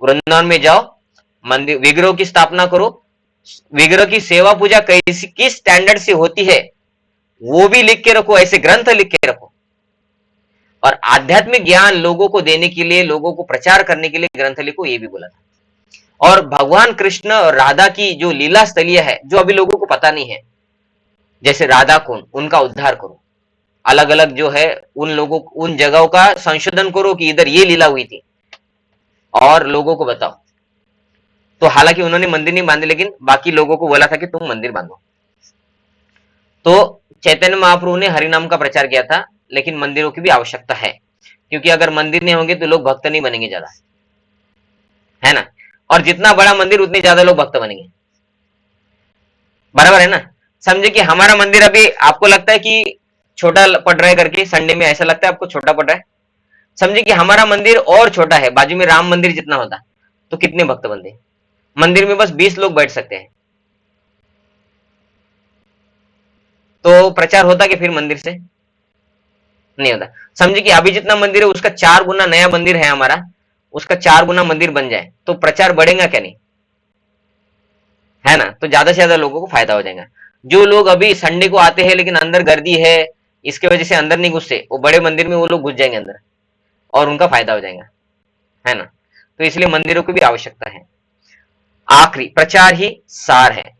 वृंदावन में जाओ, मंदिर विग्रह की स्थापना करो, विग्रह की सेवा पूजा कैसी किस स्टैंडर्ड से होती है वो भी लिख के रखो, ऐसे ग्रंथ लिख के रखो। और आध्यात्मिक ज्ञान लोगों को देने के लिए, लोगों को प्रचार करने के लिए ग्रंथ लिखो, ये भी बोला था। और भगवान कृष्ण और राधा की जो लीला स्थलीय है, जो अभी लोगों को पता नहीं है, जैसे राधा कुंड, उनका उद्धार करो, अलग अलग जो है उन लोगों, उन जगहों का संशोधन करो कि इधर ये लीला हुई थी, और लोगों को बताओ। तो हालांकि उन्होंने मंदिर नहीं बांधे, लेकिन बाकी लोगों को बोला था कि तुम मंदिर बांधो। तो चैतन्य महाप्रभु ने हरिनाम का प्रचार किया था, लेकिन मंदिरों की भी आवश्यकता है, क्योंकि अगर मंदिर नहीं होंगे तो लोग भक्त नहीं बनेंगे ज्यादा, है ना? और जितना बड़ा मंदिर उतने ज्यादा लोग भक्त बनेंगे, बराबर है ना? समझे कि हमारा मंदिर अभी आपको लगता है कि छोटा पड़ रहा है करके, संडे में ऐसा लगता है आपको छोटा पड़ रहा है। समझे कि हमारा मंदिर और छोटा है, बाजू में राम मंदिर जितना होता, तो कितने भक्त बनते? मंदिर में बस 20 लोग बैठ सकते हैं, तो प्रचार होता कि फिर मंदिर से नहीं होता। समझे कि अभी जितना मंदिर है उसका 4 गुना नया मंदिर है हमारा, उसका 4 गुना मंदिर बन जाए तो प्रचार बढ़ेगा क्या? नहीं, है ना? तो ज्यादा से ज्यादा लोगों को फायदा हो जाएगा। जो लोग अभी संडे को आते हैं लेकिन अंदर गर्दी है, इसके वजह से अंदर नहीं घुसते, वो बड़े मंदिर में वो लोग घुस जाएंगे अंदर और उनका फायदा हो जाएगा, है ना? तो इसलिए मंदिरों की भी आवश्यकता है। आखिरी, प्रचार ही सार है।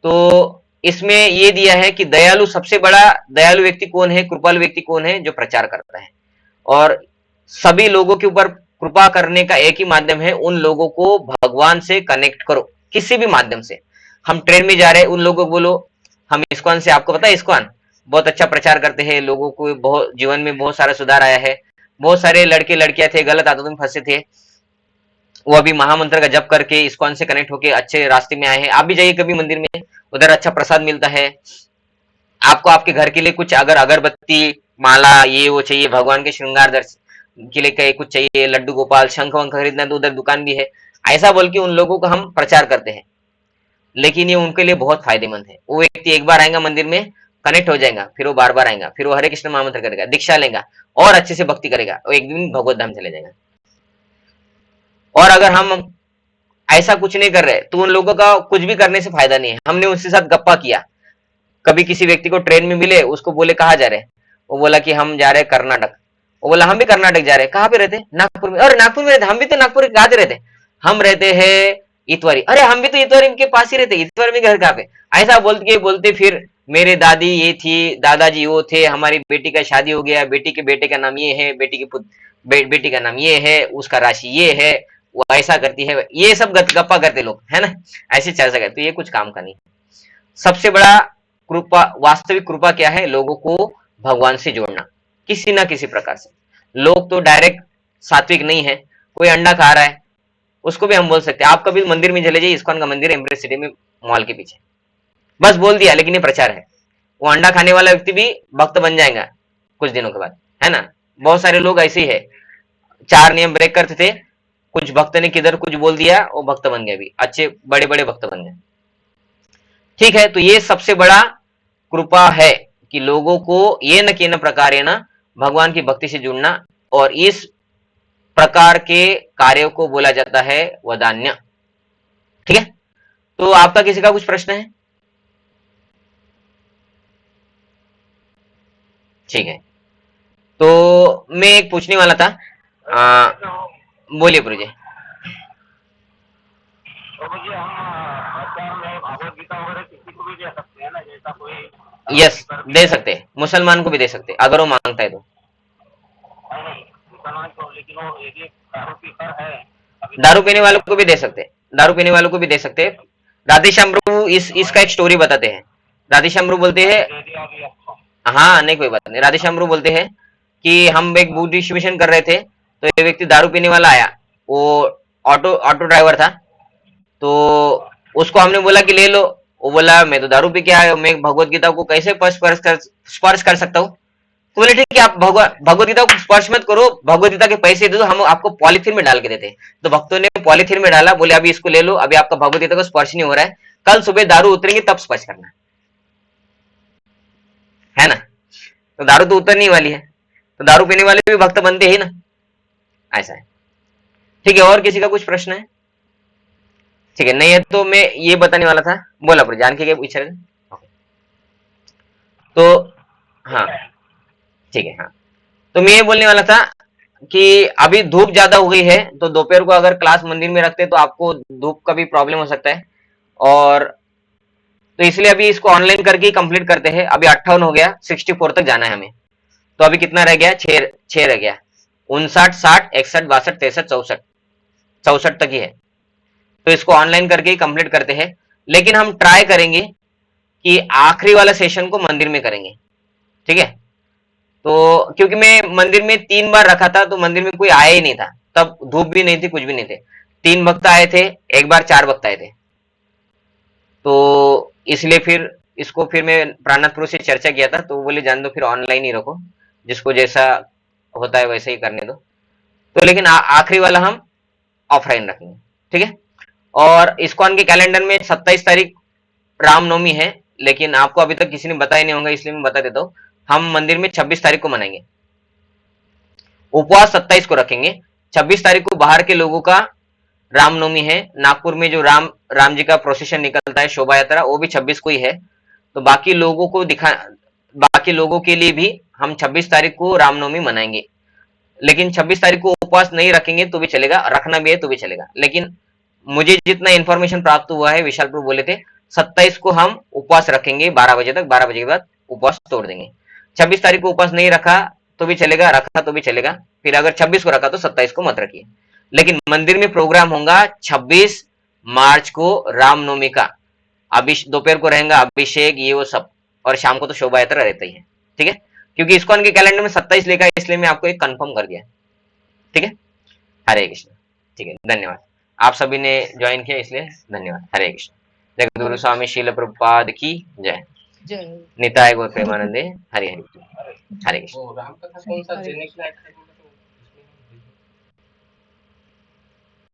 तो इसमें ये दिया है कि दयालु, सबसे बड़ा दयालु व्यक्ति कौन है, कृपालु व्यक्ति कौन है? जो प्रचार करता है। और सभी लोगों के ऊपर कृपा करने का एक ही माध्यम है, उन लोगों को भगवान से कनेक्ट करो किसी भी माध्यम से। हम ट्रेन में जा रहे हैं, उन लोगों को बोलो हम इस्कॉन से, आपको पता है इस्कॉन बहुत अच्छा प्रचार करते हैं, लोगों को बहुत जीवन में बहुत सारा सुधार आया है। बहुत सारे लड़के लड़कियां थे गलत आदतों में फंसे थे, वो अभी महामंत्र का जप करके इस्कॉन से कनेक्ट होके अच्छे रास्ते में आए हैं। आप भी जाइए कभी मंदिर में, उधर अच्छा प्रसाद मिलता है। आपको आपके घर के लिए कुछ अगर अगरबत्ती, माला, ये वो चाहिए, भगवान के श्रृंगार दर्शन के लिए कहीं कुछ चाहिए, लड्डू गोपाल, शंख वंख खरीदना, तो उधर दुकान भी है। ऐसा बोल के उन लोगों को हम प्रचार करते हैं, लेकिन ये उनके लिए बहुत फायदेमंद है। वो व्यक्ति एक बार आएगा मंदिर में, कनेक्ट हो जाएगा, फिर वो बार बार आएगा, फिर वो हरे कृष्ण महामंत्र करेगा, दीक्षा लेगा और अच्छे से भक्ति करेगा, वो एक दिन भगवत धाम चले जाएगा। और अगर हम ऐसा कुछ नहीं कर रहे तो उन लोगों का कुछ भी करने से फायदा नहीं है। हमने उसके साथ गप्पा किया, कभी किसी व्यक्ति को ट्रेन में मिले, उसको बोले कहाँ जा रहे हैं, वो बोला कि हम जा रहे हैं कर्नाटक। वो बोला हम भी कर्नाटक जा रहे हैं। कहाँ पे रहते? नागपुर में। अरे नागपुर में रहते, हम भी तो नागपुर के कहाँ से रहते? हम रहते हैं इतवारी। अरे हम भी तो इतवारी के पास ही रहते, इतवारी में घर कहाँ पे? ऐसा बोलते बोलते फिर मेरे दादी ये थी, दादाजी वो थे, हमारी बेटी का शादी हो गया, बेटी के बेटे का नाम ये है, बेटी का नाम ये है, उसका राशि ये है, वो ऐसा करती है, ये सब गप्पा करते लोग, है ना? ऐसे चल सके तो ये कुछ काम का नहीं। सबसे बड़ा कृपा, वास्तविक कृपा क्या है? लोगों को भगवान से जोड़ना किसी ना किसी प्रकार से। लोग तो डायरेक्ट सात्विक नहीं है, कोई अंडा खा रहा है उसको भी हम बोल सकते हैं। आप कभी मंदिर में चले जाइए, इस्कॉन का मंदिर है एम्प्रेस सिटी में, मॉल के पीछे, बस बोल दिया लेकिन ये प्रचार है, वो अंडा खाने वाला व्यक्ति भी भक्त बन जाएगा कुछ दिनों के बाद, है ना? बहुत सारे लोग ऐसे ही है, 4 नियम ब्रेक करते थे, कुछ भक्त ने किधर कुछ बोल दिया, वो भक्त बन गया, भी अच्छे बड़े बड़े भक्त बन गए। ठीक है, तो ये सबसे बड़ा कृपा है कि लोगों को ये न के न प्रकार ना भगवान की भक्ति से जुड़ना, और इस प्रकार के कार्यों को बोला जाता है वदान्य। ठीक है, तो आपका किसी का कुछ प्रश्न है? ठीक है, तो मैं एक पूछने वाला था, बोलिए गुरु जी। यस, दे सकते हैं, मुसलमान को भी दे सकते हैं अगर वो मांगता है तो। दारू पीने वालों को भी दे सकते हैं, दारू पीने वालों को भी दे सकते हैं। राधेश्याम प्रभु इसका एक स्टोरी बताते हैं। राधेश्याम प्रभु बोलते हैं, हाँ नहीं कोई बात नहीं, राधेश्याम प्रभु बोलते हैं कि हम एक बुक डिस्ट्रीब्यूशन कर रहे थे, तो एक व्यक्ति दारू पीने वाला आया, वो ऑटो ऑटो ड्राइवर था, तो उसको हमने बोला कि ले लो, वो बोला मैं तो दारू पी के आया, मैं भगवत गीता को कैसे स्पर्श कर सकता हूँ? तो बोले ठीक है, आप भगवत गीता को स्पर्श मत करो, भगवत गीता के पैसे दे दो, हम आपको पॉलिथीन में डाल के देते हैं। तो भक्तों ने पॉलिथीन में डाला, बोले अभी इसको ले लो, अभी आपका भगवत गीता को स्पर्श नहीं हो रहा है, कल सुबह दारू उतरेंगे तब स्पर्श करना, है ना? तो दारू तो उतरने वाली है, तो दारू पीने वाले भी भक्त बनते ही ना, ऐसा है। ठीक है, और किसी का कुछ प्रश्न है? ठीक है, नहीं है तो मैं ये बताने वाला था, बोला पर जान के क्या पूछ रहे थे? तो हाँ ठीक है, हाँ तो मैं ये बोलने वाला था कि अभी धूप ज्यादा हो गई है, तो दोपहर को अगर क्लास मंदिर में रखते तो आपको धूप का भी प्रॉब्लम हो सकता है, और तो इसलिए अभी इसको ऑनलाइन करके ही कंप्लीट करते हैं। अभी 58 हो गया, 64 तक जाना है हमें, तो अभी कितना रह गया? 6 रह गया। 59, 60, 61, 62, 63, 64, 64 तक ही है, तो इसको ऑनलाइन करके ही कंप्लीट करते हैं। लेकिन हम ट्राई करेंगे कि आखिरी वाला सेशन को मंदिर में करेंगे, ठीक है? तो क्योंकि मैं मंदिर में 3 बार रखा था, तो मंदिर में कोई आया ही नहीं था, तब धूप भी नहीं थी, कुछ भी नहीं थे। 3 भक्त आए थे, एक बार 4 भक्त आए थे, तो इसलिए फिर इसको फिर मैं प्राणनाथ प्रभु से चर्चा किया था, तो वो बोले जान दो फिर ऑनलाइन ही रखो, जिसको जैसा होता है वैसे ही करने दो। तो लेकिन आखिरी वाला हम ऑफलाइन रखेंगे, ठीक है? और इस्कॉन के कैलेंडर में 27 तारीख रामनवमी है, लेकिन आपको अभी तक किसी ने बताया नहीं होगा, इसलिए मैं बता देता हूँ। हम मंदिर में 26 तारीख को मनाएंगे, उपवास 27 को रखेंगे, 26 तारीख को बाहर के लोगों का रामनवमी है। नागपुर में जो राम जी का प्रोसेशन निकलता है, शोभा यात्रा, वो भी 26 को ही है। तो बाकी लोगों के लिए भी हम 26 तारीख को रामनवमी मनाएंगे, लेकिन 26 तारीख को उपवास नहीं रखेंगे तो भी चलेगा, रखना भी है तो भी चलेगा। लेकिन मुझे जितना इंफॉर्मेशन प्राप्त हुआ है, विशाल प्रभु बोले थे 27 को हम उपवास रखेंगे 12 बजे तक, 12 बजे के बाद उपवास तोड़ देंगे। 26 तारीख को उपवास नहीं रखा तो भी चलेगा, रखा तो भी चलेगा। फिर अगर 26 को रखा तो 27 को मत रखिए। लेकिन मंदिर में प्रोग्राम होगा 26 मार्च को रामनवमी का, दोपहर को रहेगा अभिषेक, ये वो सब, और शाम को तो शोभा यात्रा रहता ही है, ठीक है? क्योंकि इस्कॉन के कैलेंडर में 27 लिखा है, इसलिए मैं आपको एक कंफर्म कर दिया, ठीक है? हरे कृष्ण। ठीक है, धन्यवाद, आप सभी ने ज्वाइन किया इसलिए धन्यवाद। हरे कृष्ण। जगद्गुरु स्वामी शील प्रभुपाद की जय। जय निताय गौर प्रेमानंदे। हरे हरे। हरे कृष्ण। वो राम कथा कौन सा